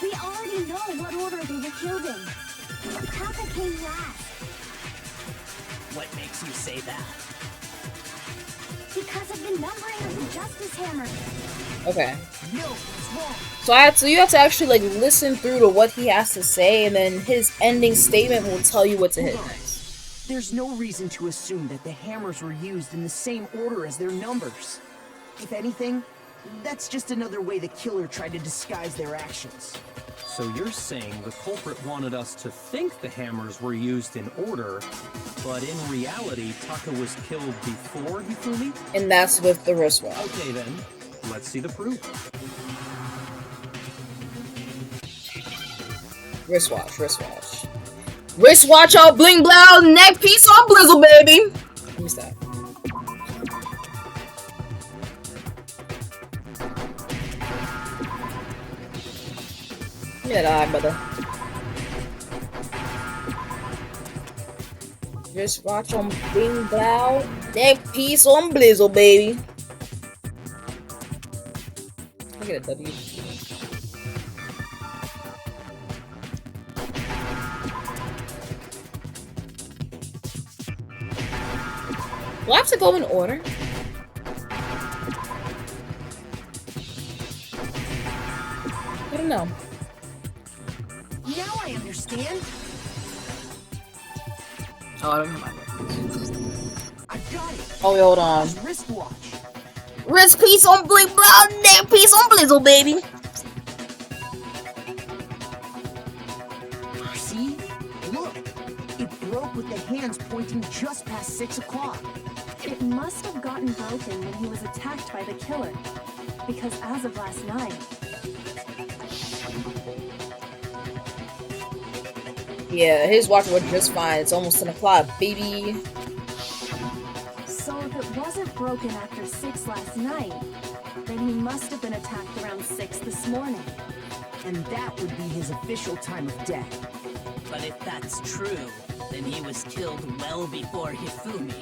Speaker 2: We already know what order they were killed in. Taka came last.
Speaker 10: What makes you say that?
Speaker 2: Because of the numbering of the Justice Hammer.
Speaker 1: Okay.
Speaker 4: No, it's wrong.
Speaker 1: So you have to actually like listen through to what he has to say, and then his ending statement will tell you what to hit next.
Speaker 4: There's no reason to assume that the hammers were used in the same order as their numbers. If anything, that's just another way the killer tried to disguise their actions.
Speaker 6: So you're saying the culprit wanted us to think the hammers were used in order, but in reality, Taka was killed before Hifumi?
Speaker 1: And that's with the wristwatch.
Speaker 6: Okay then, let's see the proof.
Speaker 1: Wristwatch, wristwatch. Wristwatch all bling blow, neck piece all blizzle, baby! Let me stop. Give me that eye, brother. Wristwatch on bling blow, neck piece on blizzle, baby. Look at a W. Do I have to go in order? I don't know.
Speaker 4: Now I understand.
Speaker 1: Oh, I don't know my buttons.
Speaker 4: I got it.
Speaker 1: Oh, wait, hold on.
Speaker 4: Wristwatch.
Speaker 1: Wrist piece on blink brown, neck piece on blizzle, baby.
Speaker 4: See? Look. It broke with the hands pointing just past 6 o'clock.
Speaker 9: It must have gotten broken when he was attacked by the killer. Because as of last night,
Speaker 1: Yeah, his watch worked just fine. It's almost 10 o'clock, baby.
Speaker 9: so if it wasn't broken after 6 last night, then he must have been attacked around 6 this morning.
Speaker 4: And that would be his official time of death.
Speaker 10: But if that's true, then he was killed well before Hifumi.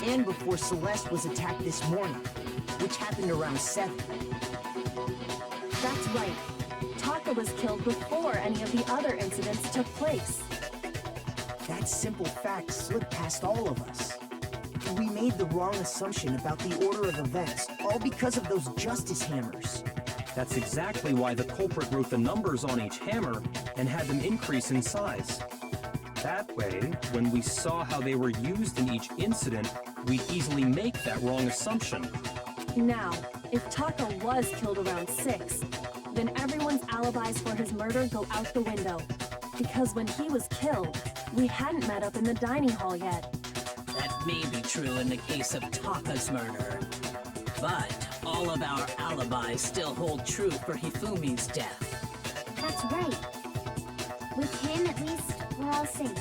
Speaker 4: And before Celeste was attacked this morning, which happened around 7.
Speaker 9: That's right. Taka was killed before any of the other incidents took place.
Speaker 4: That simple fact slipped past all of us. We made the wrong assumption about the order of events, all because of those justice hammers.
Speaker 6: That's exactly why the culprit wrote the numbers on each hammer and had them increase in size. That way, when we saw how they were used in each incident, we'd easily make that wrong assumption.
Speaker 9: Now, if Taka was killed around 6, then everyone's alibis for his murder go out the window. Because when he was killed, we hadn't met up in the dining hall yet.
Speaker 10: That may be true in the case of Taka's murder. But all of our alibis still hold true for Hifumi's death.
Speaker 2: That's right. With him, at least, we're all safe.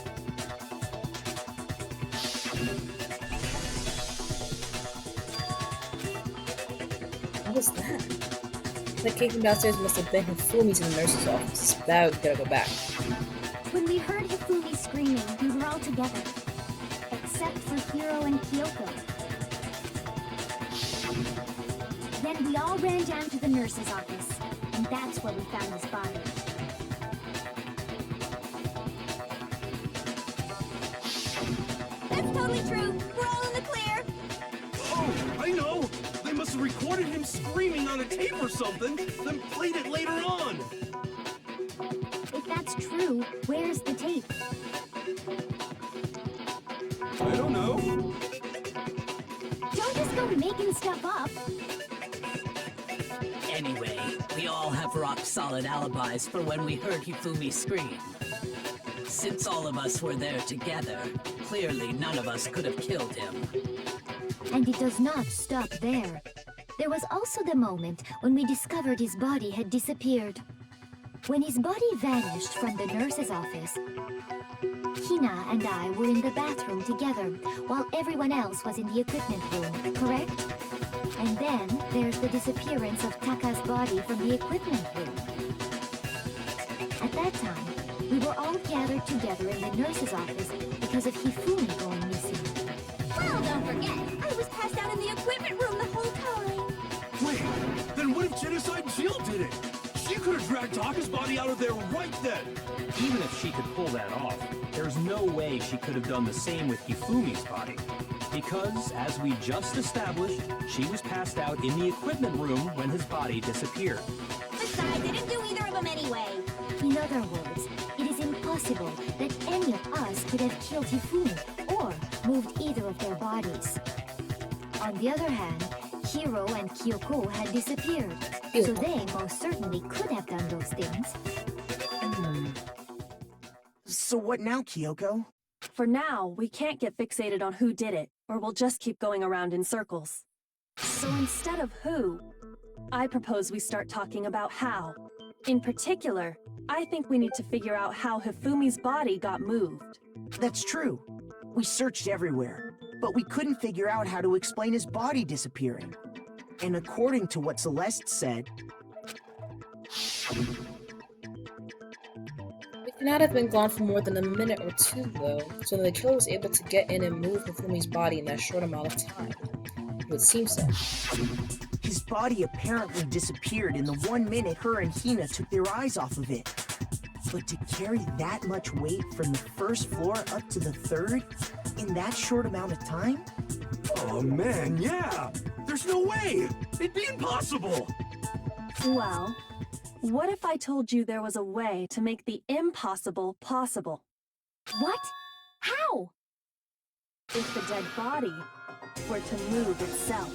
Speaker 1: What was that? The kid from downstairs must have been Hifumi's in the nurse's office. Now we gotta go back.
Speaker 2: When we heard Hifumi screaming, we were all together. Except for Hiro and Kyoko. Then we all ran down to the nurse's office, and that's where we found his body. That's totally true. We're all in the clear.
Speaker 3: Oh, I know! They must have recorded him screaming on a tape or something, then played it later on!
Speaker 2: If that's true, where's the tape?
Speaker 3: I don't know.
Speaker 2: Don't just go making stuff up.
Speaker 10: Anyway, we all have rock-solid alibis for when we heard Hifumi scream. Since all of us were there together, clearly none of us could have killed him.
Speaker 8: And it does not stop there. There was also the moment when we discovered his body had disappeared. When his body vanished from the nurse's office, Hina and I were in the bathroom together, while everyone else was in the equipment room, correct? And then there's the disappearance of Taka's body from the equipment room. At that time, we were all gathered together in the nurse's office because of Hifumi going missing.
Speaker 2: Well, don't forget, I was passed out in the equipment room the whole time.
Speaker 3: Shield did it! She could have dragged Taka's body out of there right then!
Speaker 6: Even if she could pull that off, there's no way she could have done the same with Hifumi's body. Because, as we just established, she was passed out in the equipment room when his body disappeared.
Speaker 2: Besides, I didn't do either of them anyway.
Speaker 8: In other words, it is impossible that any of us could have killed Hifumi or moved either of their bodies. On the other hand, Hiro and Kyoko had disappeared, so they most certainly could have done those things.
Speaker 4: So what now, Kyoko?
Speaker 9: For now, we can't get fixated on who did it, or we'll just keep going around in circles. So instead of who, I propose we start talking about how. In particular, I think we need to figure out how Hifumi's body got moved.
Speaker 4: That's true. We searched everywhere, but we couldn't figure out how to explain his body disappearing. And according to what Celeste said,
Speaker 1: It could not have been gone for more than a minute or two, though, so the killer was able to get in and move Hifumi's body in that short amount of time. It would seem so.
Speaker 4: his body apparently disappeared in the 1 minute her and Hina took their eyes off of it. But to carry that much weight from the first floor up to the third in that short amount of time?
Speaker 3: Oh man, yeah! There's no way! It'd be impossible!
Speaker 9: Well, what if I told you there was a way to make the impossible possible?
Speaker 2: What? How?
Speaker 9: If the dead body were to move itself.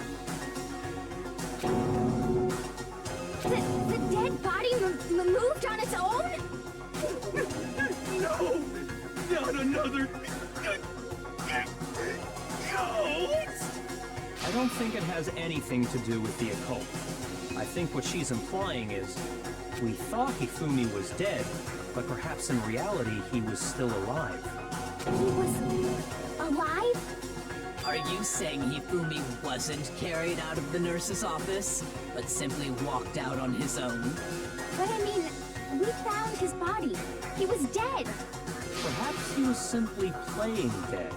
Speaker 2: The dead body moved on its own?
Speaker 3: No! Not another... ghost!
Speaker 6: I don't think it has anything to do with the occult. I think what she's implying is, we thought Hifumi was dead, but perhaps in reality he was still alive.
Speaker 2: He was... alive?
Speaker 10: Are you saying Hifumi wasn't carried out of the nurse's office, but simply walked out on his own?
Speaker 2: But I mean, we found his body. He was dead.
Speaker 6: Perhaps he was simply playing dead.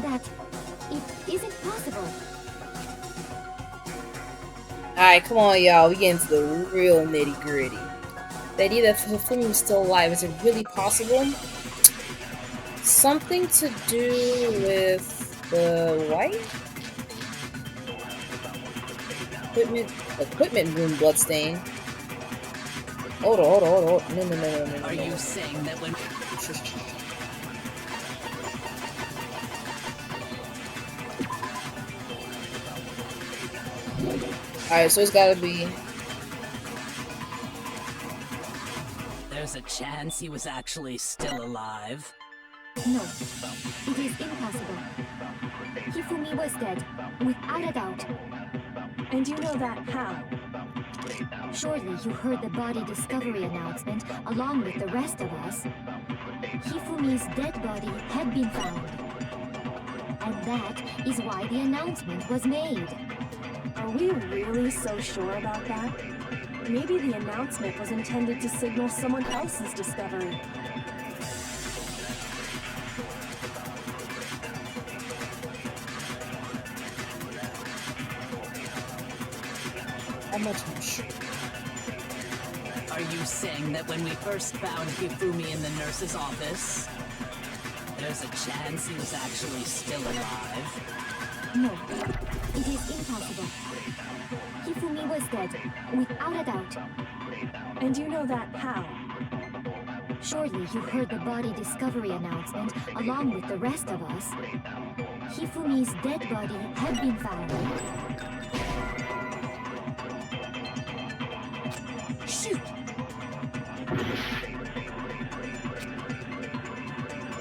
Speaker 8: That it isn't possible.
Speaker 1: Alright, come on, y'all. We get into the real nitty gritty. The idea that Hifumi was still alive, is it really possible? Something to do with the wife? Equipment room bloodstain. Hold on. No.
Speaker 10: Are you saying that when...
Speaker 1: Alright, so it's gotta be...
Speaker 10: There's a chance he was actually still alive?
Speaker 8: No, it is impossible. Hifumi was dead, without a doubt.
Speaker 9: And you know that how?
Speaker 8: Surely you heard the body discovery announcement along with the rest of us. Hifumi's dead body had been found. And that is why the announcement was made.
Speaker 9: Are we really so sure about that? Maybe the announcement was intended to signal someone else's discovery.
Speaker 1: How much I'm sure.
Speaker 10: Are you saying that when we first found Hifumi in the nurse's office, there's a chance he was actually still alive?
Speaker 8: No, it is impossible. Hifumi was dead, without a doubt.
Speaker 9: And you know that how?
Speaker 8: Surely you heard the body discovery announcement along with the rest of us. Hifumi's dead body had been found.
Speaker 4: shoot!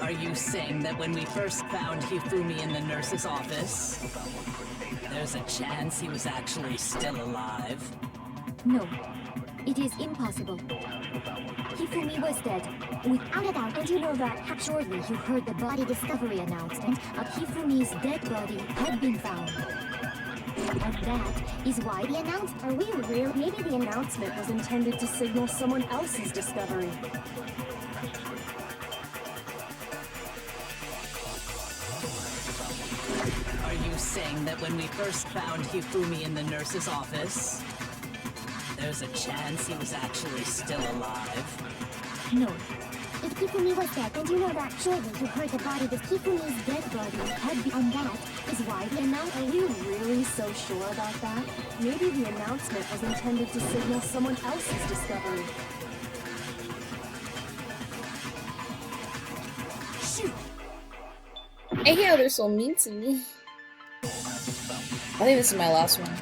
Speaker 10: Are you saying that when we first found Hifumi in the nurse's office, there's a chance he was actually still alive?
Speaker 8: No, it is impossible. Hifumi was dead, without a doubt. And you know that surely you heard the body discovery announcement of Hifumi's dead body had been found. And that is why the announcement...
Speaker 9: Are we real? Maybe the announcement was intended to signal someone else's discovery.
Speaker 10: Are you saying that when we first found Hifumi in the nurse's office, There's a chance he was actually still alive.
Speaker 8: No. If Kifumi was dead, and you know that surely you heard the body with Kifumi's dead body had been on that is why the
Speaker 9: Are you really so sure about that? Maybe the announcement was intended to signal someone else's discovery.
Speaker 4: Shoot!
Speaker 1: I hear they're so mean to me. I think this is my last one.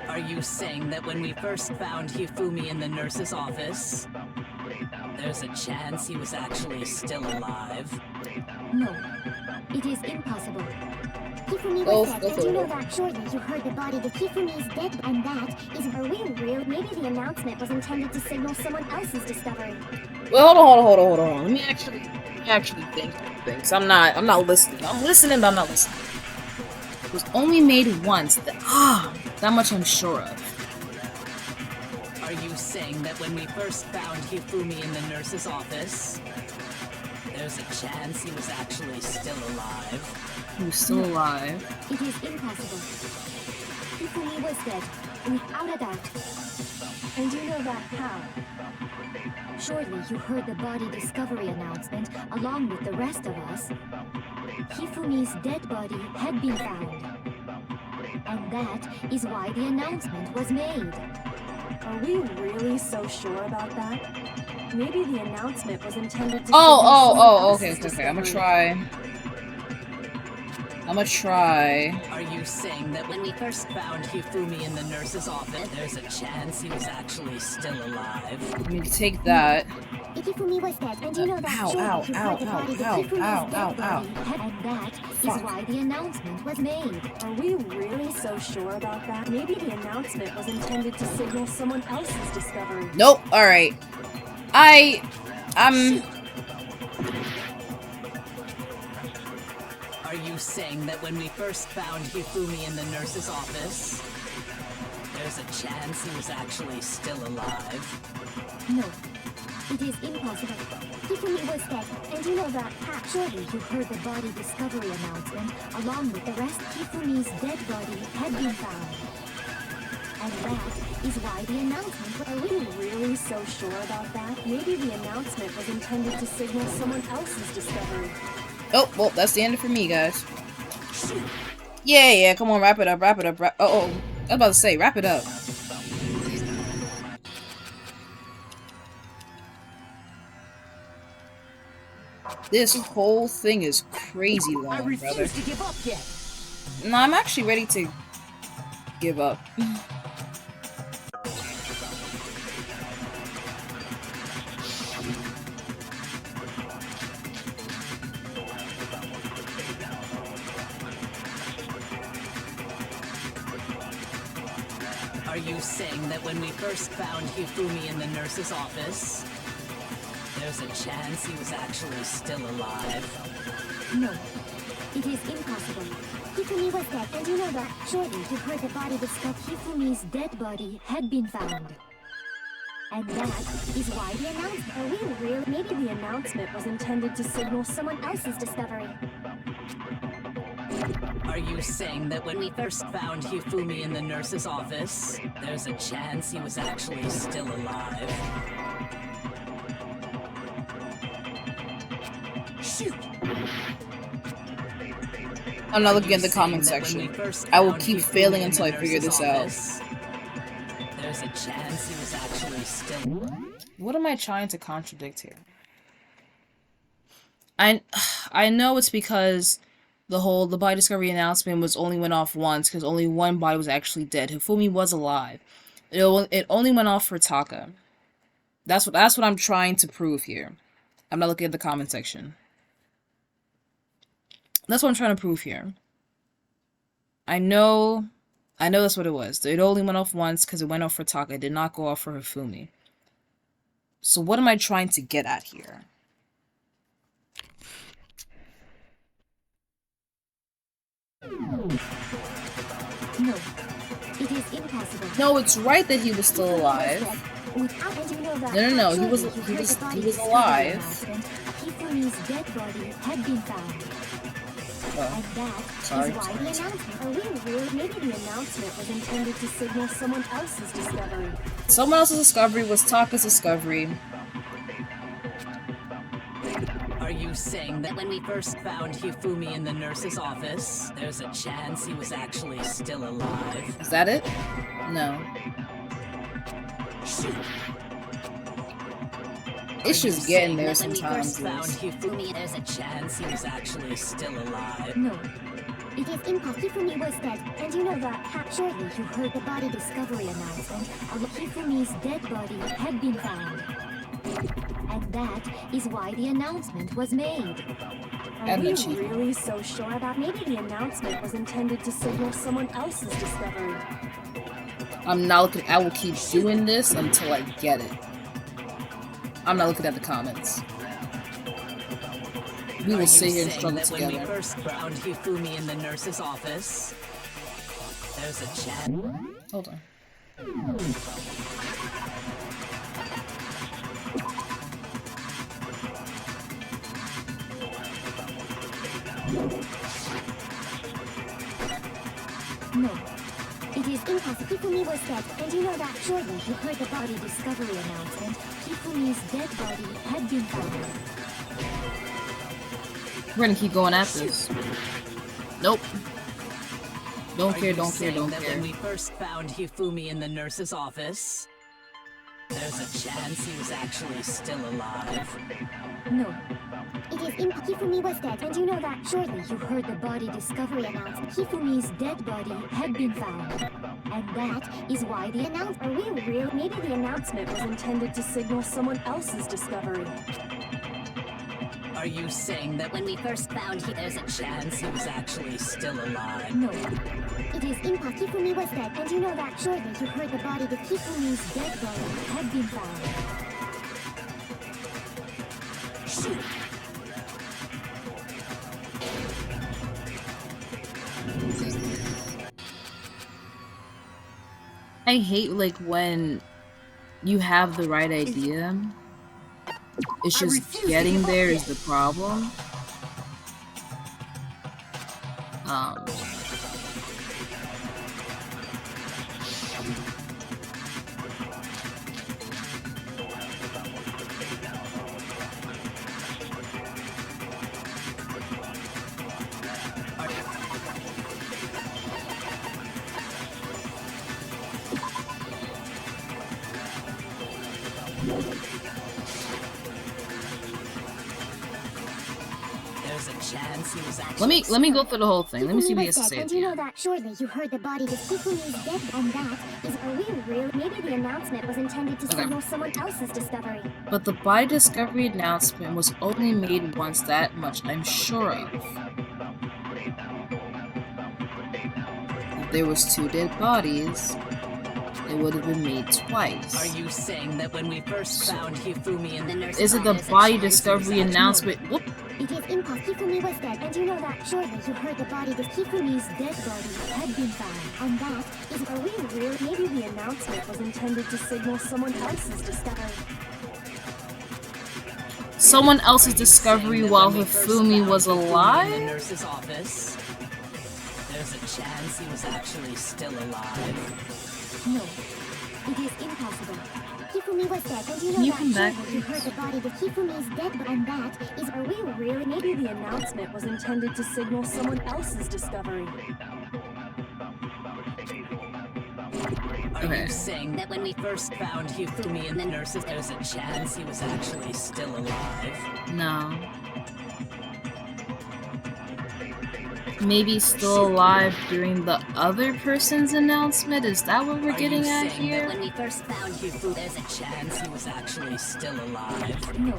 Speaker 10: Are you saying that when we first found Hifumi in the nurse's office, there's a chance he was actually still alive?
Speaker 8: No. It is impossible. Kifumi
Speaker 1: Go
Speaker 8: was dead, and
Speaker 1: for
Speaker 8: you know
Speaker 1: it.
Speaker 8: that surely you heard the body with Kifumi's dead, and that is are we real? Maybe the announcement was intended to signal someone else's discovery.
Speaker 1: Well, hold on. Let me actually think. Things. I'm not listening. I'm listening, but I'm not listening. It was only made once. That much I'm sure of.
Speaker 10: Are you saying that when we first found Hifumi in the nurse's office, there's a chance he was actually still alive?
Speaker 1: He was still alive.
Speaker 8: It is impossible. Kifumi was dead, without a doubt.
Speaker 9: And you know that how?
Speaker 8: Surely you heard the body discovery announcement along with the rest of us. Hifumi's dead body had been found. And that is why the announcement was made.
Speaker 9: Are we really so sure about that? Maybe the announcement was intended to
Speaker 1: Okay. I'm gonna try.
Speaker 10: Are you saying that when we first found Hifumi in the nurse's office, there's a chance he was actually still alive?
Speaker 1: Let me take that.
Speaker 8: If Hifumi was dead, and you know that surely you heard the body with Hifumi's dead body, and that is why the announcement was made.
Speaker 9: Are we really so sure about that? Maybe the announcement was intended to signal someone else's discovery.
Speaker 1: Nope. All right. I'm.
Speaker 10: Are you saying that when we first found Hifumi in the nurse's office, there's a chance he was actually still alive?
Speaker 8: No. It is impossible. Hifumi was dead, and you know that surely you heard the body discovery announcement along with the rest. Hifumi's dead body had been found. And that is why the announcement.
Speaker 9: Are we really so sure about that? Maybe the announcement was intended to signal someone else's discovery.
Speaker 1: Oh, well, that's the end for me, guys. Yeah, come on, wrap it up. I was about to say, wrap it up. This whole thing is crazy long,
Speaker 4: I refuse
Speaker 1: brother.
Speaker 4: to give up yet.
Speaker 1: No, I'm actually ready to give up.
Speaker 10: Are you saying that when we first found Hifumi in the nurse's office, there's a chance he was actually still alive?
Speaker 8: No. It is impossible. Hifumi was dead, and you know that surely you heard the body discovered. Hifumi's dead body had been found. And that is why the announcement.
Speaker 9: Are we real? Maybe the announcement was intended to signal someone else's discovery.
Speaker 10: Are you saying that when we first found Hifumi in the nurse's office, there's a chance he was actually still alive?
Speaker 4: Shoot!
Speaker 1: I'm not looking at the comment section. I will keep failing until I figure this out.
Speaker 10: There's a chance he was actually still.
Speaker 1: What am I trying to contradict here? I know it's because the body discovery announcement was only went off once because only one body was actually dead. Hifumi was alive. It only went off for Taka. That's what I'm trying to prove here. I'm not looking at the comment section. That's what I'm trying to prove here. I know that's what it was. It only went off once because it went off for Taka. It did not go off for Hifumi. So what am I trying to get at here?
Speaker 8: No. It is impossible.
Speaker 1: No, it's right that he was still alive. No. He was alive.
Speaker 8: Hifumi's dead body had been found.
Speaker 1: Oh,
Speaker 9: And that
Speaker 1: sorry.
Speaker 9: is why the announcement. Are we really? Maybe the announcement was intended to signal someone else's discovery.
Speaker 1: Someone else's discovery was Taka's discovery.
Speaker 10: Are you saying that when we first found Hifumi in the nurse's office, there's a chance he was actually still alive?
Speaker 1: Is that it? No. It's just getting there
Speaker 10: When we
Speaker 1: sometimes.
Speaker 10: first found Hifumi, there's a chance he was actually still alive.
Speaker 8: No. It is impossible. Hifumi was dead, and you know that. Shortly, you heard the body discovery announcement. Hifumi's dead body had been found. And that is why the announcement was made.
Speaker 9: Are
Speaker 1: And
Speaker 9: we
Speaker 1: the chief.
Speaker 9: really so sure about? Maybe the announcement was intended to signal someone else's discovery.
Speaker 1: I'm not looking. I will keep doing this until I get it. I'm not looking at the comments. We will sit here and struggle
Speaker 10: that when we
Speaker 1: together.
Speaker 10: first found Hifumi in the nurse's office, there's a chance.
Speaker 1: Hold on.
Speaker 8: No. It is impossible. Hifumi was dead, and you know that. Shortly, you heard the body discovery announcement. Hifumi's dead body had been found.
Speaker 1: We're gonna keep going at this. Nope. Don't
Speaker 10: Are
Speaker 1: care,
Speaker 10: you
Speaker 1: don't care,
Speaker 10: saying
Speaker 1: don't
Speaker 10: that
Speaker 1: care.
Speaker 10: when we first found Hifumi in the nurse's office, there's a chance he was actually still alive?
Speaker 8: No. It is impossible. Hifumi was dead, and you know that. Shortly, you heard the body discovery announcement. Hifumi's dead body had been found. And that is why the announcement.
Speaker 9: Are we real? Maybe the announcement was intended to signal someone else's discovery.
Speaker 10: Are you saying that when we first found him, there's a chance he was actually still alive?
Speaker 8: No. It is impossible. Hifumi was dead, and you know that. Shortly, you heard the body. Hifumi's dead body had been found.
Speaker 1: I hate like when you have the right idea. It's just getting there is the problem.
Speaker 10: There's a chance he was actually.
Speaker 1: Let me go through the whole thing. Let me see what he has to say.
Speaker 8: And you know that. Shortly, you heard the body. Hifumi's dead, and that is. Are we real? Maybe the announcement was intended to signal someone else's discovery.
Speaker 1: But the body discovery announcement was only made once, that much I'm sure of. If there was 2 dead bodies, it would have been made twice.
Speaker 10: Are you saying that when we first found Hifumi in the nurse's
Speaker 1: Is it the
Speaker 10: office,
Speaker 1: body
Speaker 10: a chance he was
Speaker 1: discovery
Speaker 10: actually-
Speaker 1: announcement? Whoop!
Speaker 8: It is impossible. Hifumi was dead, and you know that. Shortly, you heard the body. Hifumi's dead body had been found, and that is.
Speaker 9: Are we real? Maybe the announcement was intended to signal someone else's discovery.
Speaker 1: Someone else's
Speaker 10: Are you
Speaker 1: discovery
Speaker 10: saying that
Speaker 1: while
Speaker 10: when we first
Speaker 1: Hifumi
Speaker 10: found
Speaker 1: was
Speaker 10: Hifumi in the
Speaker 1: alive?
Speaker 10: nurse's office, there's a chance he was actually still alive?
Speaker 8: No. It is impossible. Hifumi was dead, and you know
Speaker 1: Can you
Speaker 8: that.
Speaker 1: come back,
Speaker 8: Shortly, you heard the body. Hifumi's dead, and that is.
Speaker 9: Are we real? Maybe the announcement was intended to signal someone else's discovery.
Speaker 10: Are
Speaker 1: Okay.
Speaker 10: you saying that when we first found Hifumi in the nurse's, there's a chance he was actually still alive?
Speaker 1: No. Maybe still alive during the other person's announcement? Is that what we're
Speaker 10: Are
Speaker 1: getting
Speaker 10: you
Speaker 1: at
Speaker 10: saying
Speaker 1: here?
Speaker 10: that when we first found Hifumi, there's a chance he was actually still alive?
Speaker 8: No.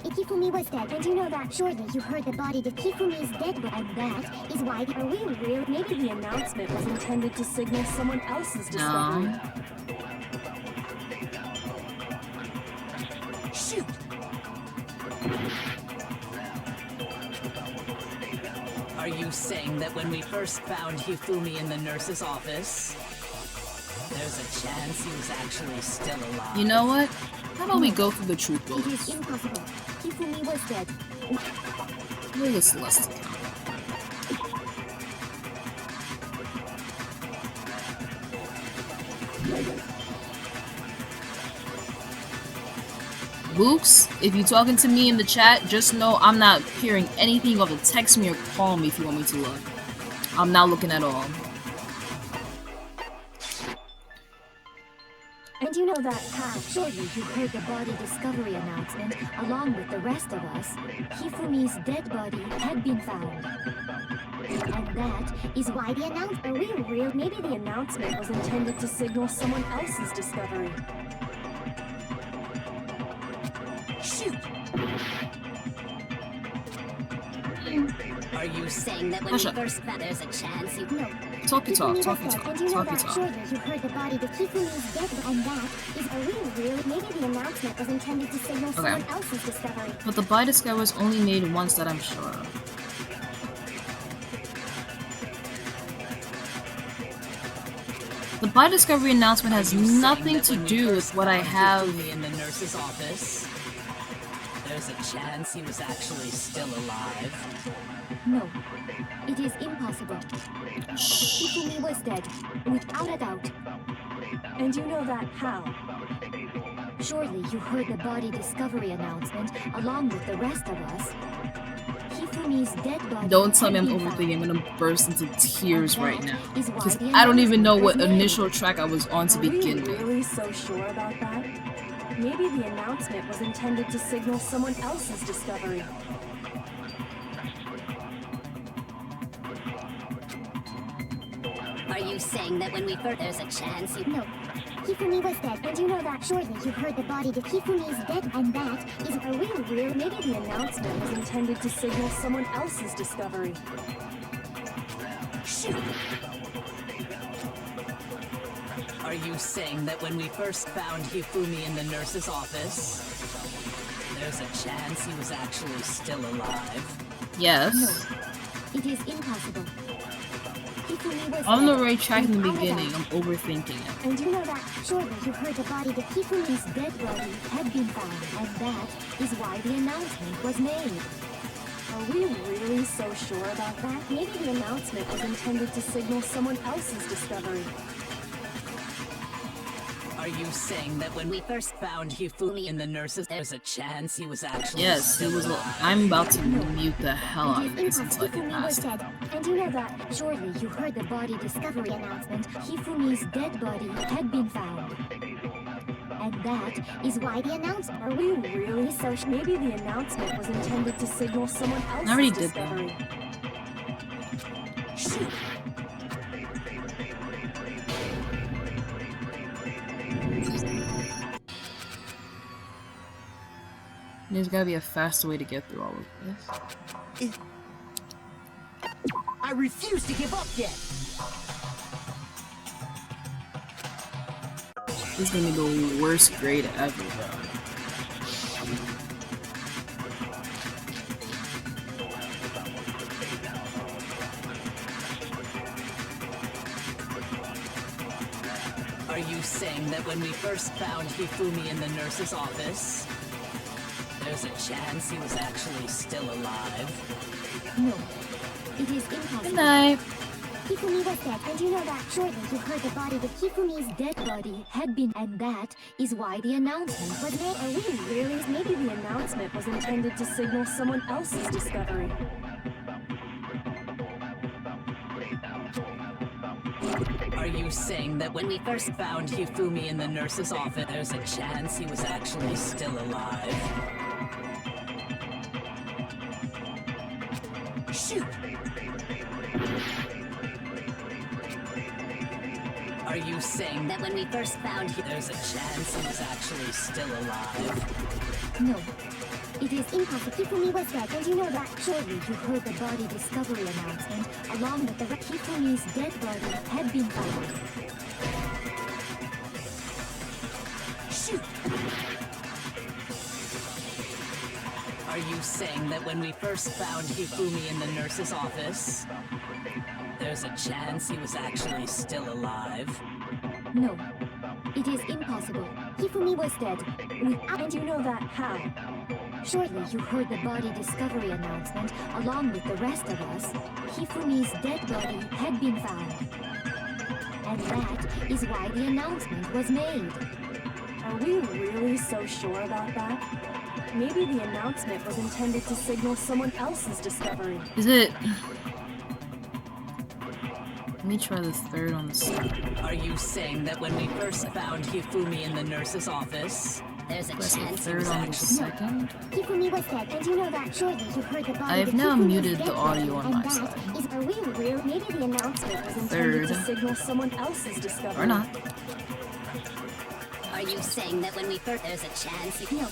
Speaker 8: Hifumi was dead, and you know that. Shortly, you heard the body. Hifumi's dead, and that is why.
Speaker 9: Are we real? Maybe the announcement was intended to signal someone else's discovery.
Speaker 1: No.
Speaker 4: Shoot!
Speaker 10: Are you saying that when we first found Hifumi in the nurse's office, there's a chance he was actually still alive?
Speaker 1: You know what? How about we go through the truth
Speaker 8: It is
Speaker 1: bullets?
Speaker 8: impossible. Hifumi was dead.
Speaker 1: Where was Celeste? Books, if you're talking to me in the chat, just know I'm not hearing anything. You have to text me or call me if you want me to look. I'm not looking at all.
Speaker 8: And you know that surely you heard the body discovery announcement along with the rest of us. Hifumi's dead body had been found. And that is why the announcement...
Speaker 9: Are we real? Maybe the announcement was intended to signal someone else's discovery.
Speaker 7: Shoot! Are you saying that when
Speaker 1: Hush
Speaker 7: we
Speaker 1: up.
Speaker 7: first found there's a chance you...
Speaker 8: No.
Speaker 1: Talky talk,
Speaker 8: Hifumi
Speaker 1: talky
Speaker 8: was dead,
Speaker 1: talk,
Speaker 8: and you know
Speaker 1: talky
Speaker 8: that
Speaker 1: talk.
Speaker 8: surely you heard the body that Hifumi's dead, and that is... Are we real? Maybe the announcement was intended to signal someone else's discovery.
Speaker 1: But the body discovery was only made once, that I'm sure of. The body discovery announcement has nothing to do with what I have.
Speaker 10: In the nurse's office, there's a chance he was actually still alive.
Speaker 8: No. It is impossible. Hifumi was dead, without a doubt.
Speaker 9: And you know that how?
Speaker 8: Surely you heard the body discovery announcement along with the rest of us. Hifumi's dead body.
Speaker 1: Don't tell me I'm
Speaker 8: had been
Speaker 1: overthinking. I'm gonna burst into tears right now.
Speaker 8: is why
Speaker 1: Because
Speaker 8: the
Speaker 1: I don't even know what
Speaker 8: announcement was made.
Speaker 1: initial track I was on to
Speaker 9: Are we
Speaker 1: begin with.
Speaker 9: really so sure about that? Maybe the announcement was intended to signal someone else's discovery.
Speaker 7: Are you saying that when we first there's a chance you...
Speaker 8: No. Hifumi was dead, and you know that surely you heard the body that Hifumi's dead, and that is...
Speaker 9: Are we real? Maybe the announcement was intended to signal someone else's discovery.
Speaker 7: Shoot!
Speaker 10: Are you saying that when we first found Hifumi in the nurse's office, there's a chance he was actually still alive?
Speaker 1: Yes.
Speaker 8: It is impossible. Hifumi was
Speaker 1: On the
Speaker 8: dead,
Speaker 1: right track in the
Speaker 8: without a
Speaker 1: beginning,
Speaker 8: doubt.
Speaker 1: I'm overthinking it.
Speaker 8: And you know that surely you heard the body that Hifumi's dead body had been found, and that is why the announcement was made.
Speaker 9: Are we really so sure about that? Maybe the announcement was intended to signal someone else's discovery.
Speaker 10: Are you saying that when we first found Hifumi in the nurse's, there's a chance he was actually
Speaker 1: Yes, it
Speaker 10: still
Speaker 1: was.
Speaker 10: alive?
Speaker 1: I'm about to mute the hell out of
Speaker 8: It
Speaker 1: this
Speaker 8: is
Speaker 1: until I get
Speaker 8: impossible. Hifumi was
Speaker 1: past it.
Speaker 8: dead, and you know that surely you heard the body discovery announcement. Hifumi's dead body had been found, and that is why the announcement.
Speaker 9: Are we really so maybe the announcement was intended to signal someone else's
Speaker 1: already did that.
Speaker 9: discovery.
Speaker 7: Shoot!
Speaker 1: There's gotta be a faster way to get through all of this.
Speaker 4: I refuse to give up yet.
Speaker 1: This is gonna be the worst grade ever, bro.
Speaker 10: Are you saying that when we first found Hifumi in the nurse's office, there's a chance he was actually still alive?
Speaker 8: No, it is impossible.
Speaker 1: Good night.
Speaker 8: Hifumi was dead, and you know that surely you heard the body that Hifumi's dead body had been, and that is why the announcement was made.
Speaker 9: Are we really? Maybe the announcement was intended to signal someone else's discovery.
Speaker 10: Are you saying that when we first found Hifumi in the nurse's office, there's a chance he was actually still alive?
Speaker 7: Shoot!
Speaker 10: Are you saying that when we first found there's a chance he was actually still alive?
Speaker 8: No, it is impossible. Hifumi was dead, and you know that surely you heard the body discovery announcement along with the Hifumi's dead body had been found.
Speaker 7: Shoot!
Speaker 10: Are you saying that when we first found Hifumi in the nurse's office, there's a chance he was actually still alive?
Speaker 8: No, it is impossible. Hifumi was dead,
Speaker 9: And you know that how?
Speaker 8: surely you heard the body discovery announcement along with the rest of us. Hifumi's dead body had been found, and that is why the announcement was made.
Speaker 9: Are we really so sure about that? Maybe the announcement was intended to signal someone else's discovery.
Speaker 1: Is it? Let me try the third on the second.
Speaker 10: Are you saying that when we first found Hifumi in the nurse's office,
Speaker 7: There's a
Speaker 1: Press the
Speaker 7: chance he
Speaker 1: third
Speaker 7: was
Speaker 1: on the
Speaker 7: actually...
Speaker 1: second.
Speaker 8: Hifumi was dead, and you know that surely you've heard the body.
Speaker 1: I have
Speaker 8: that
Speaker 1: now
Speaker 8: Hifumi
Speaker 1: muted
Speaker 8: is
Speaker 1: the
Speaker 8: dead
Speaker 1: audio
Speaker 8: from,
Speaker 1: on
Speaker 8: and
Speaker 1: my
Speaker 8: that
Speaker 1: side.
Speaker 8: is- Are we real?
Speaker 9: Maybe the announcement was intended
Speaker 1: Third.
Speaker 9: to signal someone else's discovery.
Speaker 1: Or not.
Speaker 7: Are you saying that when we first... There's a chance he...
Speaker 8: No.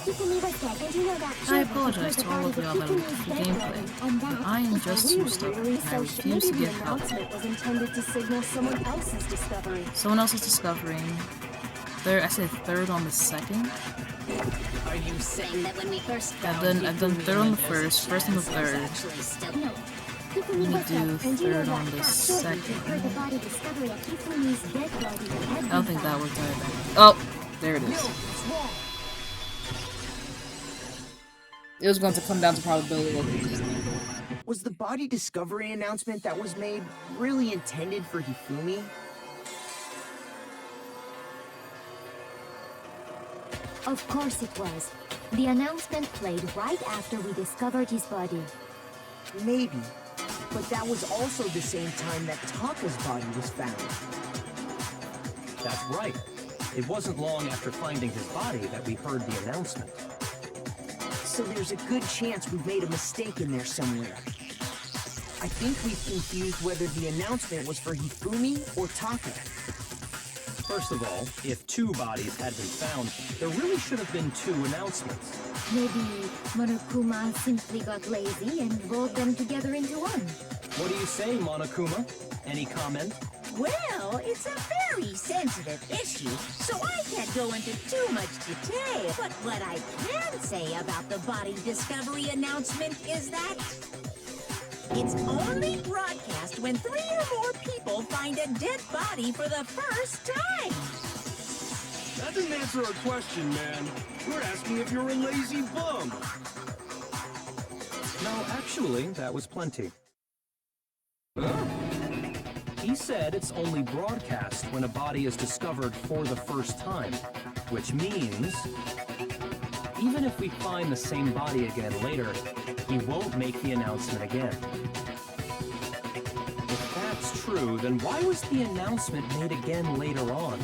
Speaker 8: Hifumi was dead, and you know that
Speaker 1: I
Speaker 8: surely you've
Speaker 1: apologize
Speaker 8: heard
Speaker 1: to
Speaker 8: the
Speaker 1: all
Speaker 8: body
Speaker 1: of
Speaker 8: that
Speaker 1: y'all that
Speaker 8: Hifumi
Speaker 1: looked
Speaker 8: is
Speaker 1: at the
Speaker 8: dead
Speaker 1: gameplay.
Speaker 8: from, and that
Speaker 1: I am
Speaker 8: is-
Speaker 1: just
Speaker 9: Are we
Speaker 1: too stubborn,
Speaker 9: really
Speaker 1: and I
Speaker 9: so
Speaker 1: refuse
Speaker 9: maybe
Speaker 1: to
Speaker 9: the
Speaker 1: get help.
Speaker 9: announcement was intended to signal someone else's discovery.
Speaker 1: Someone else is discovering. Third, I said third on the second.
Speaker 10: are you saying
Speaker 7: That when we first
Speaker 1: I've
Speaker 7: found
Speaker 1: done
Speaker 7: Hifumi
Speaker 1: third on
Speaker 7: in
Speaker 1: the first, first on the
Speaker 7: chance he was
Speaker 1: third.
Speaker 7: actually still...
Speaker 8: No. Hifumi
Speaker 1: Let me
Speaker 8: was dead,
Speaker 1: do
Speaker 8: and you know
Speaker 1: third
Speaker 8: that
Speaker 1: on the
Speaker 8: surely you've
Speaker 1: second.
Speaker 8: heard the body discovery of Hifumi's dead body that has
Speaker 1: I
Speaker 8: been
Speaker 1: don't think that
Speaker 8: found.
Speaker 1: worked either. Oh, there it
Speaker 4: No,
Speaker 1: is.
Speaker 4: it's wrong.
Speaker 1: It was going to come down to probability.
Speaker 4: Was the body discovery announcement that was made really intended for Hifumi?
Speaker 8: Of course it was. The announcement played right after we discovered his body.
Speaker 4: Maybe. But that was also the same time that Taka's body was found.
Speaker 6: That's right. It wasn't long after finding his body that we heard the announcement.
Speaker 4: So there's a good chance we've made a mistake in there somewhere. I think we've confused whether the announcement was for Hifumi or Taka.
Speaker 6: First of all, if two bodies had been found, there really should have been two announcements.
Speaker 8: Maybe Monokuma simply got lazy and rolled them together into one.
Speaker 6: What do you say, Monokuma? Any comment?
Speaker 7: Well, it's a very sensitive issue, so I can't go into too much detail. But what I can say about the body discovery announcement is that it's only broadcast when 3 or more people find a dead body for the first time.
Speaker 3: That didn't answer our question, man. We're asking if you're a lazy bum.
Speaker 6: No, actually, that was plenty. He said it's only broadcast when a body is discovered for the first time, which means even if we find the same body again later, he won't make the announcement again. If that's true, then why was the announcement made again later on?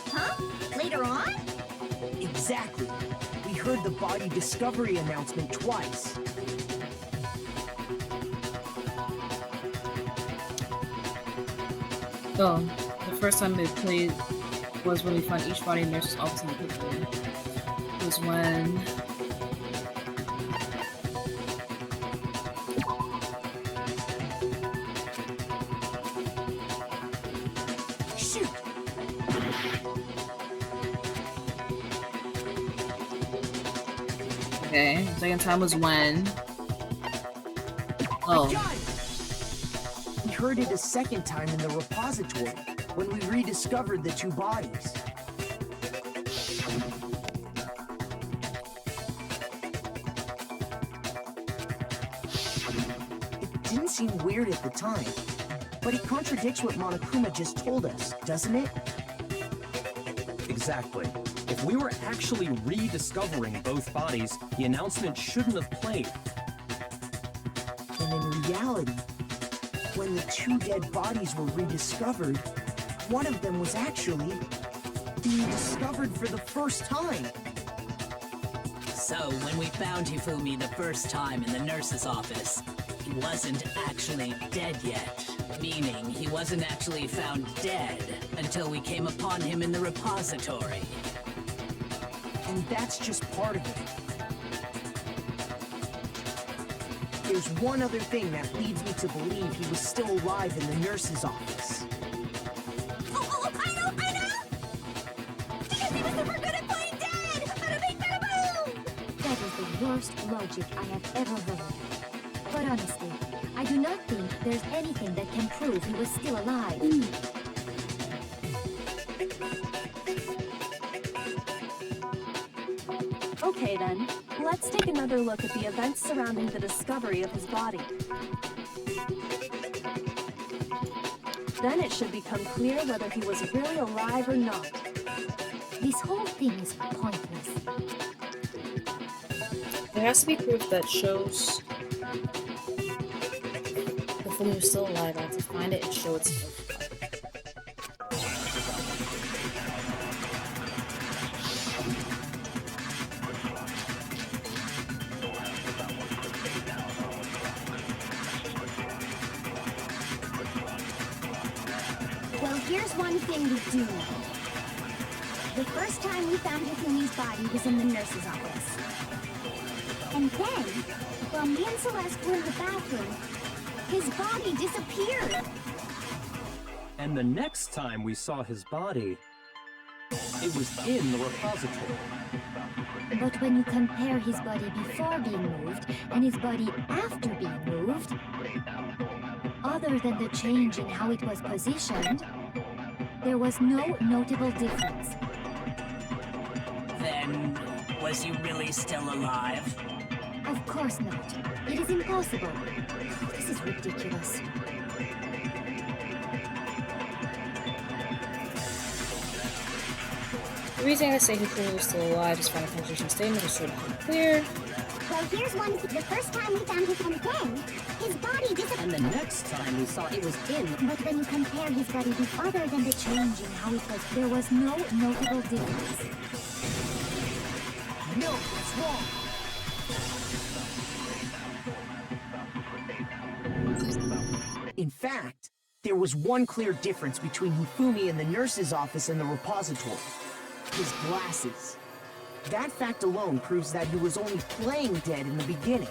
Speaker 7: Huh? Later on?
Speaker 4: Exactly. We heard the body discovery announcement twice.
Speaker 1: Oh, the first time they played was when we found each body in the nurse's office in the picture. It was when...
Speaker 4: Shoot!
Speaker 1: Okay, the second time was when... Oh,
Speaker 4: Got it! We heard it a second time in the repository, when we rediscovered the two bodies. It didn't seem weird at the time, but it contradicts what Monokuma just told us, doesn't it?
Speaker 6: Exactly. If we were actually rediscovering both bodies, the announcement shouldn't have played.
Speaker 4: And in reality, when the two dead bodies were rediscovered, one of them was actually being discovered for the first time.
Speaker 10: So, when we found Hifumi the first time in the nurse's office, he wasn't actually dead yet. Meaning, he wasn't actually found dead until we came upon him in the repository.
Speaker 4: And that's just part of it. There's one other thing that leads me to believe he was still alive in the nurse's office.
Speaker 2: Oh, I know! Because he was super good at playing dead! Bada bing, bada boom!
Speaker 8: That is the worst logic I have ever heard. But honestly, I do not think there's anything that can prove he was still alive.
Speaker 9: Okay then, let's take another look at the events surrounding the discovery of his body. Then it should become clear whether he was really alive or not.
Speaker 8: The This whole thing is pointless.
Speaker 1: There has to be proof that shows the Fumi was still alive. I have to find it and show it's still alive.
Speaker 2: Well, here's one thing we do know. The first time we found Hifumi's body was in the nurse's office. And then, while me and Celeste were in the bathroom, his body disappeared.
Speaker 6: And the next time we saw his body, it was in the repository.
Speaker 8: But when you compare his body before being moved and his body after being moved, other than the change in how it was positioned, there was no notable difference.
Speaker 10: Then, was he really still alive?
Speaker 8: Of course not. It is impossible. This is ridiculous.
Speaker 1: The reason I say Hifumi was still alive is final conversation statement is sort of unclear.
Speaker 2: Well, here's one. The first time we found Hifumi again, his body disappeared.
Speaker 10: And the next time we saw it was in.
Speaker 8: But when you compare his body with other than the change in how it was, there was no notable difference.
Speaker 4: No, it's wrong. In fact, there was one clear difference between Hifumi in the nurse's office and the repository. His glasses. That fact alone proves that he was only playing dead in the beginning.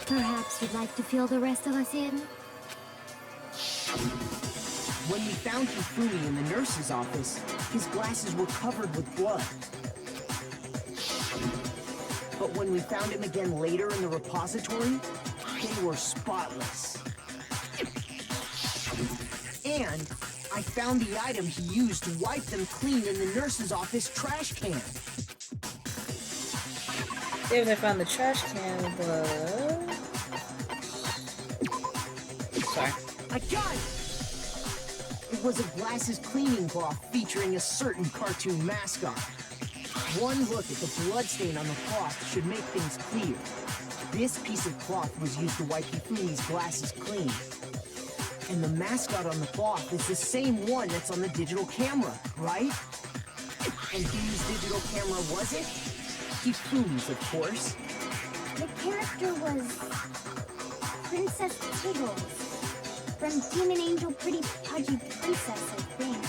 Speaker 8: Perhaps you'd like to fill the rest of us in?
Speaker 4: When we found Hifumi in the nurse's office, his glasses were covered with blood. But when we found him again later in the repository, they were spotless. And I found the item he used to wipe them clean in the nurse's office trash can.
Speaker 1: David, I found the trash can, but... Sorry.
Speaker 4: I got it! It was a glasses cleaning cloth featuring a certain cartoon mascot. One look at the bloodstain on the cloth should make things clear. This piece of cloth was used to wipe Hifumi's glasses clean. And the mascot on the cloth is the same one that's on the digital camera, right? And whose digital camera was it? Hifumi's, of course.
Speaker 2: The character was Princess Tiggles from Demon Angel Pretty Pudgy Princess, I think.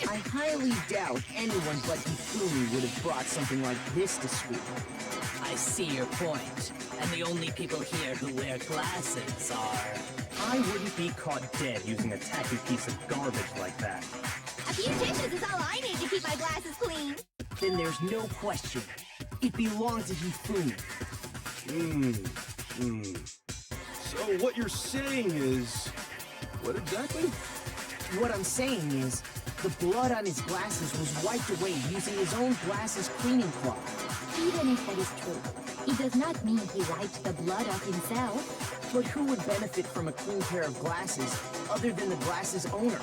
Speaker 4: I highly doubt anyone but Hifumi would have brought something like this to school.
Speaker 10: I see your point. And the only people here who wear glasses are...
Speaker 6: I wouldn't be caught dead using a tacky piece of garbage like that.
Speaker 2: A few tissues is all I need to keep my glasses clean.
Speaker 4: Then there's no question. It belonged to Hifumi.
Speaker 3: So what you're saying is... what exactly?
Speaker 4: What I'm saying is, the blood on his glasses was wiped away using his own glasses cleaning cloth.
Speaker 8: Even if that is true, it does not mean he wiped the blood off himself.
Speaker 4: But who would benefit from a clean pair of glasses other than the glasses owner?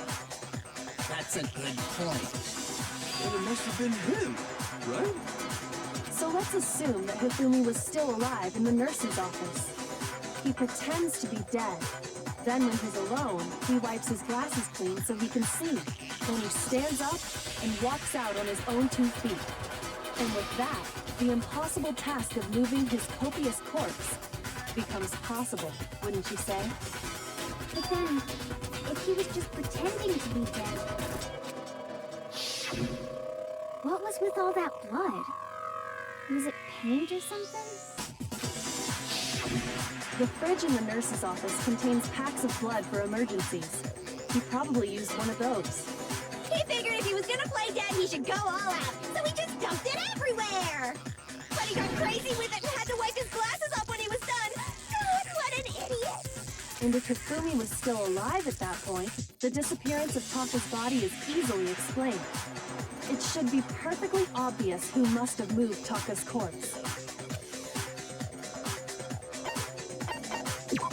Speaker 10: That's a good point.
Speaker 3: Well, it must have been him, right?
Speaker 9: So let's assume that Hifumi was still alive in the nurse's office. He pretends to be dead. Then when he's alone, he wipes his glasses clean so he can see. Then he stands up and walks out on his own 2 feet. And with that, the impossible task of moving his copious corpse becomes possible, wouldn't you say?
Speaker 2: But then, if he was just pretending to be dead, what was with all that blood? Was it paint or something?
Speaker 9: The fridge in the nurse's office contains packs of blood for emergencies. He probably used one of those.
Speaker 2: He figured if he was gonna play dead, he should go all out, so he just dumped it everywhere! But he got crazy with it and had to wipe his glasses off when he was done! God, what an idiot!
Speaker 9: And if Hifumi was still alive at that point, the disappearance of Taka's body is easily explained. It should be perfectly obvious who must have moved Taka's corpse.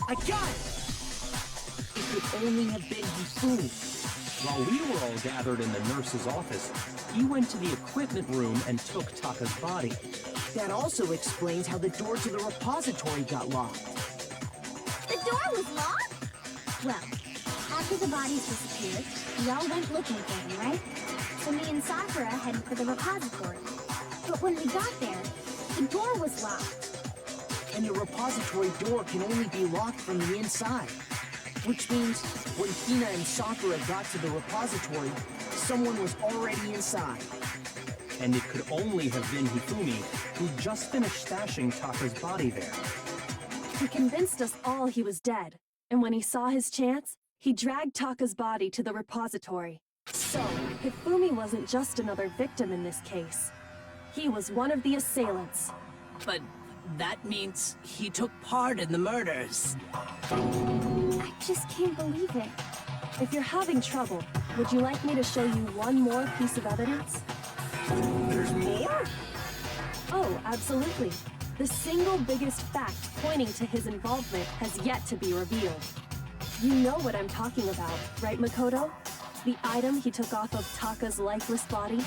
Speaker 4: I got it! It could only have been Hifumi.
Speaker 6: While we were all gathered in the nurse's office, he went to the equipment room and took Taka's body.
Speaker 4: That also explains how the door to the repository got locked.
Speaker 2: The door was locked?
Speaker 8: Well, after the bodies disappeared, we all went looking for them, right? So me and Sakura headed for the repository. But when we got there, the door was locked.
Speaker 4: And the repository door can only be locked from the inside. Which means when Hina and Sakura got to the repository, someone was already inside.
Speaker 6: And it could only have been Hifumi, who just finished stashing Taka's body there.
Speaker 9: He convinced us all he was dead, and when he saw his chance, he dragged Taka's body to the repository. So, Hifumi wasn't just another victim in this case. He was one of the assailants.
Speaker 10: But that means he took part in the murders.
Speaker 9: I just can't believe it. If you're having trouble, would you like me to show you one more piece of evidence?
Speaker 3: There's more?
Speaker 9: Oh, absolutely. The single biggest fact pointing to his involvement has yet to be revealed. You know what I'm talking about, right, Makoto? The item he took off of Taka's lifeless body?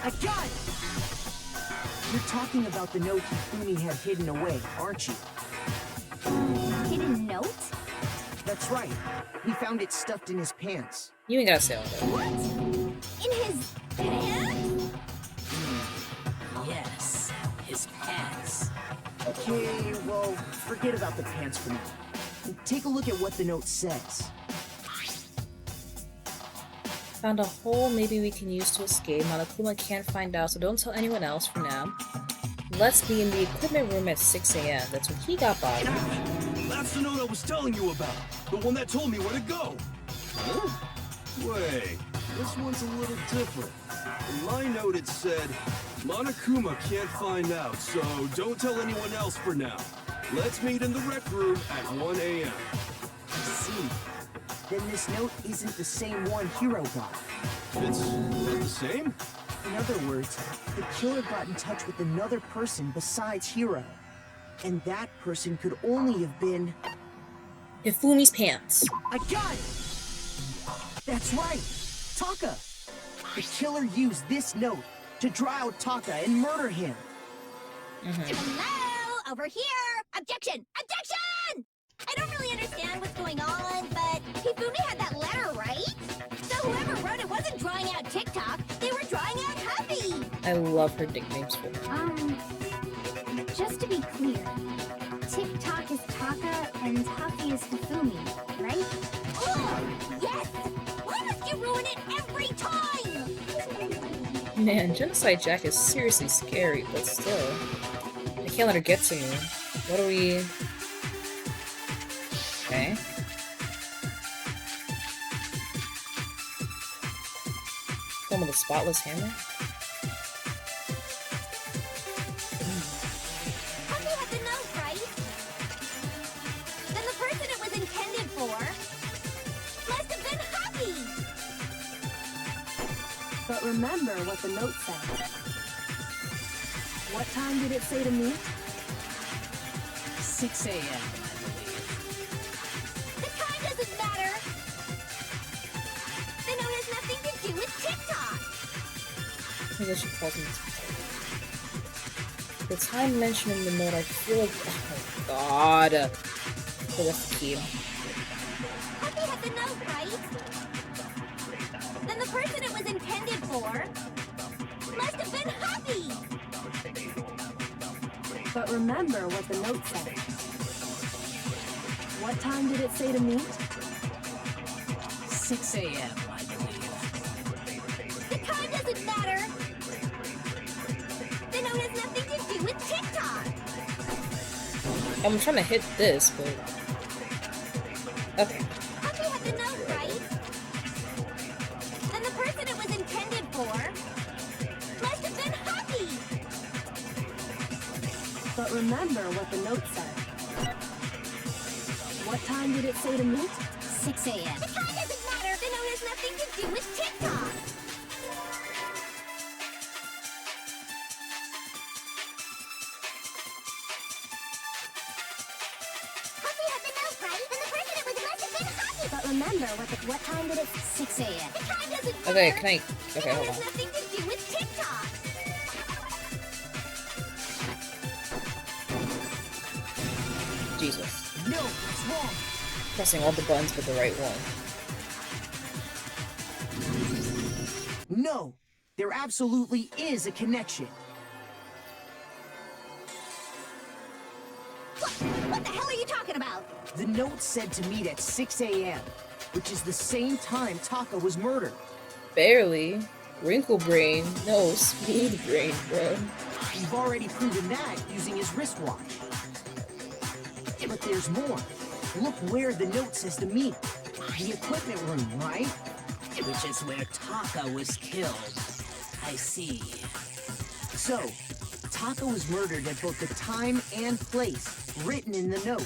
Speaker 4: I got it! You're talking about the note Hifumi had hidden away, aren't you?
Speaker 2: Hidden note?
Speaker 4: That's right. We found it stuffed in his pants.
Speaker 1: You ain't gotta say all that.
Speaker 2: What? In his pants?
Speaker 10: Yes, his pants.
Speaker 4: Okay, well, forget about the pants for now. Take a look at what the note says.
Speaker 1: Found a hole maybe we can use to escape. Monokuma can't find out, so don't tell anyone else for now. Let's be in the equipment room at 6 a.m. That's when he got bothered.
Speaker 3: That's the note I was telling you about. The one that told me where to go. Huh? Wait, this one's a little different. In my note it said, Monokuma can't find out, so don't tell anyone else for now. Let's meet in the rec room at 1 a.m.
Speaker 4: I see. Then this note isn't the same one Hiro got.
Speaker 3: It's not the same?
Speaker 4: In other words, the killer got in touch with another person besides Hiro. And that person could only have been...
Speaker 1: Hifumi's pants.
Speaker 4: I got it! That's right! Taka! The killer used this note to draw out Taka and murder him.
Speaker 2: Hello! Over here! Objection! Objection! I don't really understand what's going on, but Hifumi had that letter, right? So whoever wrote it wasn't drawing out TikTok, they were drawing out Happy!
Speaker 1: I love her nicknames for her.
Speaker 8: Just to be clear, TikTok is Taka and Huffy is Hifumi, right?
Speaker 2: Oh, yes! Why must you ruin it every time?
Speaker 1: Man, Genocide Jack is seriously scary, but still. I can't let her get to me. What are we... Okay. Film with a spotless hammer?
Speaker 2: Happy had the note, right? Then the person it was intended for must have been Happy!
Speaker 9: But remember what the note said. What time did it say to meet?
Speaker 10: 6 a.m.
Speaker 2: The time doesn't matter! The note has nothing to do with TikTok!
Speaker 1: Maybe I should call him the time mentioned in the note, I feel like... Oh my god. Okay, that's the key.
Speaker 2: Happy had the note, right? Then the person it was intended for must have been Happy!
Speaker 9: But remember what the note said. What time did it say to meet?
Speaker 10: 6 a.m., I believe.
Speaker 2: The time doesn't matter! The note has nothing to do with TikTok!
Speaker 1: I'm trying to hit this, but... Okay.
Speaker 2: Happy had the note, right? Then the person it was intended for must have been Happy!
Speaker 9: But remember what the note said. What time did it say to meet?
Speaker 2: 6 a.m. The time doesn't matter! The note has nothing to do with TikTok!
Speaker 8: But remember, what time did it?
Speaker 2: 6 a.m. The time doesn't
Speaker 1: Okay,
Speaker 2: matter.
Speaker 1: can I... Okay,
Speaker 2: It
Speaker 1: hold
Speaker 2: has
Speaker 1: on.
Speaker 2: nothing to do with TikTok.
Speaker 1: Jesus.
Speaker 4: No, it's wrong.
Speaker 1: Pressing all the buttons but the right one.
Speaker 4: No, there absolutely is a connection.
Speaker 2: What the hell are you talking about?
Speaker 4: The note said to meet at 6 a.m., which is the same time Taka was murdered.
Speaker 1: Barely. Wrinkle brain. No, smooth brain, bro.
Speaker 4: We've already proven that using his wristwatch. But there's more. Look where the note says to meet. The equipment room, right?
Speaker 10: Which is where Taka was killed. I see.
Speaker 4: So, Taka was murdered at both the time and place written in the note.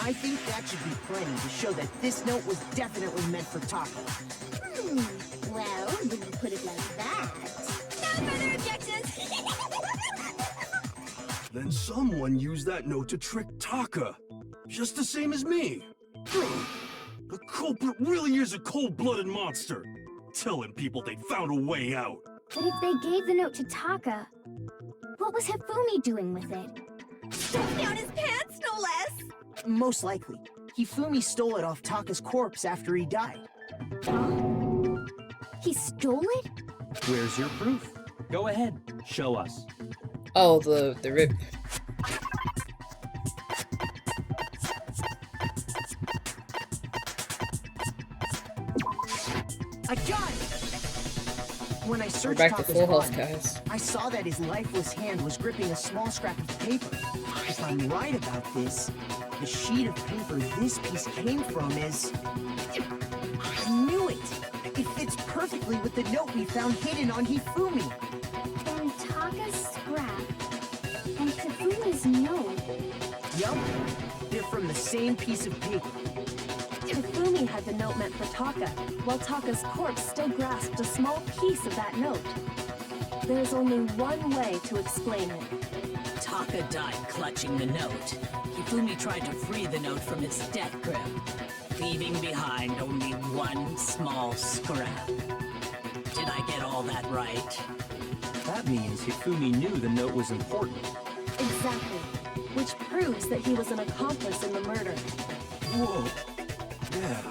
Speaker 4: I think that should be plenty to show that this note was definitely meant for Taka.
Speaker 2: Well, when you put it like that. No further objections.
Speaker 3: Then someone used that note to trick Taka. Just the same as me. The culprit really is a cold-blooded monster. Telling people they found a way out.
Speaker 8: But if they gave the note to Taka, what was Hifumi doing with it?
Speaker 2: Stuffed down his pants, no less.
Speaker 4: Most likely, Hifumi stole it off Taka's corpse after he died.
Speaker 8: He stole it?
Speaker 6: Where's your proof? Go ahead, show us.
Speaker 1: Oh, the rip.
Speaker 4: I got it! When I
Speaker 1: We're
Speaker 4: searched
Speaker 1: back to
Speaker 4: Taka's
Speaker 1: full health,
Speaker 4: body,
Speaker 1: guys.
Speaker 4: I saw that his lifeless hand was gripping a small scrap of paper. If I'm right about this, the sheet of paper this piece came from is... I knew it! It fits perfectly with the note we found hidden on Hifumi.
Speaker 8: Then Taka's scrap and Hifumi's note.
Speaker 4: Yup, they're from the same piece of paper.
Speaker 9: Hifumi had the note meant for Taka, while Taka's corpse still grasped a small piece of that note. There's only one way to explain it.
Speaker 10: Taka died clutching the note. Hifumi tried to free the note from its death grip, leaving behind only one small scrap. Did I get all that right?
Speaker 6: That means Hifumi knew the note was important.
Speaker 9: Exactly. Which proves that he was an accomplice in the murder.
Speaker 3: Whoa. Yeah.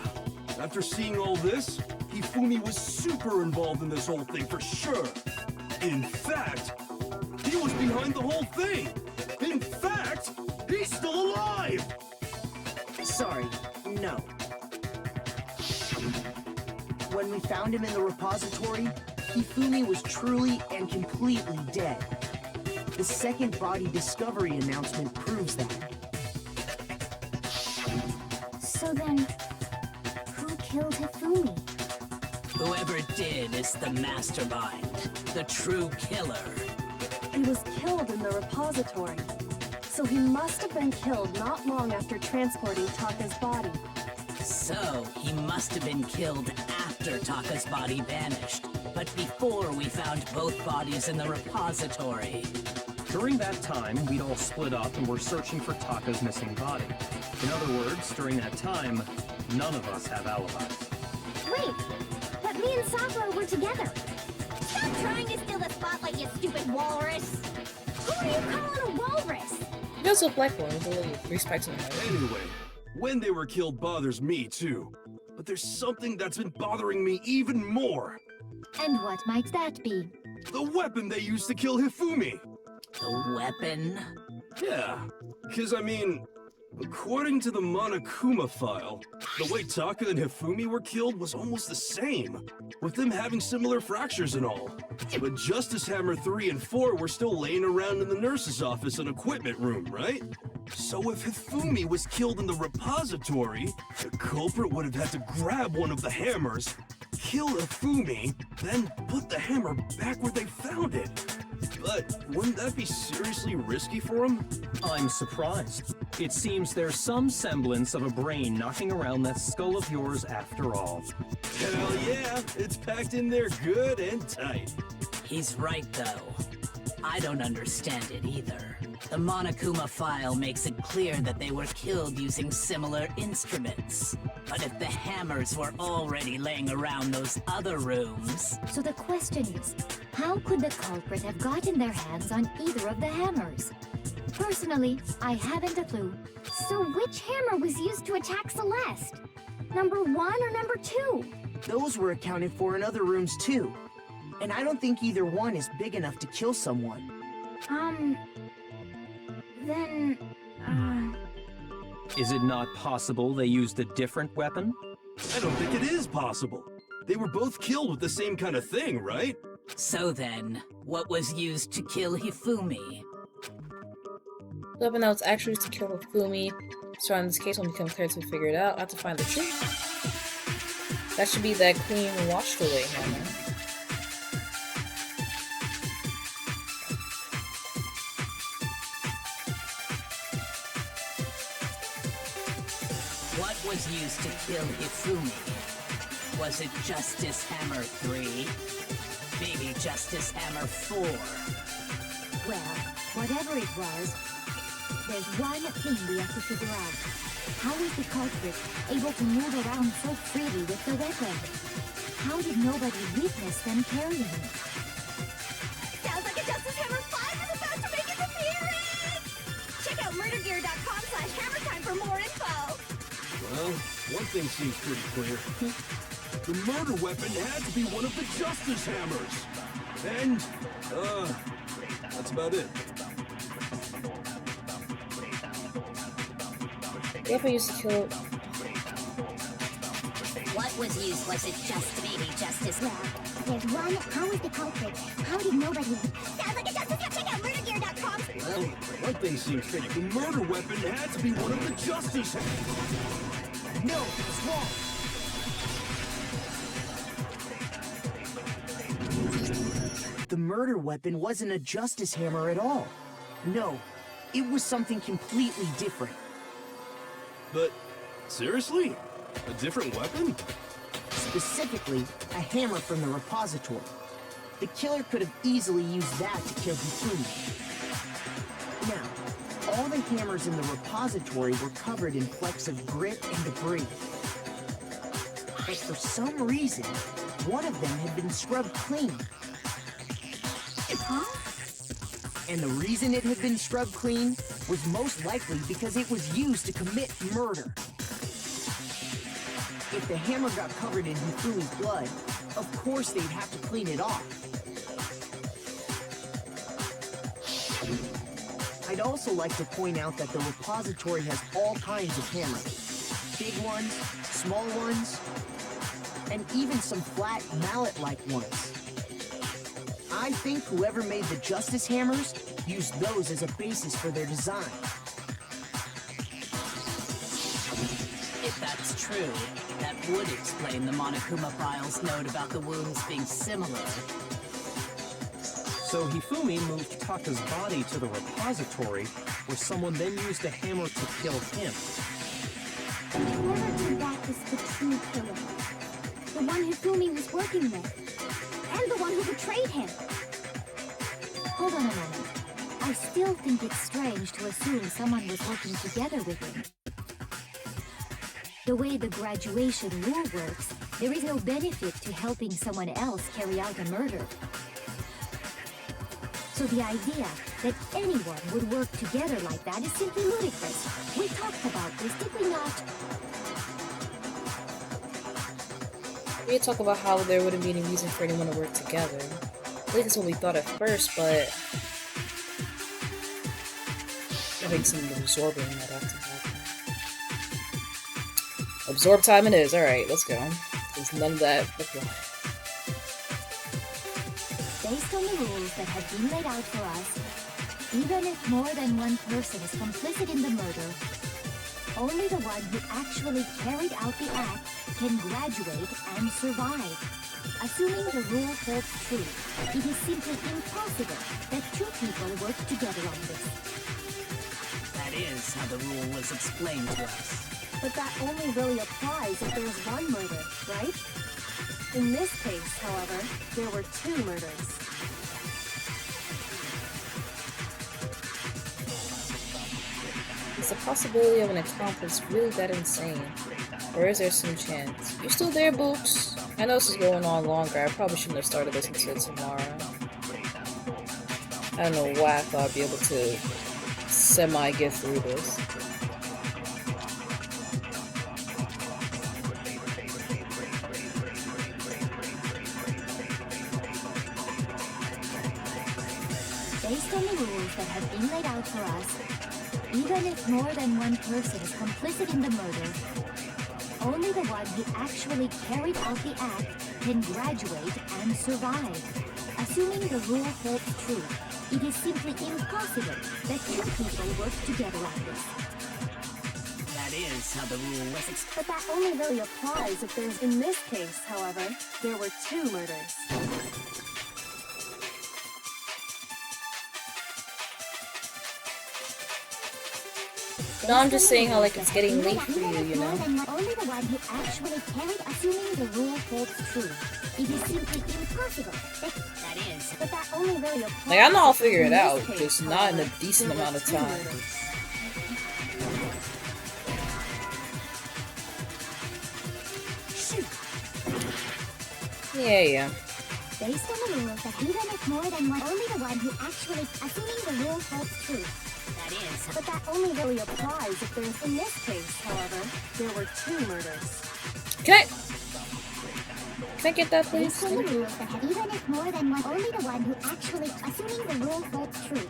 Speaker 3: After seeing all this, Hifumi was super involved in this whole thing for sure. In fact, he was behind the whole thing. In fact, he's still alive.
Speaker 4: Sorry, no. When we found him in the repository, Hifumi was truly and completely dead. The second body discovery announcement proves that.
Speaker 8: So then, who killed Hifumi?
Speaker 10: Whoever did is the mastermind, the true killer.
Speaker 9: He was killed in the repository. So he must have been killed not long after transporting Taka's body.
Speaker 10: So, he must have been killed after Taka's body vanished, but before we found both bodies in the repository.
Speaker 6: During that time, we'd all split up and were searching for Taka's missing body. In other words, during that time, none of us have alibis.
Speaker 8: Wait, but me and Sakura were together.
Speaker 2: Stop trying to steal the spotlight, you stupid walrus.
Speaker 8: Who are you calling a walrus?
Speaker 1: He does look like one with a little three spikes in the head.
Speaker 3: Anyway, when they were killed bothers me too. But there's something that's been bothering me even more.
Speaker 8: And what might that be?
Speaker 3: The weapon they used to kill Hifumi.
Speaker 10: The weapon?
Speaker 3: Yeah, because I mean, according to the Monokuma file, the way Taka and Hifumi were killed was almost the same, with them having similar fractures and all. But Justice Hammer 3 and 4 were still laying around in the nurse's office and equipment room, right? So if Hifumi was killed in the repository, the culprit would have had to grab one of the hammers, kill Hifumi, then put the hammer back where they found it. But wouldn't that be seriously risky for him?
Speaker 6: I'm surprised. It seems there's some semblance of a brain knocking around that skull of yours after all.
Speaker 3: Hell yeah, it's packed in there good and tight.
Speaker 10: He's right, though. I don't understand it either. The Monokuma file makes it clear that they were killed using similar instruments. But if the hammers were already laying around those other rooms...
Speaker 8: So the question is, how could the culprit have gotten their hands on either of the hammers? Personally, I haven't a clue.
Speaker 2: So which hammer was used to attack Celeste? Number 1 or number 2?
Speaker 4: Those were accounted for in other rooms too. And I don't think either one is big enough to kill someone.
Speaker 2: Then,
Speaker 6: Is it not possible they used a different weapon?
Speaker 3: I don't think it is possible. They were both killed with the same kind of thing, right?
Speaker 10: So then, what was used to kill Hifumi?
Speaker 1: The weapon that was actually used to kill Hifumi. So in this case, when it becomes clear to figure it out, I have to find the truth. That should be that clean washed away hammer.
Speaker 10: What was used to kill Hifumi? Was it Justice Hammer 3? Maybe Justice Hammer 4?
Speaker 8: Well, whatever it was, there's one thing we have to figure out. How is the culprit able to move around so freely with the weapon? How did nobody witness them carrying it?
Speaker 2: sounds like a Justice Hammer 5 is about to make its appearance! Check out murdergear.com/hammertime for more info!
Speaker 3: Well, one thing seems pretty clear. The murder weapon had to be one of the Justice Hammers. And, that's about it.
Speaker 1: The weapon used to kill.
Speaker 7: What was used? Was it just maybe Justice?
Speaker 2: Well, there's one. How was the culprit? How did nobody... Sounds like a Justice Hammer! Check out murdergear.com!
Speaker 3: Well, one thing seems pretty. The murder weapon had to be one of the Justice Hammers.
Speaker 4: No, it's wrong. The murder weapon wasn't a Justice Hammer at all. No, it was something completely different.
Speaker 3: But, seriously? A different weapon?
Speaker 4: Specifically, a hammer from the repository. The killer could have easily used that to kill Hifumi. Now, all the hammers in the repository were covered in flecks of grit and debris. But for some reason, one of them had been scrubbed clean.
Speaker 2: Huh?
Speaker 4: And the reason it had been scrubbed clean was most likely because it was used to commit murder. If the hammer got covered in Hifumi's blood, of course they'd have to clean it off. I'd also like to point out that the repository has all kinds of hammers. Big ones, small ones, and even some flat mallet-like ones. I think whoever made the Justice Hammers used those as a basis for their design.
Speaker 10: If that's true, that would explain the Monokuma Files note about the wounds being similar.
Speaker 6: So Hifumi moved Taka's body to the repository, where someone then used a hammer to kill him.
Speaker 2: Whoever did that was the true killer. The one Hifumi was working with. And the one who betrayed him.
Speaker 8: Hold on a moment. I still think it's strange to assume someone was working together with him. The way the graduation rule works, there is no benefit to helping someone else carry out a murder. So the idea that anyone would work together like that is simply ludicrous. We talked about this, did we not?
Speaker 1: We talk about how there wouldn't be any reason for anyone to work together. At least that's what we thought at first, but I think some absorbing might have to happen. Absorb time it is. Alright, let's go. There's none of that applies.
Speaker 8: Based on the rules that have been laid out for us, even if more than one person is complicit in the murder, only the one who actually carried out the act can graduate and survive. Assuming the rule holds true, it is simply impossible that two people work together on this.
Speaker 10: That is how the rule was explained to us.
Speaker 9: But that only really applies if there is one murder, right? In this case, however, there were two murders.
Speaker 1: Is the possibility of an accomplice really that insane? Or is there some chance? You still there, Boots? I know this is going on longer. I probably shouldn't have started this until tomorrow. I don't know why I thought I'd be able to semi-get through this.
Speaker 8: Based on the rules that have been laid out for us, even if more than one person is complicit in the murder, only the one who actually carried out the act can graduate and survive. Assuming the rule holds true, it is simply impossible that two people work together on this.
Speaker 10: That is how the rule was
Speaker 9: But that only really applies if there's... In this case, however, there were 2 murders.
Speaker 1: No, I'm just saying how, like, it's getting late for you, you know?
Speaker 8: Only the one who actually carried, assuming the rule holds true. It is simply impossible. That is. But that only really applies.
Speaker 1: Like, I know I'll figure it out, just not in a decent amount of time. Yeah.
Speaker 8: Based on the rules that even if more than one, only the one who actually, assuming the rule holds true.
Speaker 10: That is.
Speaker 9: But that only really applies if there's... In this case, however, there were 2 murders.
Speaker 1: Can I get that, please?
Speaker 8: Based on the rules that have even if more than one, only the one who actually, assuming the rule holds true.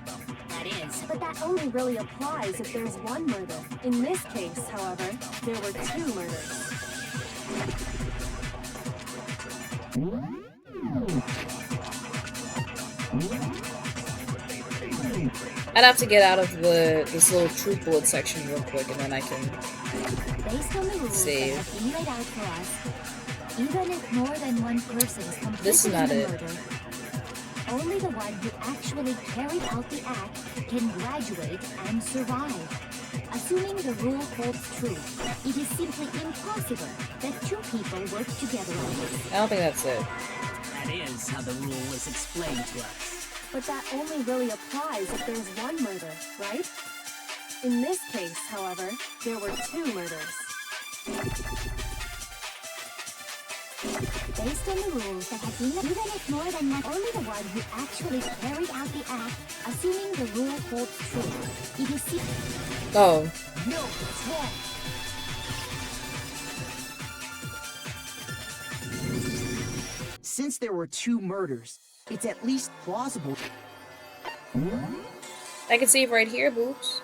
Speaker 10: That is.
Speaker 9: But that only really applies if there's 1 murder. In this case, however, there were 2 murders.
Speaker 1: I'd have to get out of this little truth bullet section real quick, and then I can
Speaker 8: Based on the rules
Speaker 1: save.
Speaker 8: that have been laid out for us, even if more than one person is
Speaker 1: This is
Speaker 8: complicit
Speaker 1: not
Speaker 8: in the
Speaker 1: it.
Speaker 8: murder, only the one who actually carried out the act can graduate and survive. Assuming the rule holds true, it is simply impossible that 2 people work together on this.
Speaker 1: I don't think that's it.
Speaker 10: That is how the rule was explained to us.
Speaker 9: But that only really applies if there's 1 murder, right? In this case, however, there were 2 murders.
Speaker 8: Based on the rules that have been, even if more than one, only the one who actually carried out the act, assuming the rule holds true, it is
Speaker 1: Oh.
Speaker 4: No, it's wrong. Since there were 2 murders, it's at least plausible.
Speaker 1: I can save right here, Boots.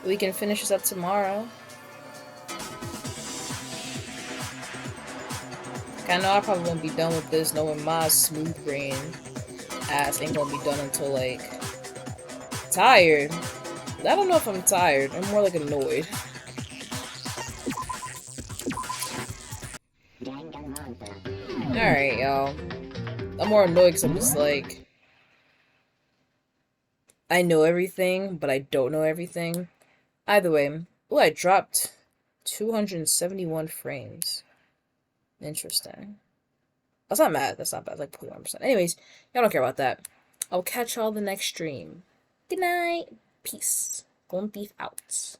Speaker 1: We can finish this up tomorrow. I know I probably won't be done with this, knowing my smooth brain ass ain't gonna be done until, like, tired. I don't know if I'm tired. I'm more like annoyed. Alright, y'all. I'm more annoyed because I'm just like, I know everything, but I don't know everything. Either way, oh, I dropped 271 frames. Interesting. That's not bad. That's not bad. Like 0.1%. Anyways, y'all don't care about that. I'll catch y'all the next stream. Good night. Peace. Golden Thief out.